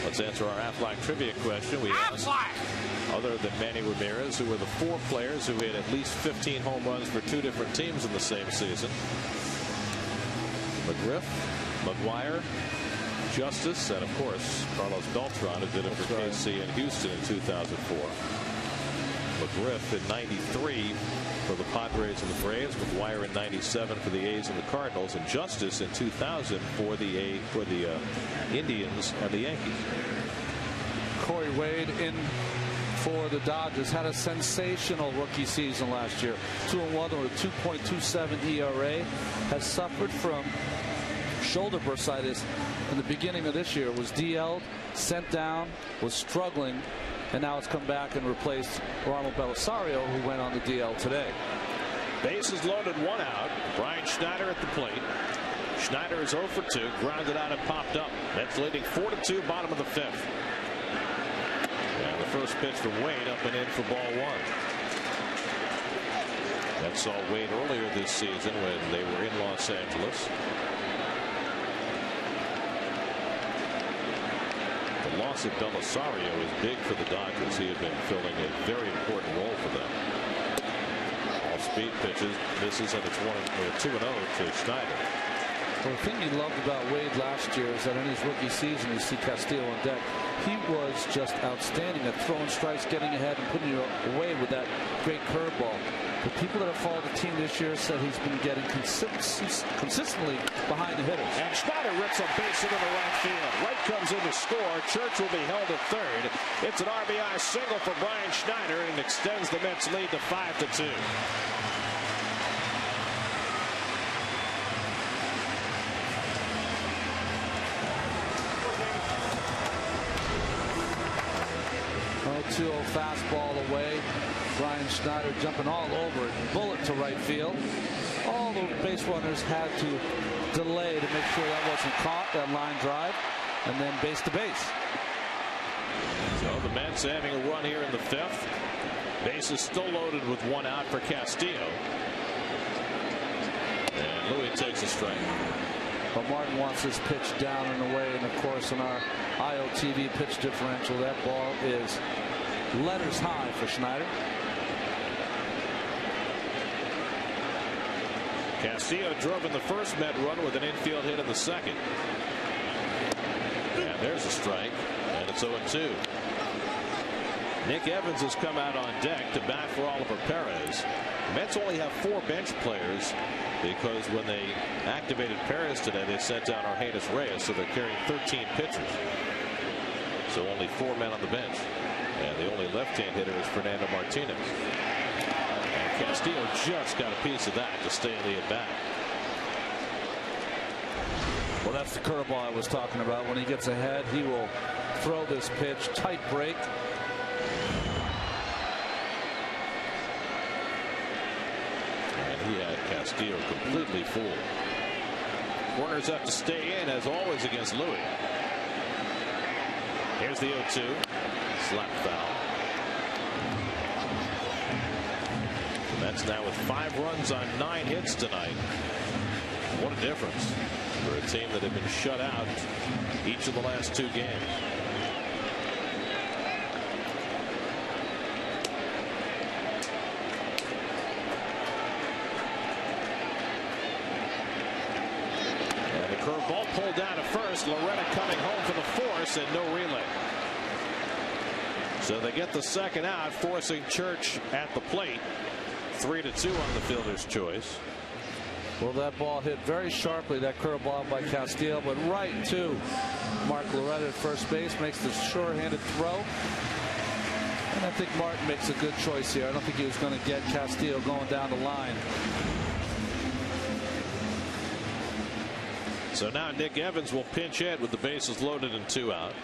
Let's answer our Aflac trivia question. We asked, other than Manny Ramirez, who were the 4 players who hit at least 15 home runs for 2 different teams in the same season? McGriff, McGuire, Justice, and of course Carlos Beltran, who did it for KC and Houston in 2004. McGriff in 93 for the Padres and the Braves, McGuire in 97 for the A's and the Cardinals, and Justice in 2000 for the Indians and the Yankees. Corey Wade in for the Dodgers had a sensational rookie season last year. 2-1 with a 2.27 ERA. Has suffered from shoulder bursitis in the beginning of this year. Was DL'd, sent down, was struggling, and now it's come back and replaced Ronald Belisario, who went on the DL today. Bases loaded, 1 out. Brian Schneider at the plate. Schneider is 0 for 2, grounded out and popped up. Mets leading 4-2, bottom of the 5th. And the first pitch from Wade up and in for ball 1. Mets saw Wade earlier this season when they were in Los Angeles. The loss of Belisario is big for the Dodgers. He had been filling a very important role for them. Off-speed pitches, misses, and it's 2-0 to Schneider. Well, the thing you loved about Wade last year is that in his rookie season, you see Castillo on deck. He was just outstanding at throwing strikes, getting ahead, and putting you away with that great curveball. The people that have followed the team this year said he's been getting consistently behind the hitters. And Schneider rips a base into the right field. Wright comes in to score. Church will be held at third. It's an RBI single for Brian Schneider and extends the Mets lead to 5-2. Oh, 2-0 fastball away. Brian Schneider jumping all over it. Bullet to right field. All the base runners had to delay to make sure that wasn't caught, that line drive, and then base to base. So the Mets having a run here in the 5th. Bases still loaded with 1 out for Castillo. And Louis takes a strike. But Martin wants this pitch down and away, and of course in our IOTV pitch differential, that ball is letters high for Schneider. Castillo drove in the first Met run with an infield hit in the second. And there's a strike, and it's 0-2. Nick Evans has come out on deck to bat for Oliver Perez. The Mets only have 4 bench players because when they activated Perez today, they sent down Argenis Reyes, so they're carrying 13 pitchers. So only 4 men on the bench. And the only left-hand hitter is Fernando Martinez. And Castillo just got a piece of that to stay in the at-bat. Well, that's the curveball I was talking about. When he gets ahead, he will throw this pitch. Tight break. And he had Castillo completely fooled. Corners have to stay in, as always, against Louis. Here's the 0-2. Slap foul. The Mets now with 5 runs on 9 hits tonight. What a difference for a team that had been shut out each of the last 2 games. And the curveball pulled down to first. Loretta coming home for the force and no relay. So they get the second out, forcing Church at the plate. 3-2 on the fielder's choice. Well, that ball hit very sharply, that curveball by Castillo, but right to Mark Loretta at first base, makes the sure-handed throw. And I think Martin makes a good choice here. I don't think he was going to get Castillo going down the line. So now Nick Evans will pinch hit with the bases loaded and 2 out.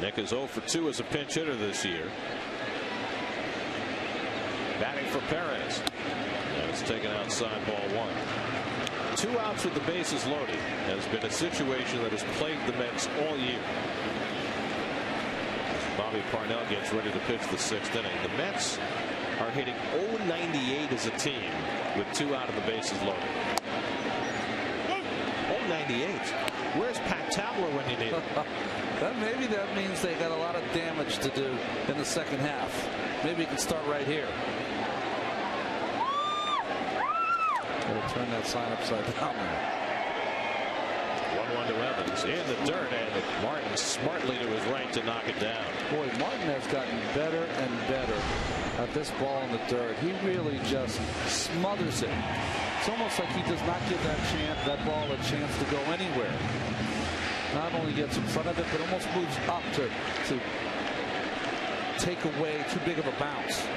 Nick is 0 for 2 as a pinch hitter this year. Batting for Perez. And it's taken outside ball 1. 2 outs with the bases loaded has been a situation that has plagued the Mets all year. Bobby Parnell gets ready to pitch the 6th inning. The Mets are hitting .098 as a team with 2 out of the bases loaded. .098. Where's Pat Tabler when you need him? Maybe that means they got a lot of damage to do in the second half. Maybe you can start right here. Gotta turn that sign upside down there. 1-1 to Evans in the dirt, and Martin smartly to his right to knock it down. Boy, Martin has gotten better and better at this ball in the dirt. He really just smothers it. It's almost like he does not give that ball a chance to go anywhere. Not only gets in front of it, but almost moves up to take away too big of a bounce.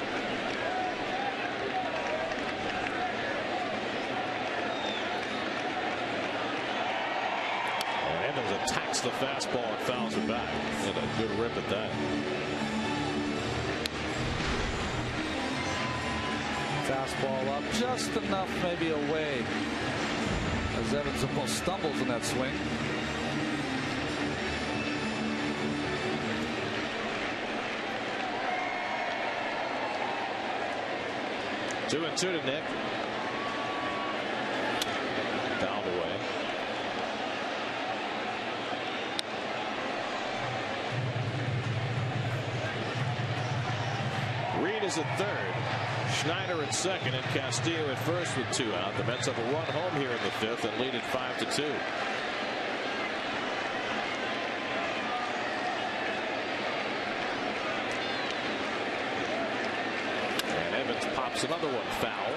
Evans attacks the fastball and fouls it back. And a good rip at that. Fastball up just enough, maybe away, as Evans almost stumbles in that swing. Two and two to Nick. Fouled away. Reed is at third. Schneider at second, and Castillo at first with 2 out. The Mets have a run home here in the 5th and lead it 5-2. And Evans pops another one foul.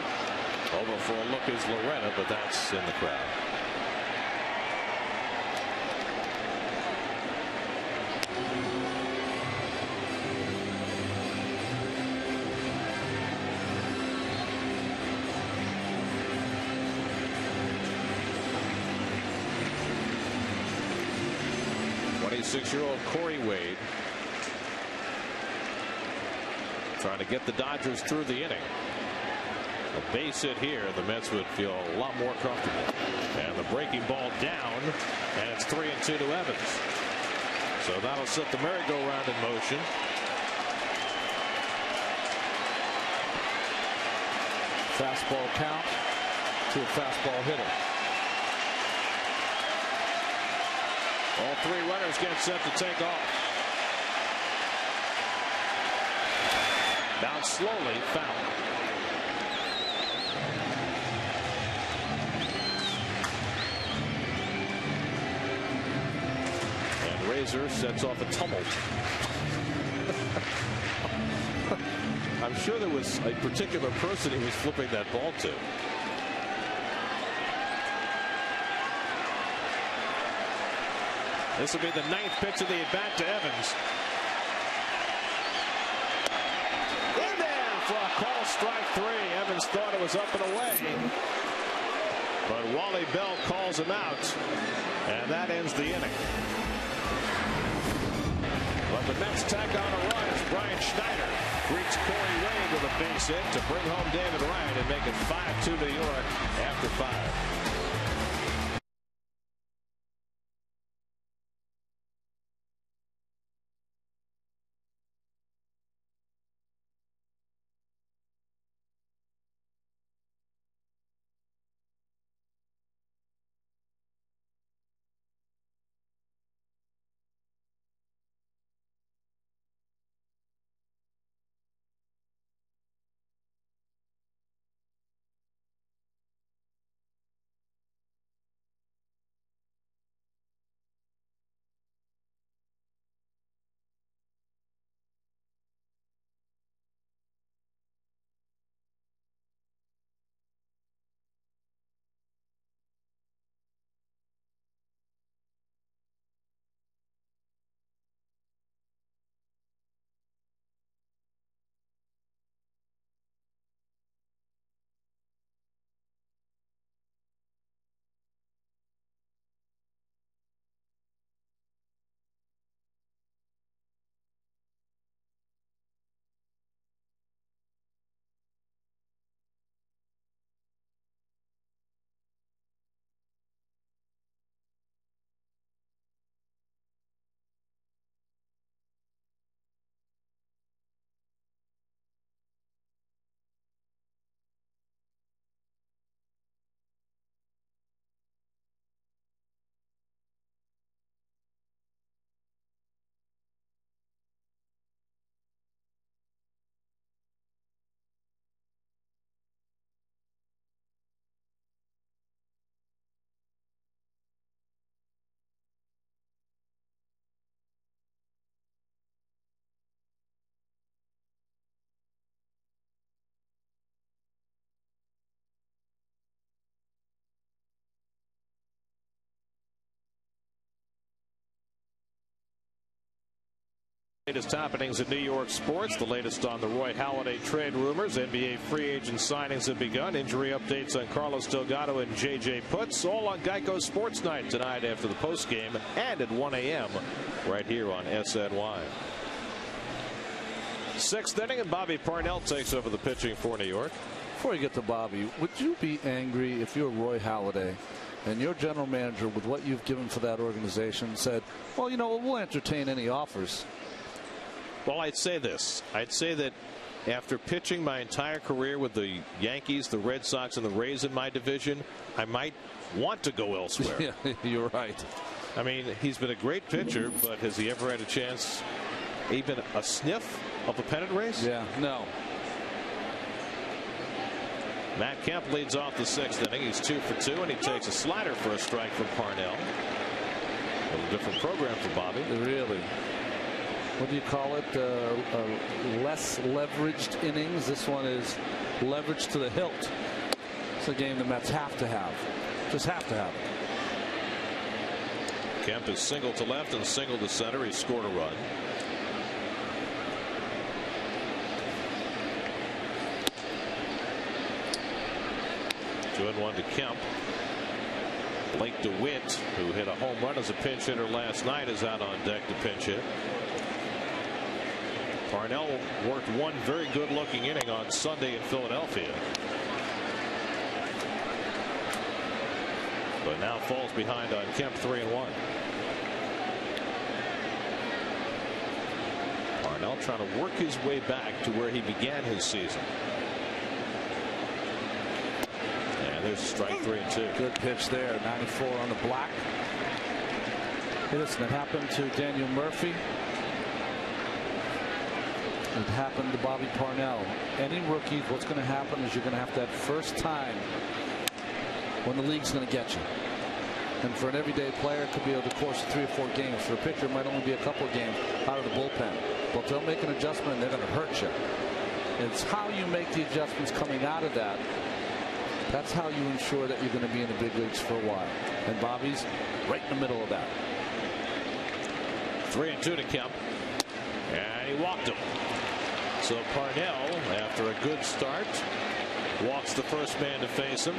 Over for a look is Loretta, but that's in the crowd. Six-year-old Corey Wade trying to get the Dodgers through the inning. A base hit here, the Mets would feel a lot more comfortable. And the breaking ball down, and it's 3-2 to Evans. So that'll set the merry-go-round in motion. Fastball count to a fastball hitter. All 3 runners get set to take off. Down slowly, foul. And Razor sets off a tumult. I'm sure there was a particular person he was flipping that ball to. This will be the 9th pitch of the at-bat to Evans. In there for a call strike 3. Evans thought it was up and away. But Wally Bell calls him out. And that ends the inning. But the Mets tack on a run as Brian Schneider greets Corey Wade with a base hit to bring home David Ryan and make it 5-2 New York after 5. Latest happenings in New York sports, the latest on the Roy Halladay trade rumors. NBA free agent signings have begun. Injury updates on Carlos Delgado and J.J. Putz, all on Geico Sports Night tonight after the postgame and at 1 a.m. right here on SNY. Sixth inning, and Bobby Parnell takes over the pitching for New York. Before you get to Bobby, would you be angry if you're Roy Halladay and your general manager, with what you've given for that organization, said, well, you know, we'll entertain any offers? Well, I'd say this. I'd say that after pitching my entire career with the Yankees, the Red Sox, and the Rays in my division, I might want to go elsewhere. Yeah, you're right. I mean, he's been a great pitcher, but has he ever had a chance, even a sniff of a pennant race? Yeah, no. Matt Kemp leads off the sixth inning. He's 2 for 2, and he takes a slider for a strike from Parnell. A little different program for Bobby. Really. What do you call it? Less leveraged innings. This one is leveraged to the hilt. It's a game the Mets have to have. Just have to have. Kemp is single to left and single to center. He scored a run. Two and one to Kemp. Blake DeWitt, who hit a home run as a pinch hitter last night, is out on deck to pinch hit. Parnell worked one very good looking inning on Sunday in Philadelphia, but now falls behind on Kemp 3-1. Parnell trying to work his way back to where he began his season. And there's strike 3 and 2. Good pitch there. 94 on the black. Hey, listen, it happened to Daniel Murphy. It happened to Bobby Parnell. Any rookies, what's going to happen is you're going to have that first time when the league's going to get you. And for an everyday player, it could be over the course of 3 or 4 games. For a pitcher, it might only be a couple of games out of the bullpen. But they'll make an adjustment, and they're going to hurt you. It's how you make the adjustments coming out of that. That's how you ensure that you're going to be in the big leagues for a while. And Bobby's right in the middle of that. 3 and 2 to Kemp. And he walked him. So Parnell, after a good start, walks the first man to face him.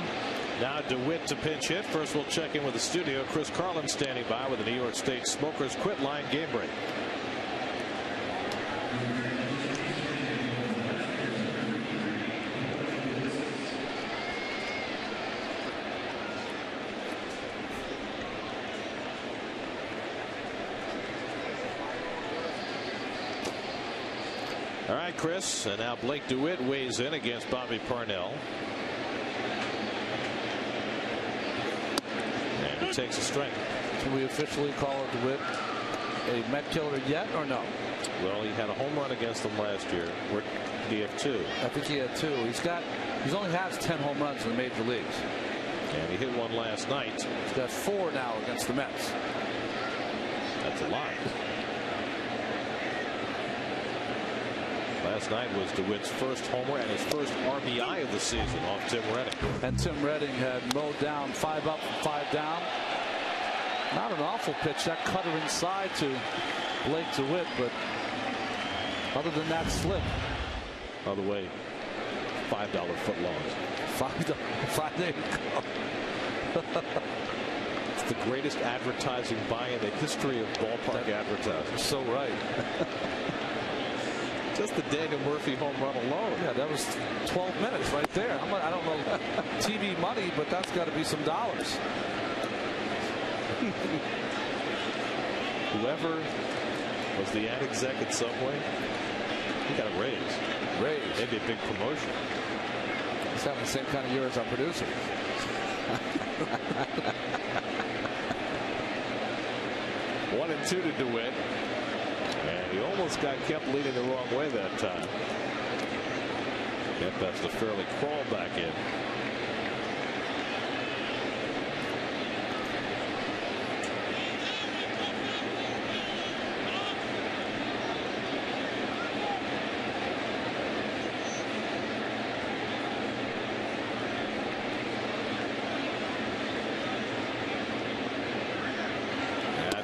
Now DeWitt to pinch hit. First, we'll check in with the studio. Chris Carlin standing by with the New York State Smokers Quit Line game break. All right, Chris, and now Blake DeWitt weighs in against Bobby Parnell. And he takes a strike. Can we officially call DeWitt a Met killer yet or no? Well, he had a home run against them last year. Where did he have 2? I think he had 2. He's only has 10 home runs in the major leagues. And he hit one last night. He's got 4 now against the Mets. That's a lot. Last night was DeWitt's first homer and his first RBI of the season off Tim Redding. And Tim Redding had mowed down 5 up, 5 down. Not an awful pitch. That cutter inside to Blake DeWitt, but other than that slip. By the way, $5 footlongs. $5 there you go. It's the greatest advertising buy in the history of ballpark advertising. So right. Just the Daniel Murphy home run alone. Yeah, that was 12 minutes right there. I don't know TV money, but that's got to be some dollars. Whoever was the ad exec at Subway, he got a raise. Maybe a big promotion. He's having the same kind of year as our producer. 1 and 2 to DeWitt. And he almost got Kemp leading the wrong way that time. Kemp has to fairly crawl back in.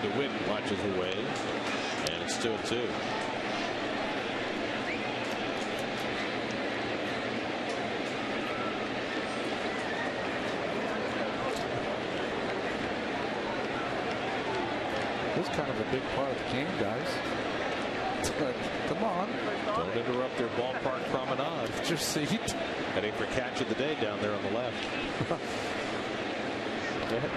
DeWitt watches away, and it's 2-2. start of the game, guys. Come on. Don't interrupt their ballpark promenade. Get your seat. Heading for catch of the day down there on the left.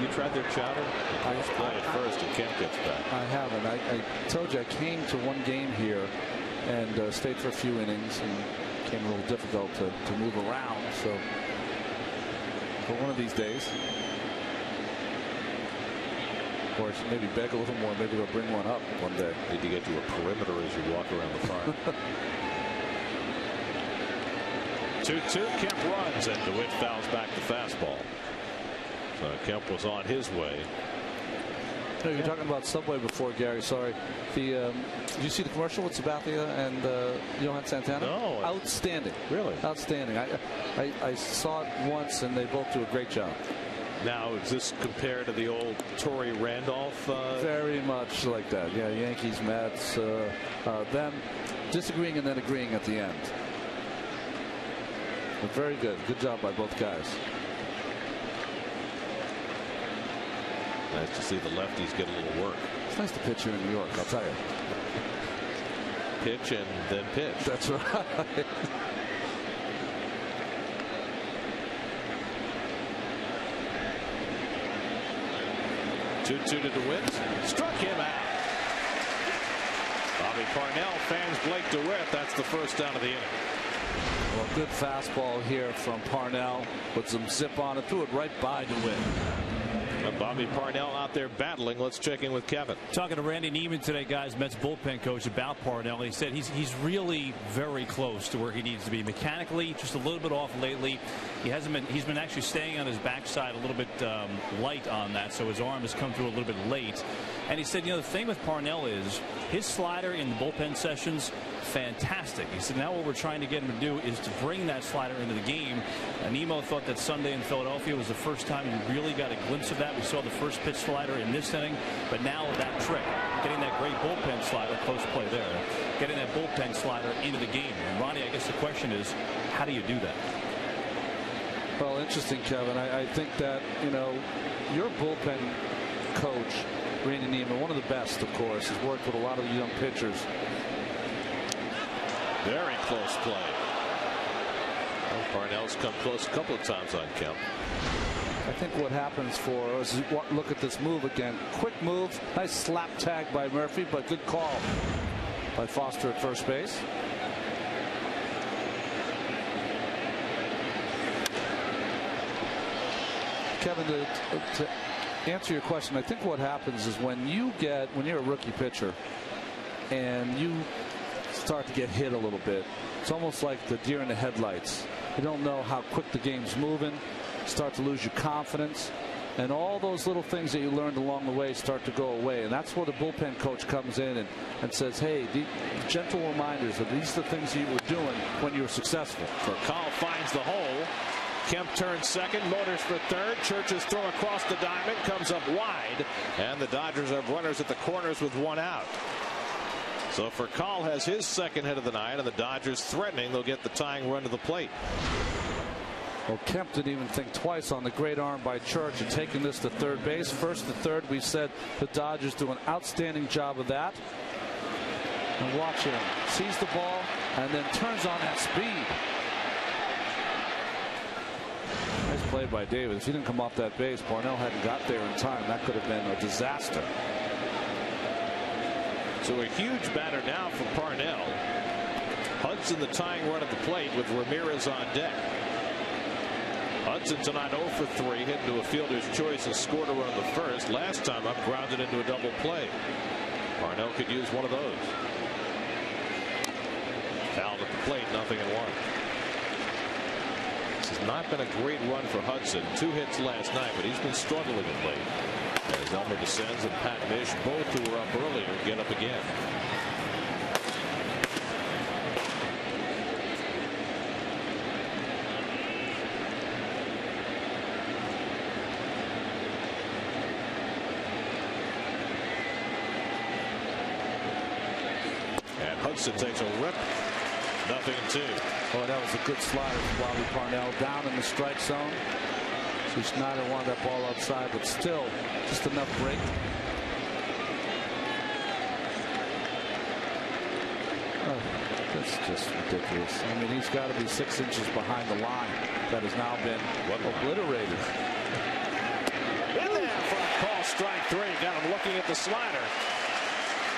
You tried their chowder? I just play it first and Kemp gets back. I haven't. I told you I came to one game here and stayed for a few innings and became a little difficult to move around. So for one of these days, or I should maybe beg a little more. Maybe they'll bring one up one day. Need to get to a perimeter as you walk around the park. 2-2. Kemp runs and DeWitt fouls back the fastball. So Kemp was on his way. No, you're talking about Subway before, Gary. Sorry. Did you see the commercial with Sabathia and Johan Santana? No. Outstanding. Really? Outstanding. I saw it once, and they both do a great job. Now, is this compared to the old Torrey Randolph? Very much like that. Yeah, Yankees, Mets, them disagreeing and then agreeing at the end. But very good. Good job by both guys. Nice to see the lefties get a little work. It's nice to pitch here in New York, I'll tell you. Pitch and then pitch. That's right. Two to DeWitt. Struck him out. Bobby Parnell fans Blake DeWitt. That's the first down of the inning. Well, good fastball here from Parnell. Put some zip on it. Threw it right by DeWitt. Bobby Parnell out there battling. Let's check in with Kevin. Talking to Randy Neiman today, guys, Mets bullpen coach, about Parnell. He said he's really very close to where he needs to be mechanically. Just a little bit off lately. He's been actually staying on his backside a little bit light on that, so his arm has come through a little bit late. And he said, the thing with Parnell is his slider in the bullpen sessions, fantastic. He said now what we're trying to get him to do is to bring that slider into the game. And Nemo thought that Sunday in Philadelphia was the first time he really got a glimpse of that. We saw the first pitch slider in this inning, but now that trick, getting that great bullpen slider, close play there, getting that bullpen slider into the game. And Ronnie, I guess the question is, how do you do that? Well, interesting, Kevin. I think that, your bullpen coach, Randy Neiman, one of the best, of course, has worked with a lot of young pitchers. Very close play. Well, Parnell's come close a couple of times on Kemp. I think what happens for us is look at this move again. Quick move. Nice slap tag by Murphy, but good call by Foster at first base. Kevin, to answer your question, I think what happens is when you're a rookie pitcher and you start to get hit a little bit, it's almost like the deer in the headlights. You don't know how quick the game's moving, start to lose your confidence, and all those little things that you learned along the way start to go away. And that's where the bullpen coach comes in and says, hey, the gentle reminders of these are the things you were doing when you were successful. Kyle finds the hole. Kemp turns second, motors for third. Church's throw across the diamond comes up wide, and the Dodgers have runners at the corners with one out. So Furcal has his second hit of the night, and the Dodgers threatening they'll get the tying run to the plate. Well, Kemp didn't even think twice on the great arm by Church and taking this to third base. First to third, we said the Dodgers do an outstanding job of that. And watch him. Sees the ball and then turns on that speed. Nice play by David. If he didn't come off that base, Parnell hadn't got there in time. That could have been a disaster. So a huge batter now for Parnell. Hudson the tying run at the plate with Ramirez on deck. Hudson tonight 0 for 3, hit into a fielder's choice and scored a run in the first. Last time up, grounded into a double play. Parnell could use one of those. Fouled at the plate, 0-1. This has not been a great run for Hudson. 2 hits last night, but he's been struggling of late. As Elmer descends and Pat Mish, both who were up earlier, get up again. And Hudson takes a rip. 0-2. Oh, that was a good slider from Bobby Parnell down in the strike zone. So Schneider wanted that ball outside, but still just enough break. That's just ridiculous. I mean, he's got to be 6 inches behind the line that has now been obliterated. In there for a call, strike 3. Got him looking at the slider.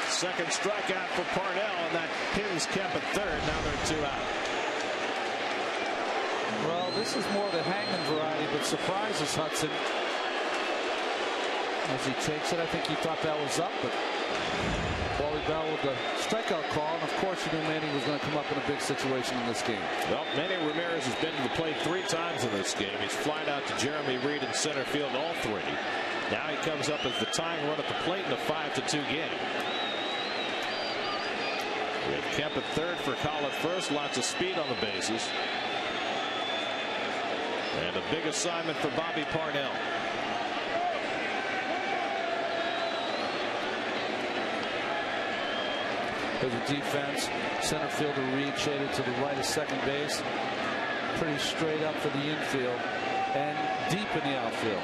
Second strikeout for Parnell, and that pins Kemp at third. Now they're 2 out. Well, this is more the hangman variety, but surprises Hudson as he takes it. I think he thought that was up, but Wally Bell with the strikeout call, and of course you knew Manny was going to come up in a big situation in this game. Well, Manny Ramirez has been to the plate 3 times in this game. He's flied out to Jeremy Reed in center field all 3. Now he comes up as the tying run at the plate in a 5-2 game. We have Kemp at third for Call at first. Lots of speed on the bases. And a big assignment for Bobby Parnell. There's a defense. Center fielder Reed shaded to the right of second base. Pretty straight up for the infield and deep in the outfield.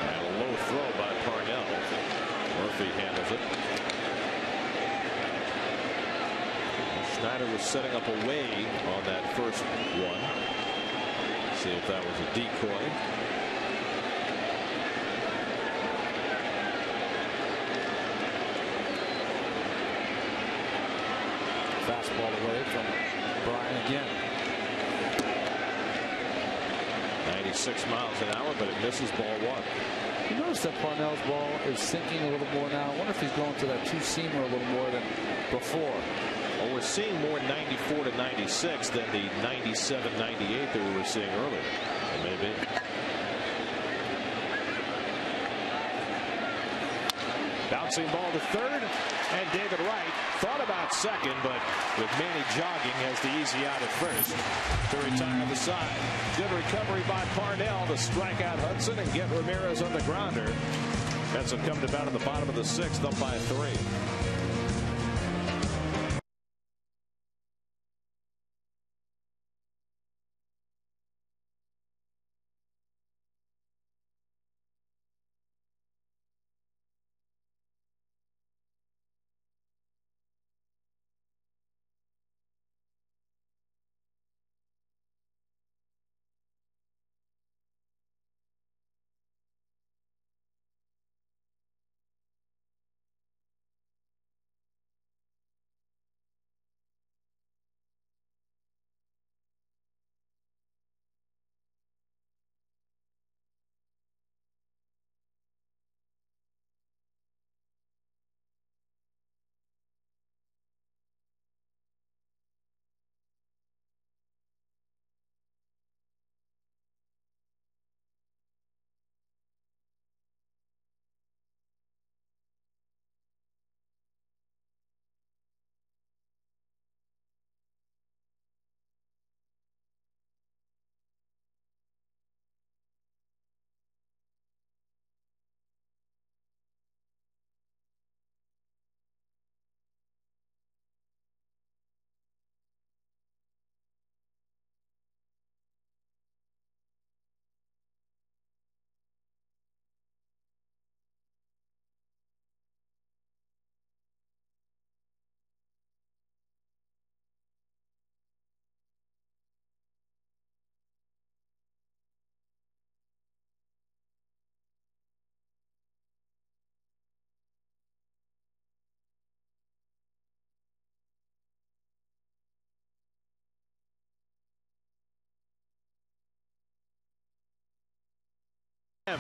And a low throw by Parnell. Murphy handles it. Schneider was setting up away on that first one. See if that was a decoy. Fastball away from Brian again. 96 miles an hour, but it misses ball 1. You notice that Parnell's ball is sinking a little more now. I wonder if he's going to that 2-seamer a little more than before. Well, we're seeing more 94 to 96 than the 97, 98 that we were seeing earlier. Maybe. Bouncing ball to third, and David Wright thought about second, but with Manny jogging, has the easy out at first to retire the side. Good recovery by Parnell to strike out Hudson and get Ramirez on the grounder. Mets will come to bat in the bottom of the 6th, up by 3.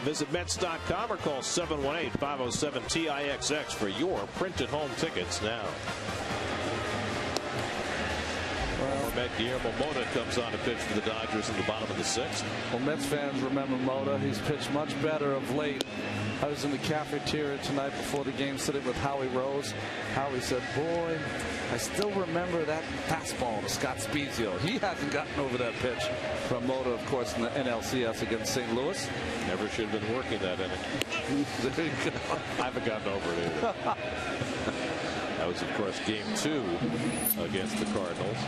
Visit Mets.com or call 718-507-TIXX for your printed home tickets now. Met Guillermo Mota comes on to pitch for the Dodgers in the bottom of the 6th. Well, Mets fans remember Mota. He's pitched much better of late. I was in the cafeteria tonight before the game sitting with Howie Rose. Howie said, boy, I still remember that fastball to Scott Spezio. He hasn't gotten over that pitch from Mota, of course, in the NLCS against St. Louis. Never should have been working that inning. There you go. I haven't gotten over it either. That was, of course, game 2 against the Cardinals.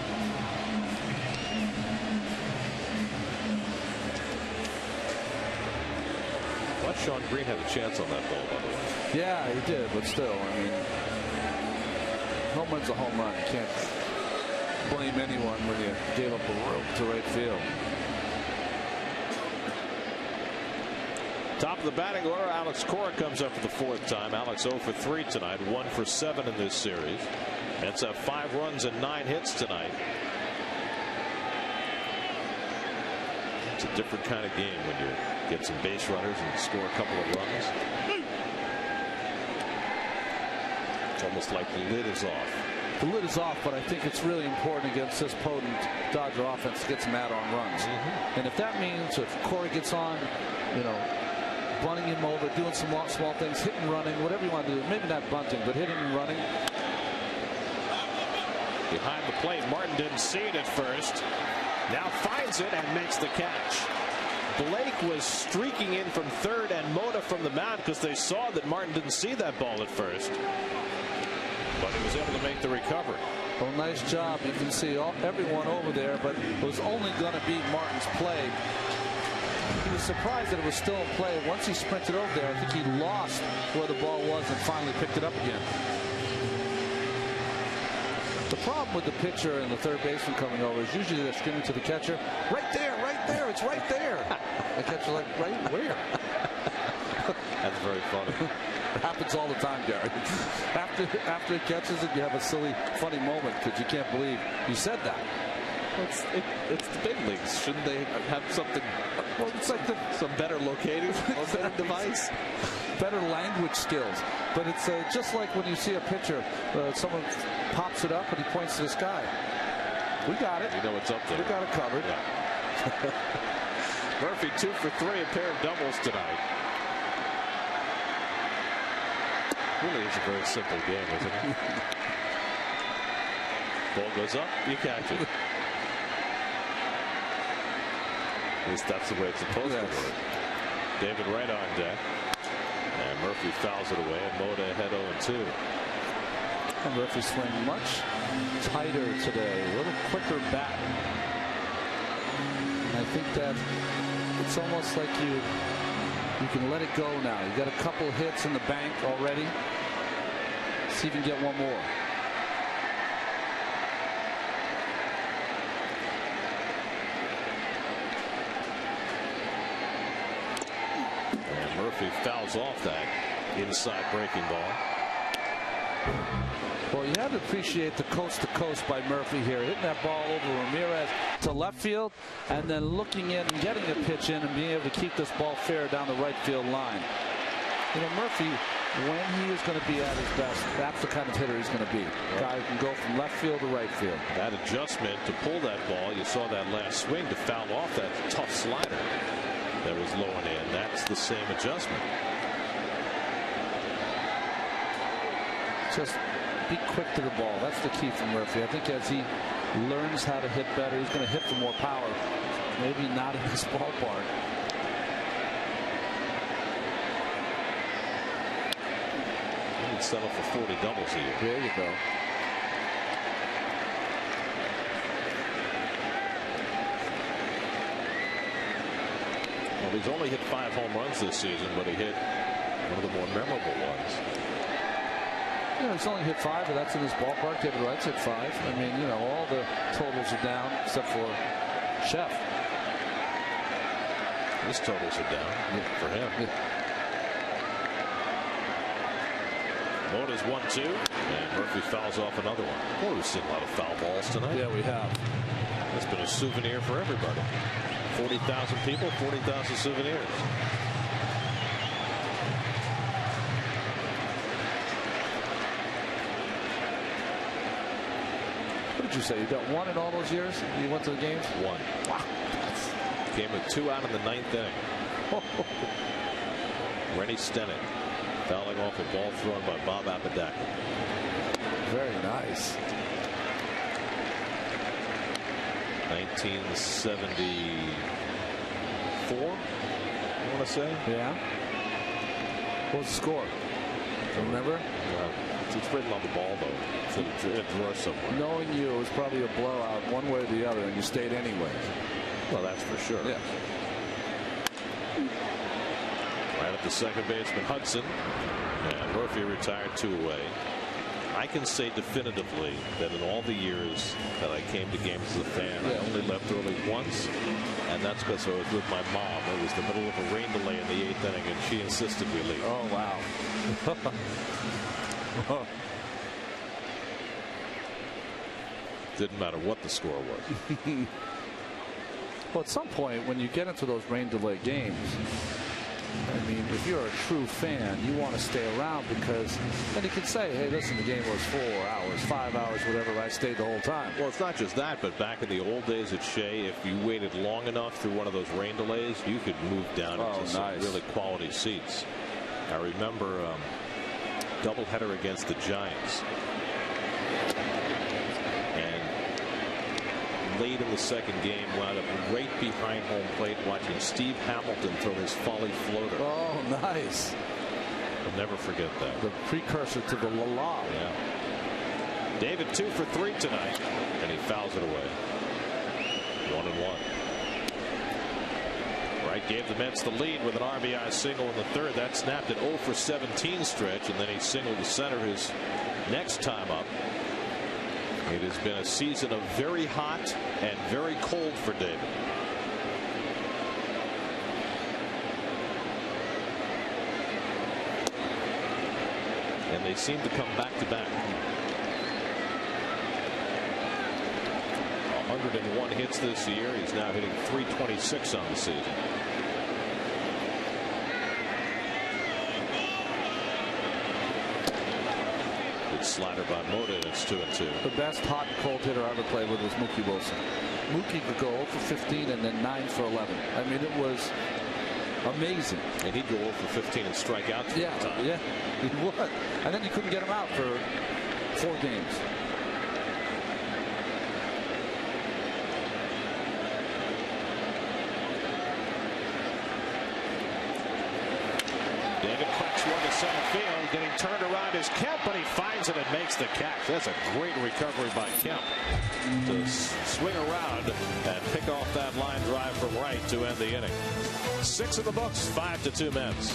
Sean Green had a chance on that ball, by the way. Yeah, he did, but still, I mean, home run's a home run. You can't blame anyone when you gave up a rope to right field. Top of the batting order, Alex Cora comes up for the 4th time. Alex 0 for 3 tonight, 1 for 7 in this series. That's 5 runs and 9 hits tonight. It's a different kind of game when you get some base runners and score a couple of runs. It's almost like the lid is off. The lid is off, but I think it's really important against this potent Dodger offense to get some add-on runs. And if that means if Corey gets on, you know, bunting him over, doing some small things, hitting, running, whatever you want to do, maybe not bunting, but hitting and running. Behind the plate, Martin didn't see it at first. Now finds it and makes the catch. Blake was streaking in from third and Mota from the mound because they saw that Martin didn't see that ball at first. But he was able to make the recovery. Well, nice job. You can see everyone over there, but it was only going to be Martin's play. He was surprised that it was still in play. Once he sprinted over there, I think he lost where the ball was and finally picked it up again. The problem with the pitcher and the third baseman coming over is usually they're screaming to the catcher, right there, it's right there. The catcher like, right where? That's very funny. It happens all the time, Gary. After it catches it, you have a silly, funny moment because you can't believe you said that. It's the big leagues. Shouldn't they have something? Well, it's like some better locating device, better language skills. But it's just like when you see a pitcher, someone pops it up and he points to the sky. We got it. You know what's up there. We got it covered. Yeah. Murphy 2 for 3, a pair of doubles tonight. Really is a very simple game, isn't it? Ball goes up, you catch it. At least that's the way it's supposed to work. David right on deck. And Murphy fouls it away, and Mota ahead 0-2. And Murphy swing much tighter today, a little quicker bat. And I think that it's almost like you can let it go now. You got a couple hits in the bank already. See if you can get one more. And Murphy fouls off that inside breaking ball. Well, you have to appreciate the coast-to-coast by Murphy here, hitting that ball over Ramirez to left field, and then looking in and getting a pitch in and being able to keep this ball fair down the right field line. You know, Murphy, when he is going to be at his best, that's the kind of hitter he's going to be. A guy who can go from left field to right field. That adjustment to pull that ball, you saw that last swing to foul off that tough slider that was low and in. That's the same adjustment. Just be quick to the ball. That's the key for Murphy. I think as he learns how to hit better, he's going to hit for more power. Maybe not in this ballpark. He can settle for 40 doubles a year. There you go. Well, he's only hit 5 home runs this season, but he hit one of the more memorable ones. You know, he's only hit 5, but that's in his ballpark. David Wright's hit 5. I mean, you know, all the totals are down except for Chef. His totals are down for him. Yeah. Mota's 1-2, and Murphy fouls off another one. Boy, we've seen a lot of foul balls tonight. Yeah, we have. It's been a souvenir for everybody. 40,000 people, 40,000 souvenirs. What did you say? You got 1 in all those years? You went to the games? 1. Wow. Game of 2 out in the 9th inning. Rennie Stennett fouling off a ball thrown by Bob Apodaca. Very nice. 1974, I want to say. Yeah. What was the score? Remember? It's written on the ball, though. It's a drawer somewhere. Knowing you, it was probably a blowout one way or the other, and you stayed anyway. Well, that's for sure. Yeah. Right at to second baseman Hudson, and Murphy retired 2 away. I can say definitively that in all the years that I came to games as a fan, I only left early once, and that's because I was with my mom. It was the middle of a rain delay in the 8th inning, and she insisted we leave. Oh, wow. Didn't matter what the score was. Well, at some point, when you get into those rain delay games, I mean, if you're a true fan, you want to stay around because then you can say, hey, listen, the game was 4 hours, 5 hours, whatever. I stayed the whole time. Well, it's not just that, but back in the old days at Shea, if you waited long enough through one of those rain delays, you could move down into some really quality seats. I remember doubleheader against the Giants. Late in the second game, wound up right behind home plate watching Steve Hamilton throw his folly floater. Oh, nice. I'll never forget that. The precursor to the la-la. Yeah. David 2 for 3 tonight, and he fouls it away. 1-1. Wright gave the Mets the lead with an RBI single in the 3rd. That snapped an 0 for 17 stretch, and then he singled to center his next time up. It has been a season of very hot and very cold for David. And they seem to come back to back. 101 hits this year. He's now hitting .326 on the season. Slider by Mota, and it's 2-2. The best hot and cold hitter I ever played with was Mookie Wilson. Mookie could go 0 for 15 and then 9 for 11. I mean, it was amazing. And he'd go 0 for 15 and strike out. Yeah, he would. And then you couldn't get him out for 4 games. David cracks one to center field, getting turned around is Kemp, but he finds it and makes the catch. That's a great recovery by Kemp to swing around and pick off that line drive from right to end the inning. 6 in the books, 5-2 Mets.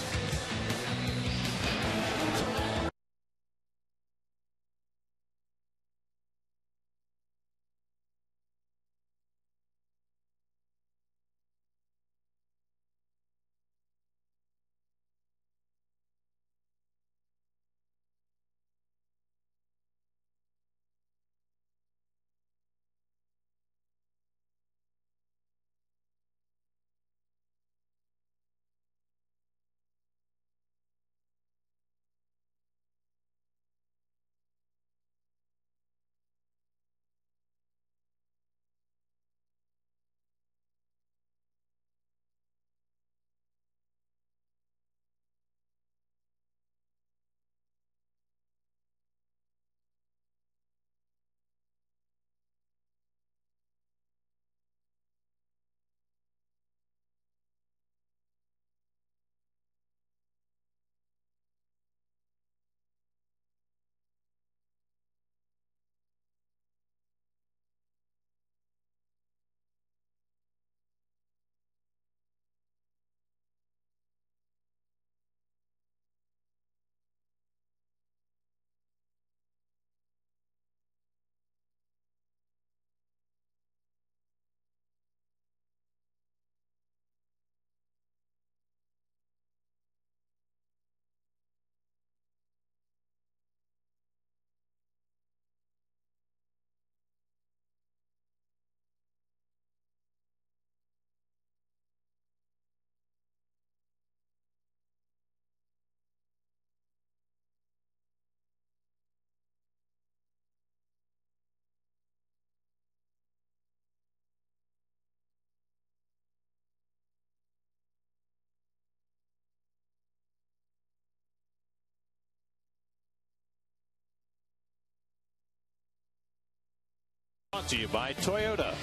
Brought to you by Toyota,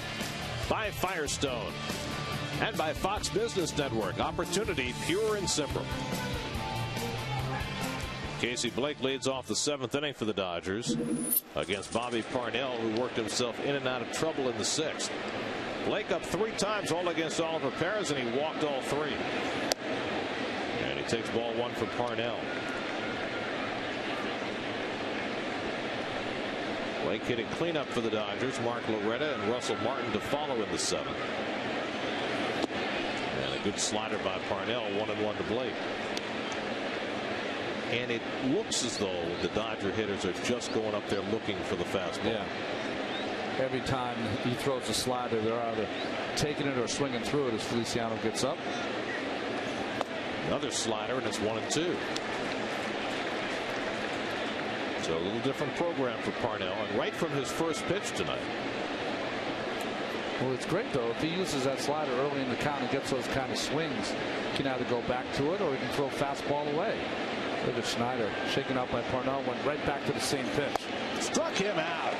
by Firestone, and by Fox Business Network. Opportunity pure and simple. Casey Blake leads off the 7th inning for the Dodgers against Bobby Parnell, who worked himself in and out of trouble in the 6th. Blake up 3 times, all against Oliver Perez, and he walked all 3. And he takes ball one for Parnell. Blake hitting cleanup for the Dodgers. Mark Loretta and Russell Martin to follow in the 7th. And a good slider by Parnell. 1-1 to Blake. And it looks as though the Dodger hitters are just going up there looking for the fastball. Yeah. Every time he throws a slider, they're either taking it or swinging through it as Feliciano gets up. Another slider, and it's 1-2. So a little different program for Parnell, and right from his first pitch tonight. Well, it's great, though. If he uses that slider early in the count and gets those kind of swings, he can either go back to it or he can throw fastball away. Look at Schneider, shaken out by Parnell, went right back to the same pitch. Struck him out.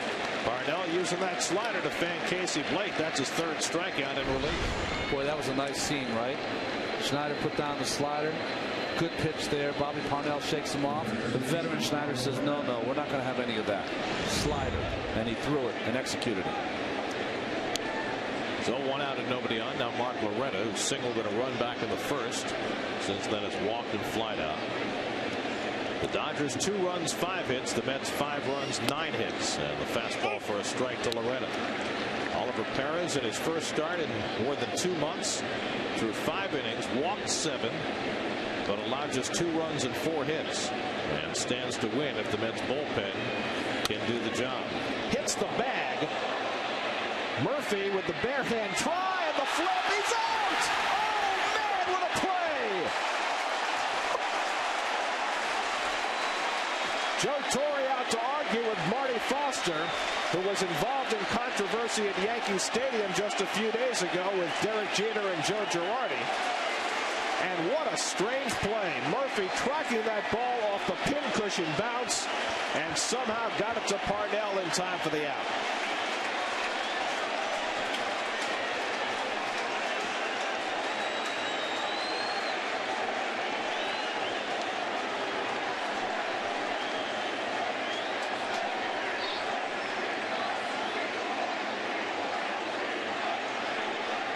Parnell using that slider to fan Casey Blake. That's his 3rd strikeout in relief. Boy, that was a nice scene, right? Schneider put down the slider. Good pitch there. Bobby Parnell shakes him off. The veteran Schneider says, no, we're not going to have any of that. Slider. And he threw it and executed it. So 1 out and nobody on. Now Mark Loretta, who singled and a run back in the 1st. Since then has walked and flied out. The Dodgers 2 runs, 5 hits. The Mets 5 runs, 9 hits. And the fastball for a strike to Loretta. Oliver Perez in his first start in more than 2 months. Through 5 innings, walked 7. But allowed just 2 runs and 4 hits. And stands to win if the Mets bullpen can do the job. Hits the bag. Murphy with the bare hand try and the flip. He's out! Oh, man, what a play! Joe Torre out to argue with Marty Foster, who was involved in controversy at Yankee Stadium just a few days ago with Derek Jeter and Joe Girardi. And what a strange play. Murphy tracking that ball off the pincushion bounce and somehow got it to Parnell in time for the out.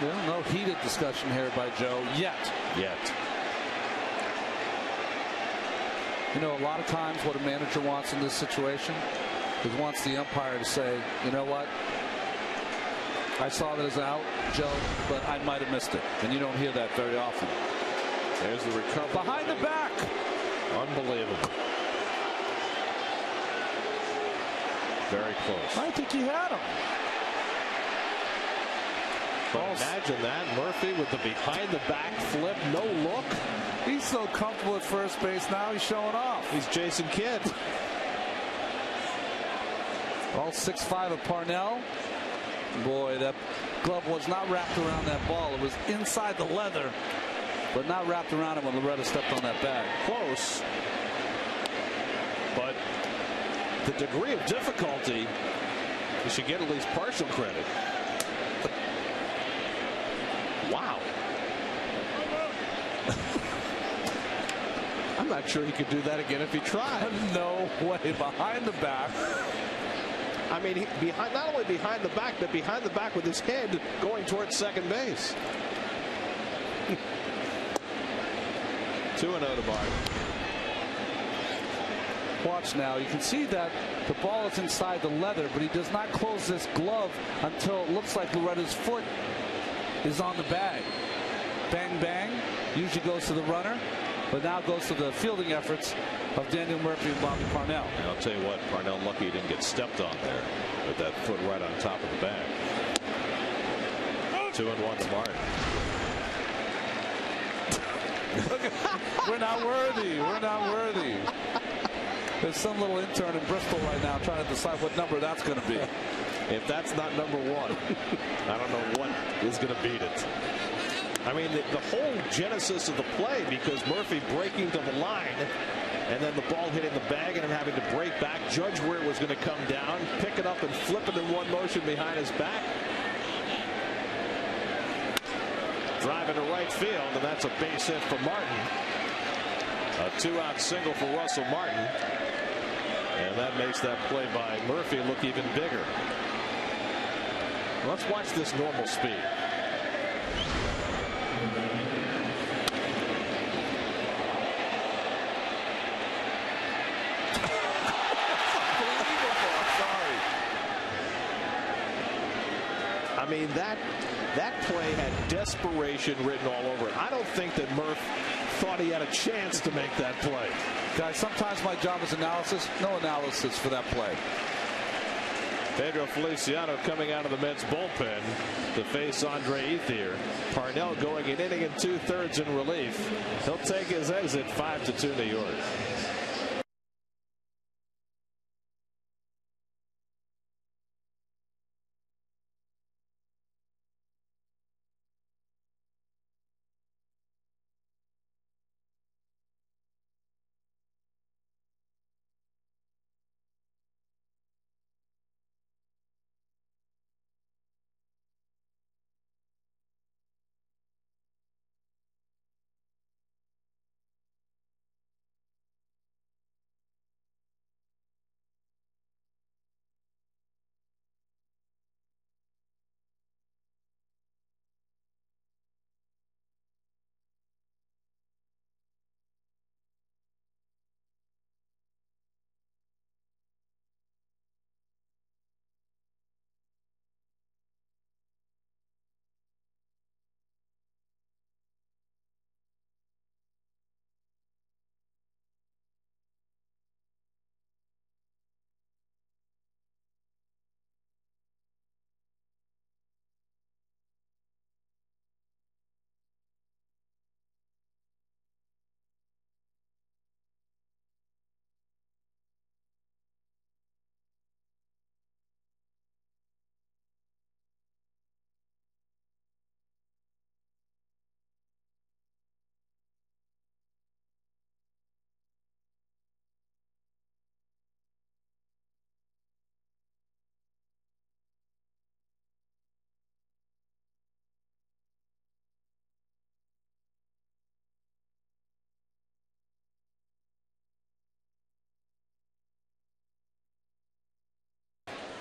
Well, no heated discussion here by Joe yet. You know, a lot of times what a manager wants in this situation is wants the umpire to say, you know what, I saw that as out, Joe, but I might have missed it. And you don't hear that very often. There's the recovery. Behind the back. Unbelievable. Very close. I think he had him. But imagine that, Murphy with the behind the back flip, no look. He's so comfortable at first base now, he's showing off. He's Jason Kidd. All 6'5" of Parnell. Boy, that glove was not wrapped around that ball. It was inside the leather, but not wrapped around it when Loretta stepped on that bag. Close. But the degree of difficulty, you should get at least partial credit. Wow. I'm not sure he could do that again if he tried. No way. Behind the back. I mean, not only behind the back, but behind the back with his head going towards second base. 2-0 to Martin. Watch now. You can see that the ball is inside the leather, but he does not close this glove until it looks like Loretta's foot is on the bag. Bang, bang. Usually goes to the runner, but now goes to the fielding efforts of Daniel Murphy and Bobby Parnell. And I'll tell you what, Parnell lucky he didn't get stepped on there with that foot right on top of the bag. 2-1 to Martin. We're not worthy. We're not worthy. There's some little intern in Bristol right now trying to decide what number that's going to be. If that's not number 1, I don't know what is going to beat it. I mean, the whole genesis of the play, because Murphy breaking to the line and then the ball hitting the bag and him having to break back, judge where it was going to come down, pick it up and flip it in one motion behind his back. Driving to right field, and that's a base hit for Martin. A 2-out single for Russell Martin. And that makes that play by Murphy look even bigger. Let's watch this normal speed. I mean, that play had desperation written all over it. I don't think that Murph thought he had a chance to make that play. Guys, sometimes my job is analysis. No analysis for that play. Pedro Feliciano coming out of the Mets bullpen to face Andre Ethier. Parnell going an inning and 2/3 in relief. He'll take his exit 5-2 New York.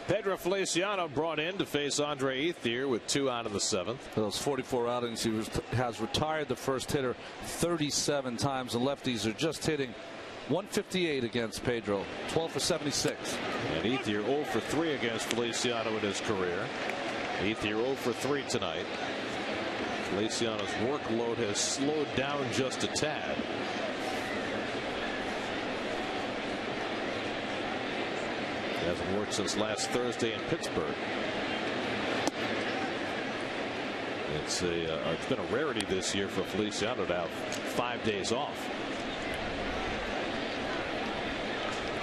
Pedro Feliciano brought in to face Andre Ethier with 2 out of the 7th. Those 44 outings, he has retired the first hitter 37 times, and lefties are just hitting 158 against Pedro, 12 for 76. And Ethier 0 for 3 against Feliciano in his career. Ethier 0 for 3 tonight. Feliciano's workload has slowed down just a tad. Hasn't worked since last Thursday in Pittsburgh. It's been a rarity this year for Feliciano to have 5 days off.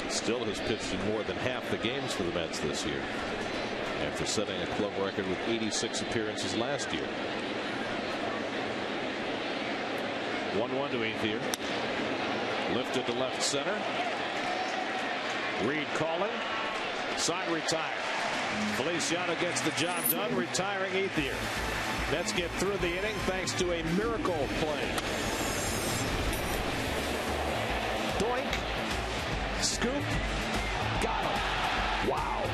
Still has pitched in more than half the games for the Mets this year, after setting a club record with 86 appearances last year. 1-1 to Ethier. Lifted to left center. Reed calling. Side retired. Feliciano gets the job done, retiring Ethier. Mets get through the inning thanks to a miracle play. Doink. Scoop. Got him. Wow.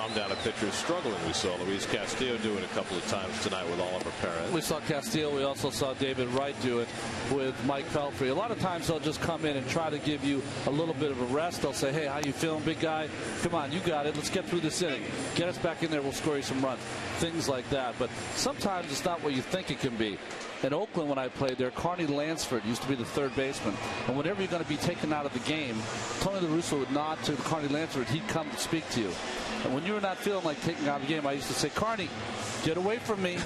calm down a pitcher struggling. We saw Luis Castillo do it a couple of times tonight with Oliver Perez. We saw Castillo. We also saw David Wright do it with Mike Pelfrey. A lot of times they'll just come in and try to give you a little bit of a rest. They'll say, hey, how you feeling, big guy? Come on, you got it. Let's get through this inning. Get us back in there. We'll score you some runs. Things like that. But sometimes it's not what you think it can be. In Oakland, when I played there, Carney Lansford used to be the third baseman. And whenever you're going to be taken out of the game, Tony La Russa would nod to Carney Lansford. He'd come to speak to you. And when you were not feeling like taking out of the game, I used to say, Carney, get away from me.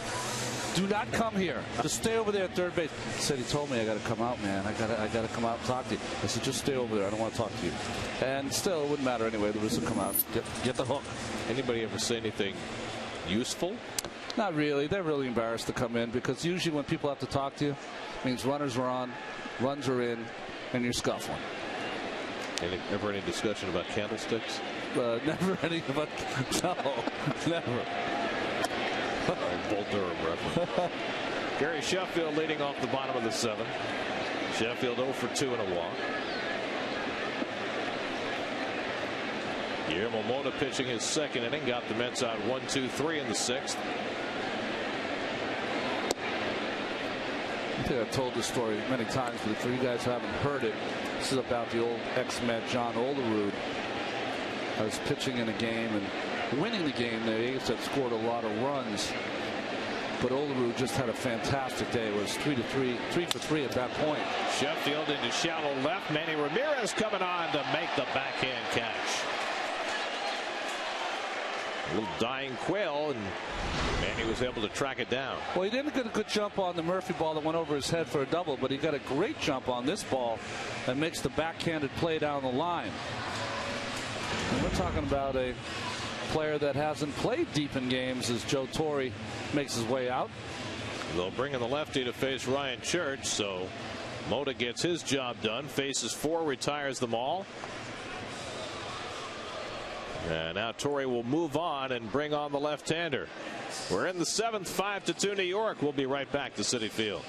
Do not come here. Just stay over there at third base. He said, he told me I got to come out, man. I got to come out and talk to you. I said, just stay over there. I don't want to talk to you. And still, it wouldn't matter anyway. La Russa would come out, get the hook. Anybody ever say anything useful? Not really. They're really embarrassed to come in because usually when people have to talk to you, it means runners are on, runs are in, and you're scuffling. Ever any discussion about candlesticks? Never any about. No, never. Bull Durham reference. Gary Sheffield leading off the bottom of the seventh. Sheffield 0 for 2 and a walk. Guillermo Mota pitching his second inning, got the Mets out 1-2-3 in the sixth. I think I've told this story many times, but for you guys who haven't heard it, this is about the old ex-Met John Olerud. I was pitching in a game and winning the game. The A's had scored a lot of runs, but Olerud just had a fantastic day. It was 3-3 for 3 at that point. Sheffield into shallow left. Manny Ramirez coming on to make the backhand catch. A little dying quail, and Manny was able to track it down. Well, he didn't get a good jump on the Murphy ball that went over his head for a double, but he got a great jump on this ball that makes the backhanded play down the line. And we're talking about a player that hasn't played deep in games as Joe Torre makes his way out. They'll bring in the lefty to face Ryan Church, so Mota gets his job done, faces 4, retires them all. And now Torre will move on and bring on the left-hander. We're in the seventh, 5-2 New York. We'll be right back to Citi Field.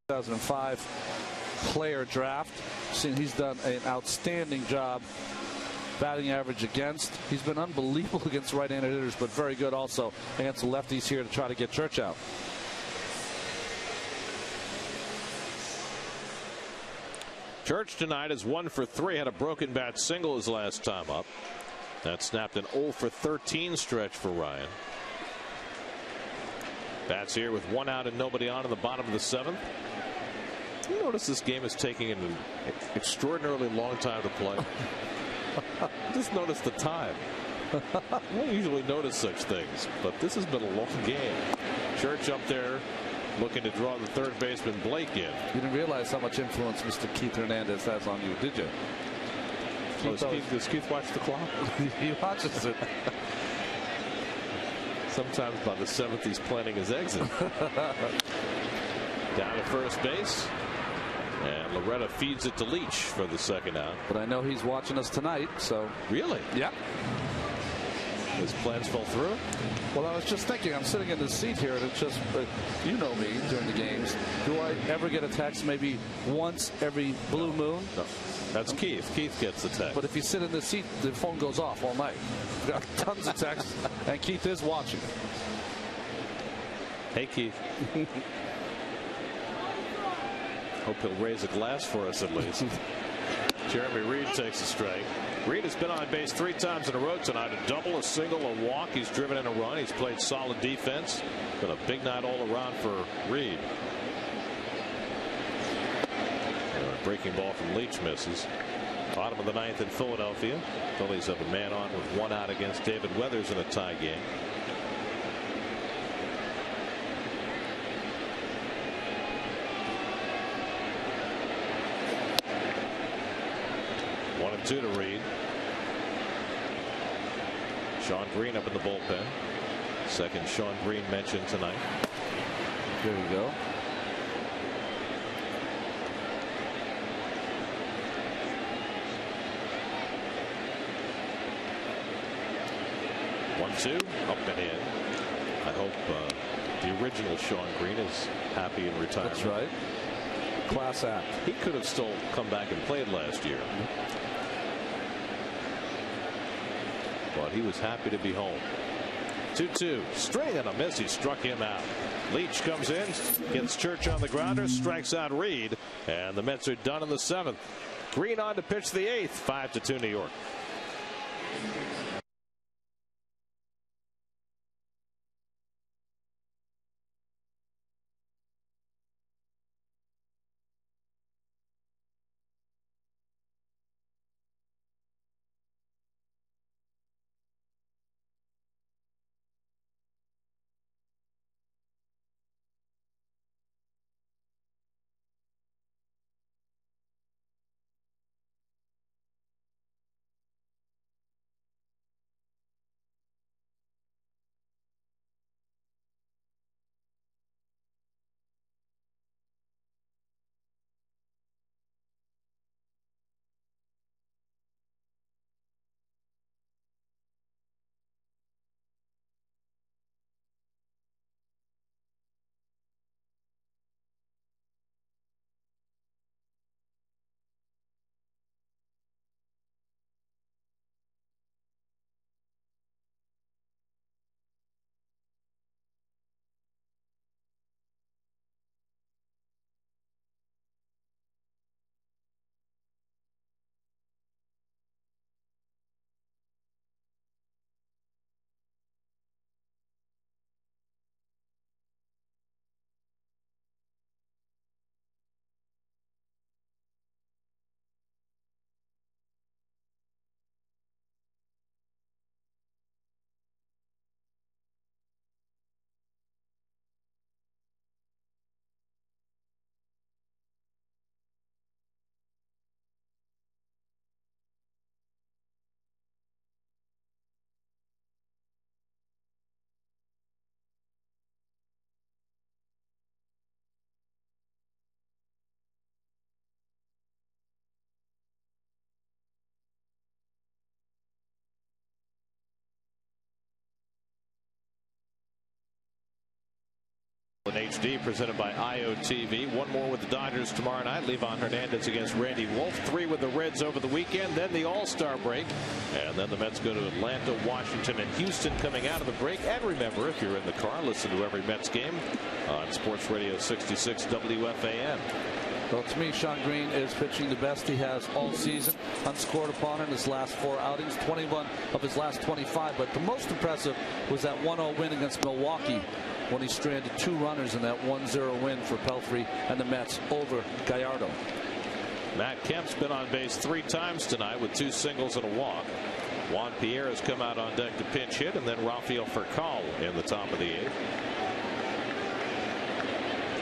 The 2005 player draft. He's done an outstanding job batting average against. He's been unbelievable against right-handed hitters, but very good also against the lefties here to try to get Church out. Church tonight is 1 for 3. Had a broken bat single his last time up. That snapped an 0 for 13 stretch for Ryan. Bats here with 1 out and nobody on in the bottom of the seventh. You notice this game is taking an extraordinarily long time to play. Just notice the time. I don't usually notice such things, but this has been a long game. Church up there looking to draw the third baseman Blake in. You didn't realize how much influence Mr. Keith Hernandez has on you, did you? Does Keith watch the clock? He watches it. Sometimes by the seventh he's planning his exit. Down at first base. And Loretta feeds it to Leach for the second out. But I know he's watching us tonight, so. Really? Yeah. His plans fell through? Well, I was just thinking, I'm sitting in the seat here, and it's just, you know me during the games. Do I ever get a text maybe once every blue moon? No. That's Keith. Keith gets the text. But if you sit in the seat, the phone goes off all night. Got tons of texts, and Keith is watching. Hey, Keith. Hope he'll raise a glass for us at least. Jeremy Reed takes a strike. Reed has been on base 3 times in a row tonight. A double, a single, a walk. He's driven in a run. He's played solid defense. Been a big night all around for Reed. Breaking ball from Leach misses. Bottom of the 9th in Philadelphia. Phillies have a man on with 1 out against David Weathers in a tie game. One and 2 to Reed. Sean Green up in the bullpen. Second Sean Green mentioned tonight. There you go. One, 2, up and in. I hope the original Sean Green is happy in retirement. That's right. Class act. He could have still come back and played last year. But he was happy to be home. 2-2. String and a miss. He struck him out. Leach comes in, gets Church on the grounder, strikes out Reed, and the Mets are done in the 7th. Green on to pitch the 8th. 5-2 New York. In HD presented by IOTV. One more with the Dodgers tomorrow night. Livan Hernandez against Randy Wolf. 3 with the Reds over the weekend. Then the All-Star break. And then the Mets go to Atlanta, Washington, and Houston coming out of the break. And remember, if you're in the car, listen to every Mets game on Sports Radio 66 WFAN. Well, to me, Sean Green is pitching the best he has all season. Unscored upon in his last 4 outings, 21 of his last 25. But the most impressive was that 1-0 win against Milwaukee, when he stranded 2 runners in that 1-0 win for Pelfrey and the Mets over Gallardo. Matt Kemp's been on base 3 times tonight with 2 singles and a walk. Juan Pierre has come out on deck to pinch hit, and then Rafael Furcal in the top of the 8th.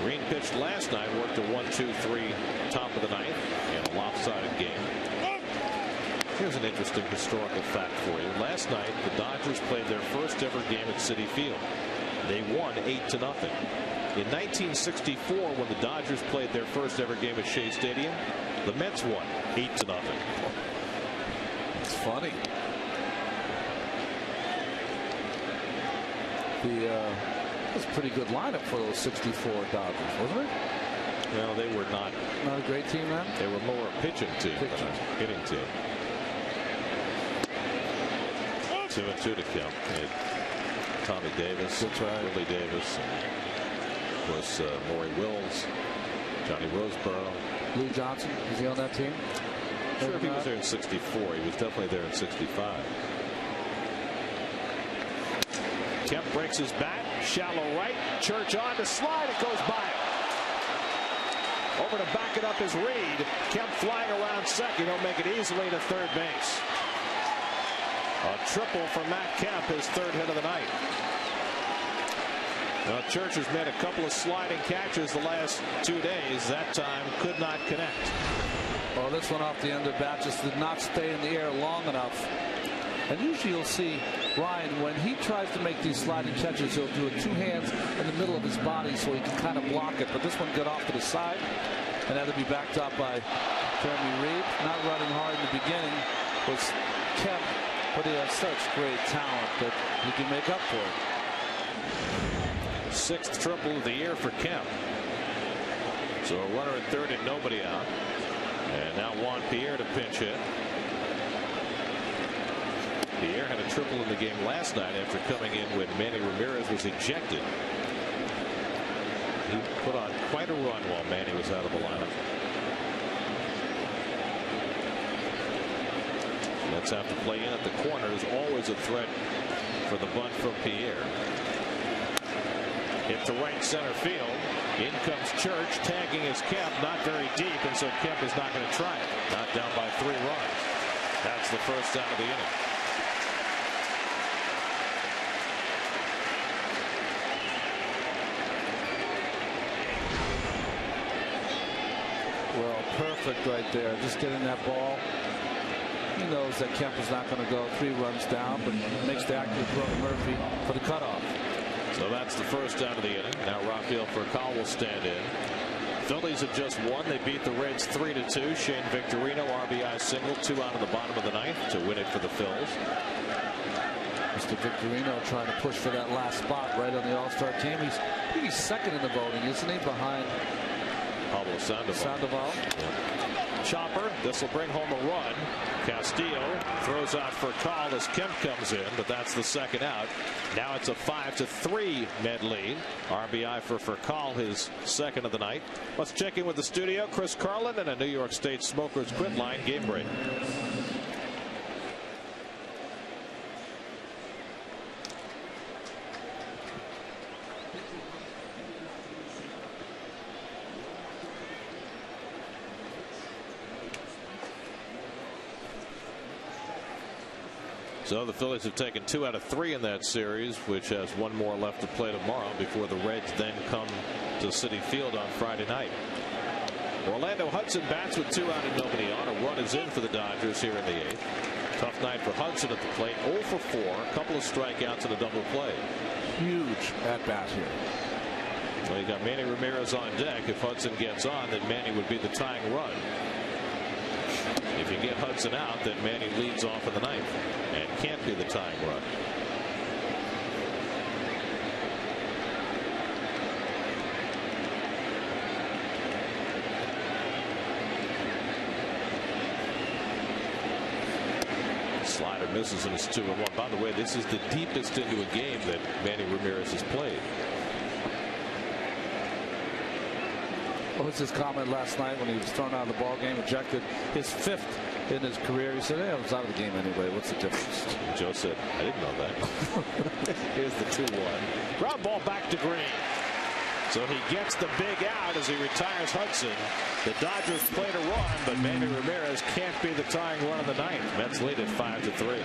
Green pitched last night, worked a 1-2-3 top of the 9th in a lopsided game. Here's an interesting historical fact for you. Last night, the Dodgers played their first ever game at Citi Field. They won 8-0. In 1964, when the Dodgers played their first ever game at Shea Stadium, the Mets won 8-0. It's funny. It was a pretty good lineup for those 64 Dodgers, wasn't it? Well, they were not a great team then. They were more a pitching team than a hitting team. 2-2 to Kemp. Tommy Davis, Willie Davis, and of course Maury Wills, Johnny Roseboro. Lou Johnson, is he on that team? Sure, if he was there in 64. He was definitely there in 65. Kemp breaks his bat, shallow right, Church on to slide, it goes by him. Over to back it up is Reed. Kemp flying around second, he'll make it easily to third base. A triple for Matt Kemp, his third hit of the night. Now, Church has made a couple of sliding catches the last 2 days. That time could not connect. Well, this one off the end of bat just did not stay in the air long enough. And usually you'll see Ryan, when he tries to make these sliding catches, he'll do it two hands in the middle of his body so he can kind of block it. But this one got off to the side and had to be backed up by Jeremy Reed. Not running hard in the beginning was Kemp, but he has such great talent that he can make up for it. Sixth triple of the year for Kemp. So a runner at third and nobody out. And now Juan Pierre to pinch hit. Pierre had a triple in the game last night after coming in when Manny Ramirez was ejected. He put on quite a run while Manny was out of the lineup. Mets have to play in at the corners. Always a threat for the bunt from Pierre. Hit to right center field. In comes Church, tagging his Kemp, not very deep, and so Kemp is not going to try it. Not down by 3 runs. That's the first out of the inning. Well, perfect right there. Just getting that ball. He knows that Kemp is not going to go 3 runs down, but makes the active throw to Murphy for the cutoff. So that's the first out of the inning. Now Rafael Furcal will stand in. Phillies have just won. They beat the Reds 3-2. Shane Victorino RBI single, 2 out of the bottom of the ninth to win it for the Phils. Mr. Victorino trying to push for that last spot right on the All-Star team. I think he's second in the voting, isn't he, behind Pablo Sandoval. Yeah. Chopper. This will bring home a run. Castillo throws out for Call as Kemp comes in, but that's the second out. Now it's a 5-3 Met lead. RBI for Furcal, his second of the night. Let's check in with the studio. Chris Carlin and a New York State Smokers Quit Line game break. So the Phillies have taken 2 out of 3 in that series, which has 1 more left to play tomorrow before the Reds then come to Citi Field on Friday night. Orlando Hudson bats with 2 out and nobody on. A run is in for the Dodgers here in the 8th. Tough night for Hudson at the plate. 0 for 4, a couple of strikeouts and a double play. Huge at bat here. Well, you got Manny Ramirez on deck. If Hudson gets on, then Manny would be the tying run. If you get Hudson out, then Manny leads off in the 9th and can't be the tying run. Slider misses and it's 2-1. By the way, this is the deepest into a game that Manny Ramirez has played. What was his comment last night when he was thrown out of the ball game, ejected, his 5th in his career? He said, "Hey, I was out of the game anyway. What's the difference?" Joe said, "I didn't know that." Here's the 2-1. Ground ball back to Green. So he gets the big out as he retires Hudson. The Dodgers played a run, but Manny Ramirez can't be the tying run in the 9th. Mets lead at 5-3.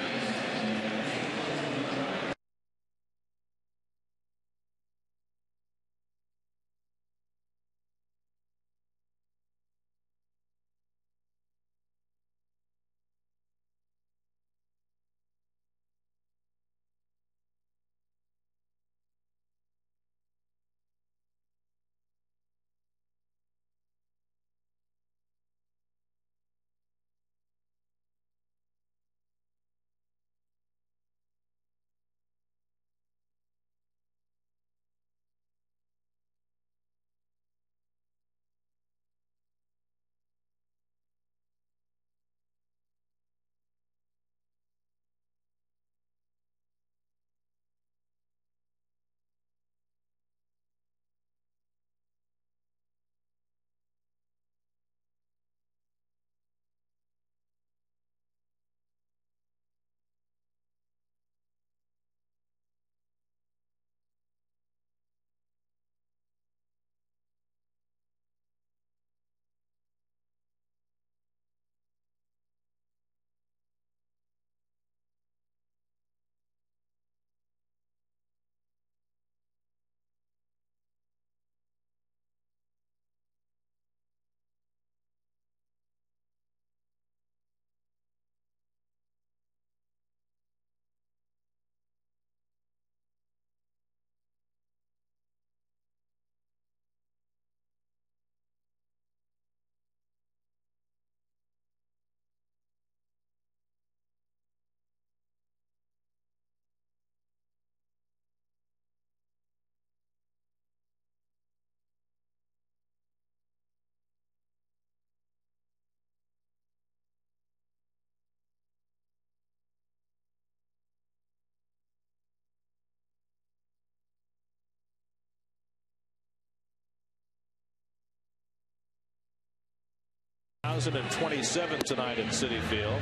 1,027 tonight at Citi Field.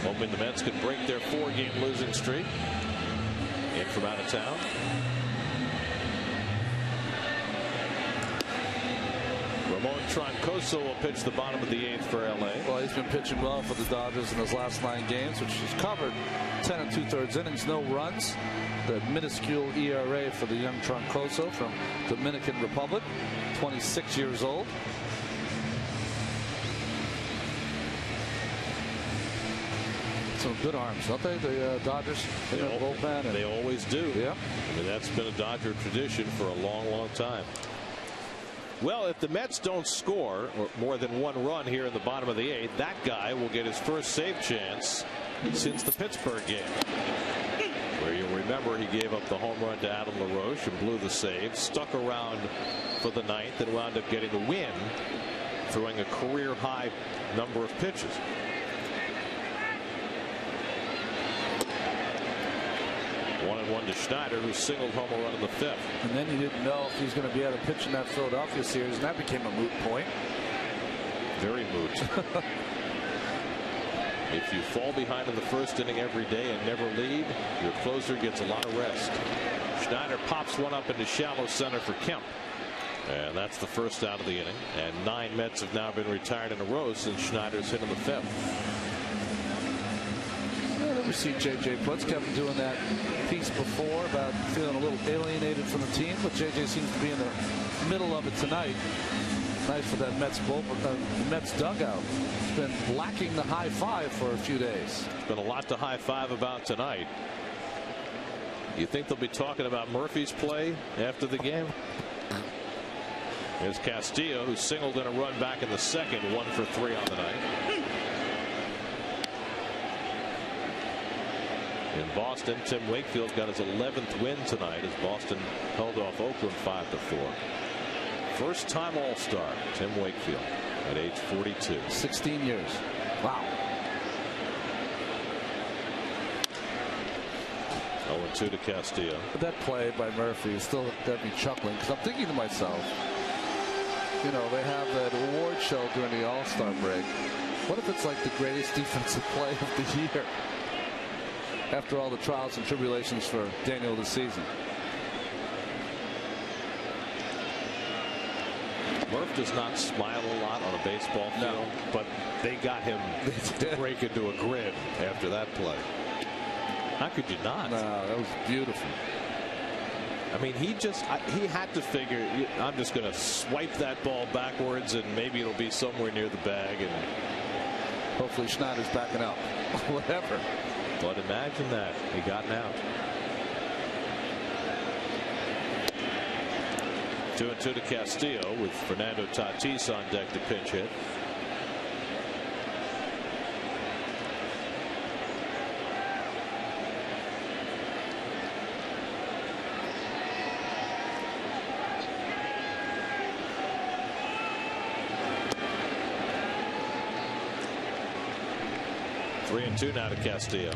Hoping the Mets could break their 4-game losing streak. In from out of town. Ramon Troncoso will pitch the bottom of the 8th for LA. Well, he's been pitching well for the Dodgers in his last 9 games, which he's covered 10 2/3 innings, no runs. The minuscule ERA for the young Troncoso from Dominican Republic, 26 years old. Some good arms, don't they? The Dodgers in their bullpen. They always do. Yeah. I mean, that's been a Dodger tradition for a long, long time. Well, if the Mets don't score more than 1 run here in the bottom of the 8th, that guy will get his first save chance since the Pittsburgh game, where you'll remember he gave up the home run to Adam LaRoche and blew the save, stuck around for the 9th, and wound up getting the win, throwing a career-high number of pitches. One and one to Schneider, who singled home a run in the 5th. And then you didn't know if he was going to be able to pitch in that Philadelphia series, and that became a moot point. Very moot. If you fall behind in the 1st inning every day and never lead, your closer gets a lot of rest. Schneider pops one up into shallow center for Kemp. And that's the first out of the inning. And 9 Mets have now been retired in a row since Schneider's hit in the 5th. We've seen J.J. Putz kept doing that piece before about feeling a little alienated from the team, but J.J. seems to be in the middle of it tonight. Nice for that Mets dugout. It's been lacking the high five for a few days. It's been a lot to high five about tonight. You think they'll be talking about Murphy's play after the game? There's Castillo, who singled in a run back in the 2nd, 1 for 3 on the night. In Boston, Tim Wakefield got his 11th win tonight as Boston held off Oakland 5-4. First time All-Star, Tim Wakefield, at age 42. 16 years. Wow. 0-2 to Castillo. But that play by Murphy is still got me chuckling, because I'm thinking to myself, you know, they have that award show during the All-Star break. What if it's like the greatest defensive play of the year? After all the trials and tribulations for Daniel this season. Murph does not smile a lot on a baseball field, but they got him to break into a grin after that play. How could you not? No, that was beautiful. I mean, he had to figure, I'm just going to swipe that ball backwards and maybe it'll be somewhere near the bag, and hopefully Schneider's backing up. Whatever. But imagine that. He got an out. 2-2 to Castillo with Fernando Tatis on deck to pinch hit. Three and 2 now to Castillo.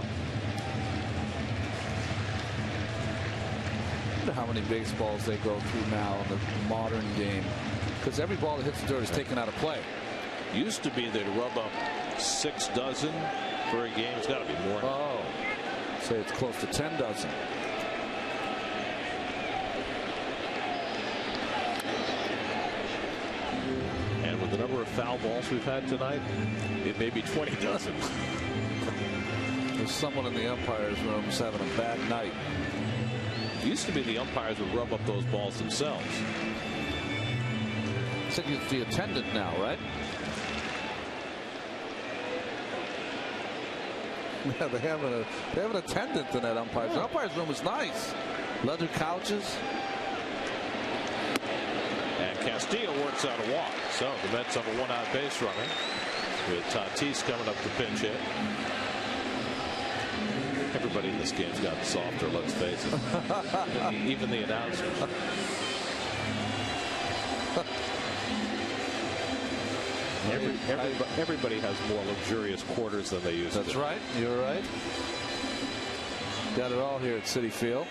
How many baseballs they go through now in the modern game, because every ball that hits the dirt is taken out of play. Used to be they'd rub up 6 dozen for a game. It's got to be more. Oh, say it's close to 10 dozen. And with the number of foul balls we've had tonight, it may be 20 dozen. There's someone in the umpires' room who's having a bad night. It used to be the umpires would rub up those balls themselves. I think it's the attendant now, right? Yeah, they have an attendant in that umpires. The umpires' room is nice. Leather couches. And Castillo works out a walk. So the Mets have a 1-out base runner with Tatis coming up to pinch hit. Everybody in this game's gotten softer, let's face it. Even the announcers. Everybody has more luxurious quarters than they used to. That's right. You're right. Got it all here at Citi Field.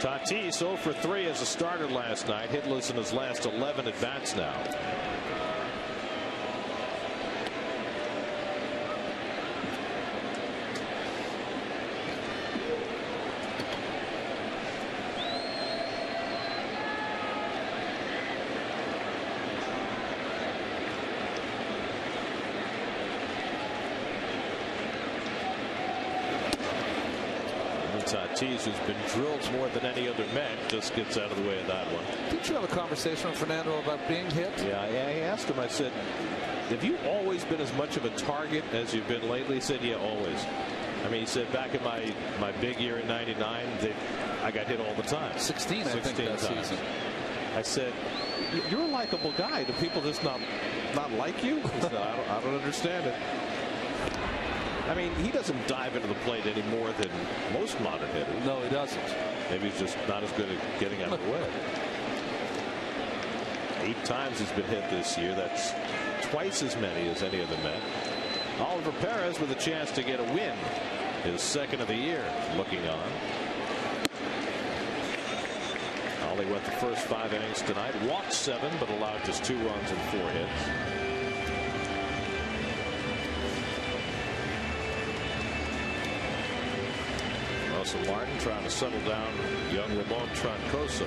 Tatis 0 for 3 as a starter last night. Hitless in his last 11 at bats now. Tatis, who's been drilled more than any other Met, just gets out of the way of that one. Did you have a conversation with Fernando about being hit? Yeah, I asked him, I said, have you always been as much of a target as you've been lately? He said, yeah, always. I mean, he said back in my big year in '99, I got hit all the time. 16 I think that times. season. I said, you're a likable guy. Do people just not like you? He said, I don't understand it. I mean, he doesn't dive into the plate any more than most modern hitters. No, he doesn't. Maybe he's just not as good at getting out of the way. 8 times he's been hit this year. That's twice as many as any other Met. Oliver Perez with a chance to get a win. His second of the year, looking on. Ollie went the first 5 innings tonight. Walked 7, but allowed just 2 runs and 4 hits. Russell Martin trying to settle down young Ramon Troncoso.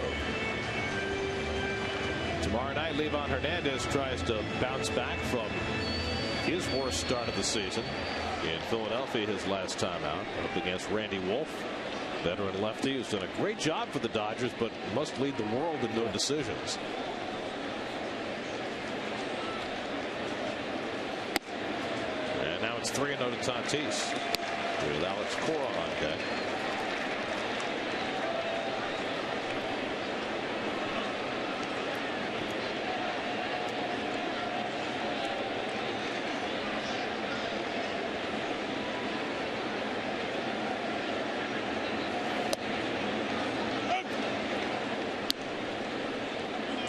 Tomorrow night, Livan Hernandez tries to bounce back from his worst start of the season in Philadelphia, his last time out, up against Randy Wolf, veteran lefty who's done a great job for the Dodgers, but must lead the world in no decisions. And now it's 3-0 to Tatis with Alex Cora on deck.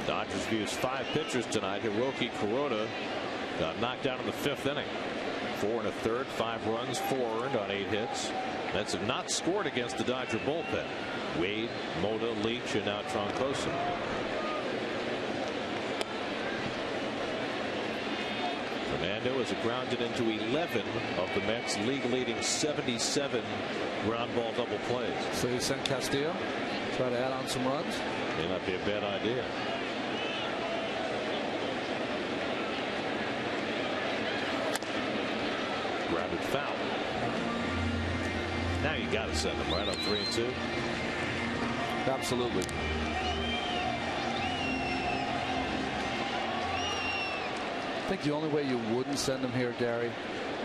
Dodgers views 5 pitchers tonight. Hiroki Kuroda got knocked out in the 5th inning. 4 1/3, 5 runs, 4 earned on 8 hits. Mets have not scored against the Dodger bullpen. Wade, Moda, Leach, and now Troncoso. Fernando is grounded into 11 of the Mets' league-leading 77 ground ball double plays. So you sent Castillo, try to add on some runs. May not be a bad idea. Grounded foul. Now you got to send him right on 3-2. Absolutely. I think the only way you wouldn't send him here, Gary,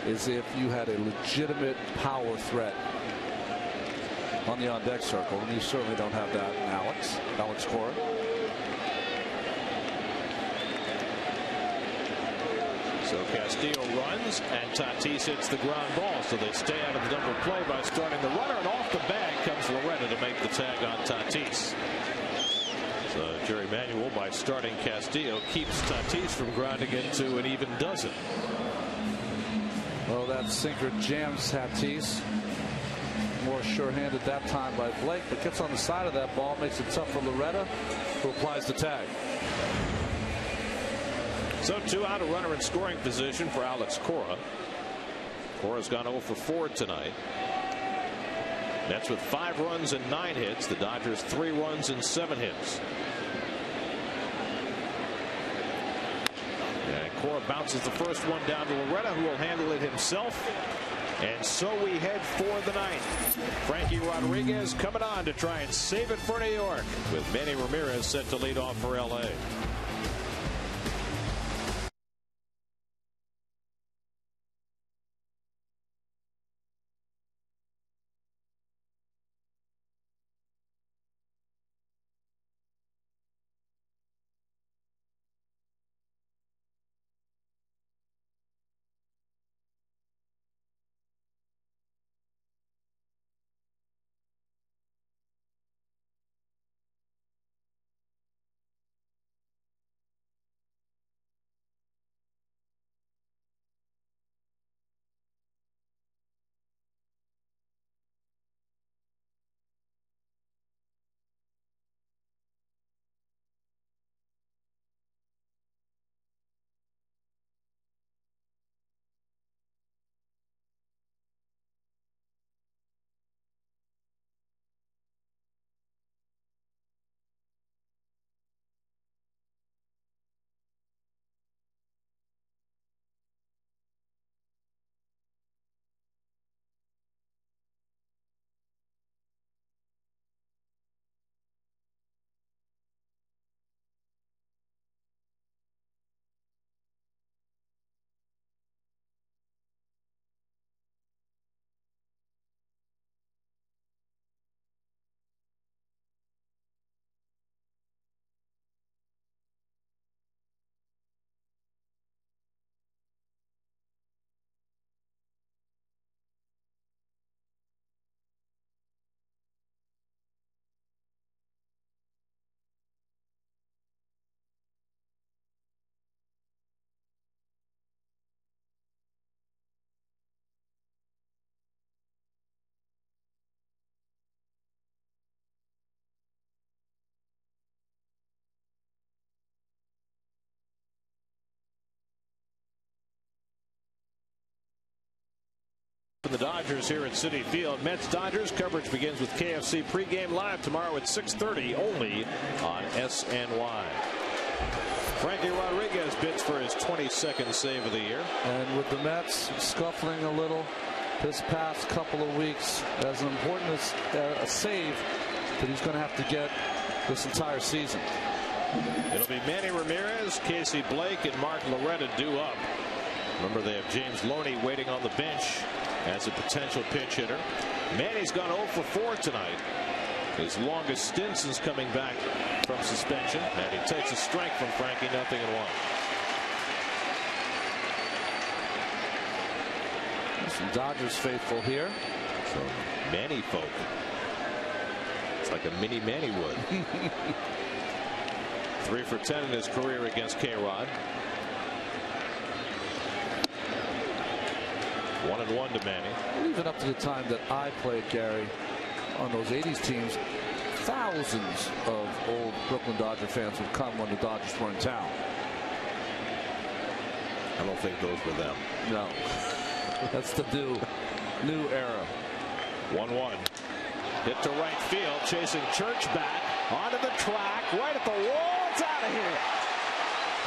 is if you had a legitimate power threat on the on-deck circle, and you certainly don't have that in Alex Cora. So Castillo runs, and Tatis hits the ground ball, so they stay out of the double play by starting the runner, and off the bag comes Loretta to make the tag on Tatis. So Jerry Manuel, by starting Castillo, keeps Tatis from grounding into an even dozen. Well, that sinker jams Tatis. More sure-handed that time by Blake, but gets on the side of that ball, makes it tough for Loretta, who applies the tag. So 2 out, a runner in scoring position for Alex Cora. Cora's gone 0 for 4 tonight. Mets with 5 runs and 9 hits. The Dodgers 3 runs and 7 hits. And Cora bounces the first one down to Loretta, who will handle it himself. And so we head for the 9th. Frankie Rodriguez coming on to try and save it for New York, with Manny Ramirez set to lead off for LA. The Dodgers here at Citi Field. Mets-Dodgers coverage begins with KFC pregame live tomorrow at 6:30 only on SNY. Frankie Rodriguez bids for his 22nd save of the year. And with the Mets scuffling a little this past couple of weeks, as important as a save that he's going to have to get this entire season. It'll be Manny Ramirez, Casey Blake, and Mark Loretta due up. Remember, they have James Loney waiting on the bench as a potential pinch hitter. Manny's gone 0 for 4 tonight. His longest stint since coming back from suspension. And he takes a strike from Frankie, 0-1. Some Dodgers faithful here. Some Manny folk. It's like a mini Manny Wood. 3 for 10 in his career against K-Rod. 1-1 to Manny. Even up to the time that I played, Gary, on those 80s teams, thousands of old Brooklyn Dodger fans would come when the Dodgers were in town. I don't think those were them. No. That's the new era. 1-1. Hit to right field, chasing Church back onto the track, right at the wall. It's out of here.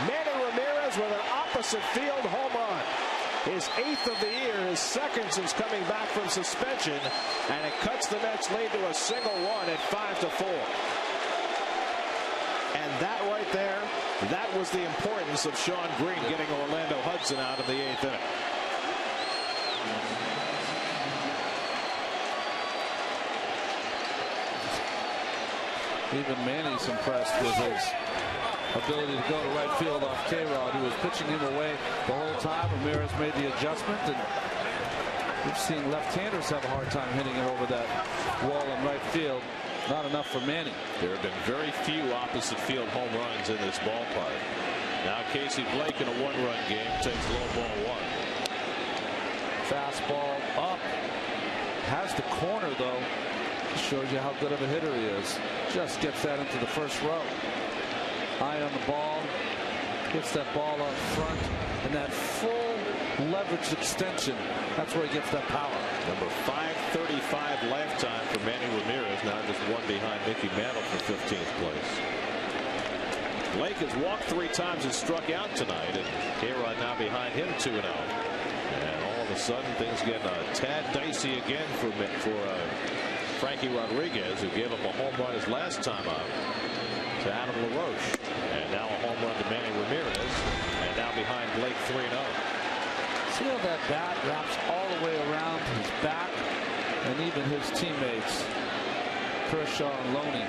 Manny Ramirez with an opposite field home run. His 8th of the year, his 2nd since coming back from suspension, and it cuts the Mets lead to a single run at 5-4. And that right there, that was the importance of Sean Green getting Orlando Hudson out of the 8th inning. Even Manny's impressed with his ability to go to right field off K-Rod, who was pitching him away the whole time. Ramirez made the adjustment, and we've seen left-handers have a hard time hitting it over that wall in right field. Not enough for Manny. There have been very few opposite field home runs in this ballpark. Now Casey Blake in a 1-run game takes low ball 1. Fastball up. Has the corner, though. Shows you how good of a hitter he is. Just gets that into the first row. Eye on the ball. Gets that ball up front. And that full leverage extension. That's where he gets that power. Number 535 lifetime for Manny Ramirez. Now just 1 behind Mickey Mantle for 15th place. Blake has walked 3 times and struck out tonight. And K-Rod now behind him 2-0. And all of a sudden things get a tad dicey again for Frankie Rodriguez, who gave up a home run his last time out to Adam LaRoche. And now a home run to Manny Ramirez. And now behind Blake 3-0. See how that bat wraps all the way around his back, and even his teammates, Kershaw and Loney,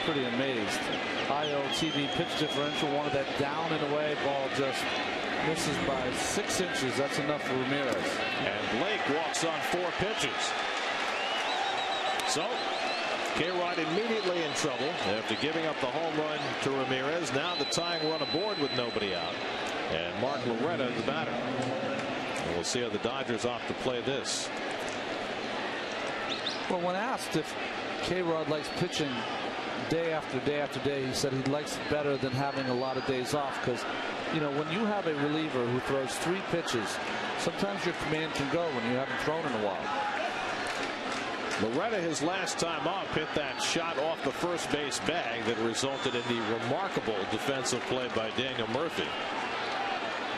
pretty amazed. IOTV pitch differential, wanted that down and away. Ball just misses by 6 inches. That's enough for Ramirez. And Blake walks on 4 pitches. So K-Rod immediately in trouble after giving up the home run to Ramirez. Now the tying run aboard with nobody out. And Mark Loretta, the batter. And we'll see how the Dodgers opt to play this. Well, when asked if K-Rod likes pitching day after day after day, he said he likes it better than having a lot of days off, because, you know, when you have a reliever who throws 3 pitches, sometimes your command can go when you haven't thrown in a while. Loretta, his last time up, hit that shot off the first base bag that resulted in the remarkable defensive play by Daniel Murphy.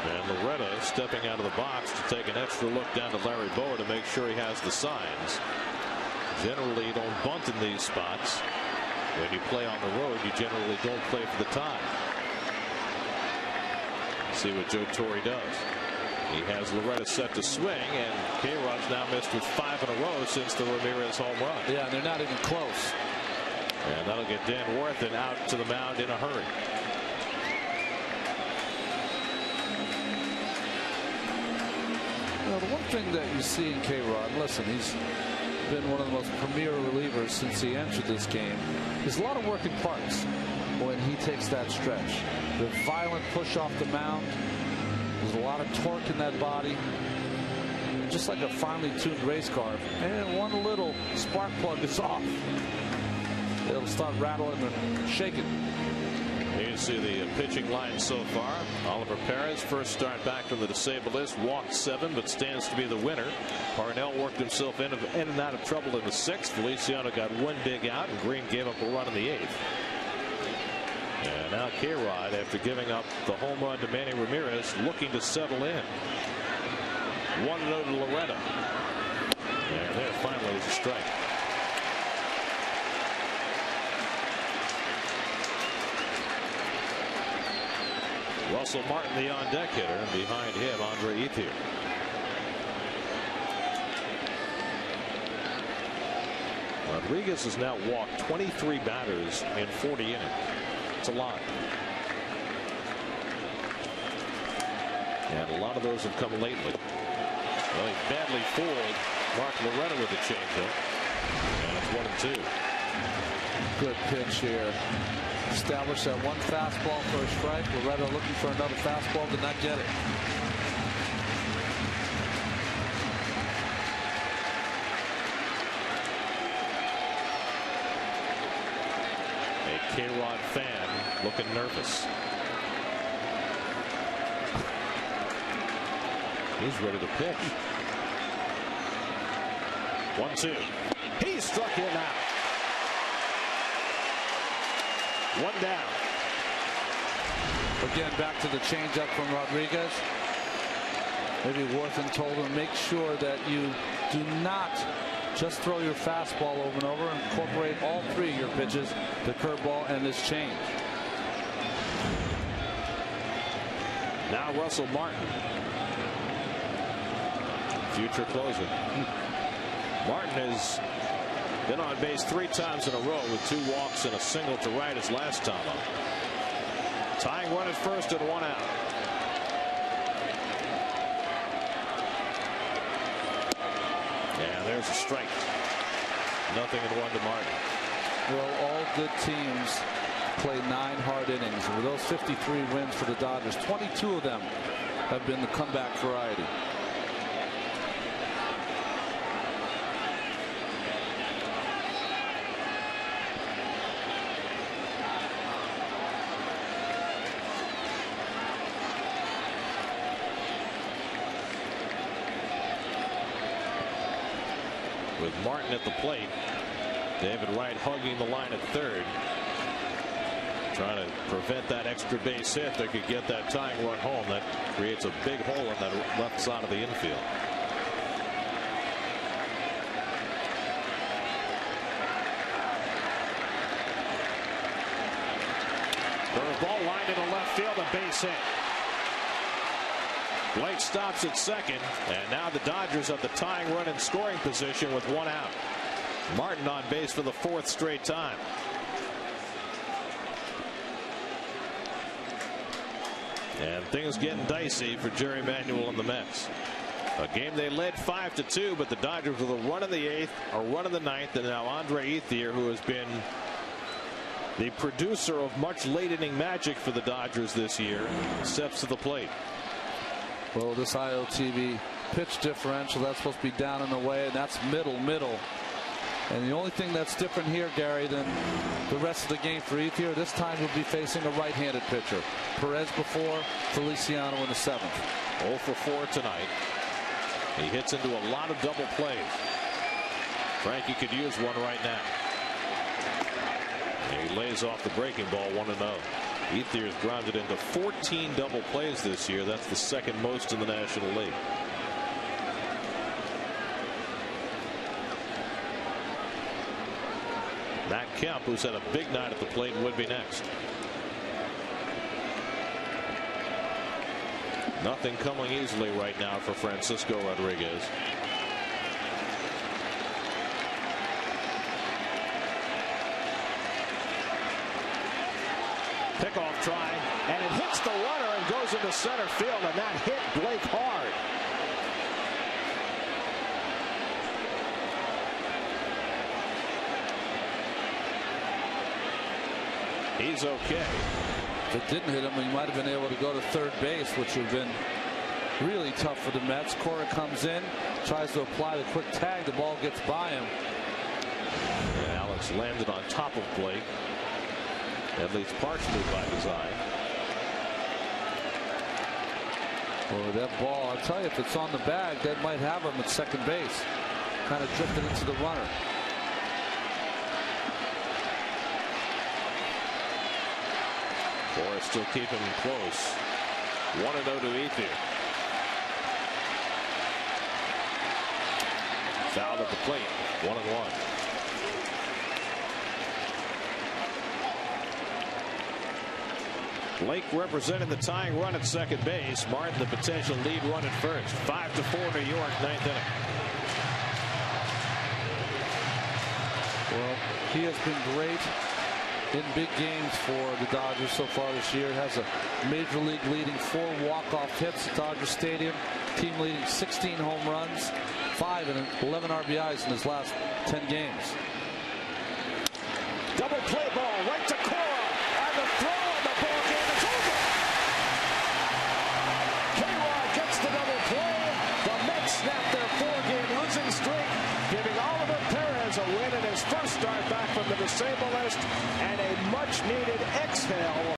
And Loretta stepping out of the box to take an extra look down to Larry Bowa to make sure he has the signs. Generally, you don't bunt in these spots. When you play on the road, you generally don't play for the tie. See what Joe Torre does. He has Loretta set to swing, and K-Rod's now missed with 5 in a row since the Ramirez home run. Yeah, and they're not even close. And that'll get Dan Worthen out to the mound in a hurry. Well, the one thing that you see in K-Rod, listen, he's been one of the most premier relievers since he entered this game. There's a lot of working parts when he takes that stretch. The violent push off the mound. There's a lot of torque in that body, just like a finely tuned race car. And one little spark plug is off, it'll start rattling and shaking. Here you see the pitching line so far. Oliver Perez, first start back from the disabled list, walked 7, but stands to be the winner. Parnell worked himself in and out of trouble in the 6th. Feliciano got 1 dig out, and Green gave up a run in the 8th. And now K-Rod, after giving up the home run to Manny Ramirez, looking to settle in. 1-0 to Loretta. And there finally is a strike. Russell Martin, the on-deck hitter, and behind him, Andre Ethier. Rodriguez has now walked 23 batters in 40 innings. It's a lot. And a lot of those have come lately. Well, he badly fooled Mark Loretta with the changeup. And it's 1-2. Good pitch here. Established that 1 fastball for a strike. Loretta looking for another fastball, did not get it. A K-Rod fan looking nervous. He's ready to pitch. 1-2. He struck him out. 1 down. Again, back to the changeup from Rodriguez. Maybe Worthen told him, make sure that you do not just throw your fastball over and over. Incorporate all 3 of your pitches, the curveball and this change. Now Russell Martin, future closer. Martin has been on base 3 times in a row with 2 walks and a single to right his last time up. Tying run at first and 1 out. And there's a strike. 0-1 to Martin. Well, all good teams play 9 hard innings. With those 53 wins for the Dodgers, 22 of them have been the comeback variety. With Martin at the plate, David Wright hugging the line at third, trying to prevent that extra base hit that could get that tying run home. That creates a big hole in that left side of the infield. Curveball lined into left field, a base hit. Blake stops at second, and now the Dodgers have the tying run in scoring position with 1 out. Martin on base for the 4th straight time. And things getting dicey for Jerry Manuel and the Mets. A game they led 5-2, but the Dodgers with a run in the 8th, a run in the 9th, and now Andre Ethier, who has been the producer of much late inning magic for the Dodgers this year, steps to the plate. Well, this IOTV pitch differential, that's supposed to be down and away, and that's middle. And the only thing that's different here, Gary, than the rest of the game for Ethier, this time he'll be facing a right-handed pitcher. Perez before, Feliciano in the 7th. 0 for 4 tonight. He hits into a lot of double plays. Frankie could use one right now. And he lays off the breaking ball, 1-0. Ethier's grounded into 14 double plays this year. That's the 2nd most in the National League. Matt Kemp, who's had a big night at the plate, would be next. Nothing coming easily right now for Francisco Rodriguez. Pickoff try, and it hits the runner and goes into center field, and that hit Blake hard. He's okay. If it didn't hit him, he might have been able to go to third base, which would have been really tough for the Mets. Cora comes in, tries to apply the quick tag. The ball gets by him. And Alex landed on top of Blake. At least partially by design. Well, that ball, I'll tell you, if it's on the bag, that might have him at second base. Kind of drifted into the runner. Forrest still keeping him close. 1-0 to Ethier. Foul at the plate. 1-1. Blake representing the tying run at second base. Martin the potential lead run at first. 5-4 New York, 9th inning. Well, he has been great in big games for the Dodgers so far this year. Has a major league leading 4 walk-off hits at Dodger Stadium. Team leading 16 home runs, 5 and 11 RBIs in his last 10 games. Double play ball right to Cora, and the throw on the ball game is over. K-Rod gets the double play. The Mets snap their 4-game losing streak, giving Oliver Perez a win in his first start back from the disabled list and a much-needed exhale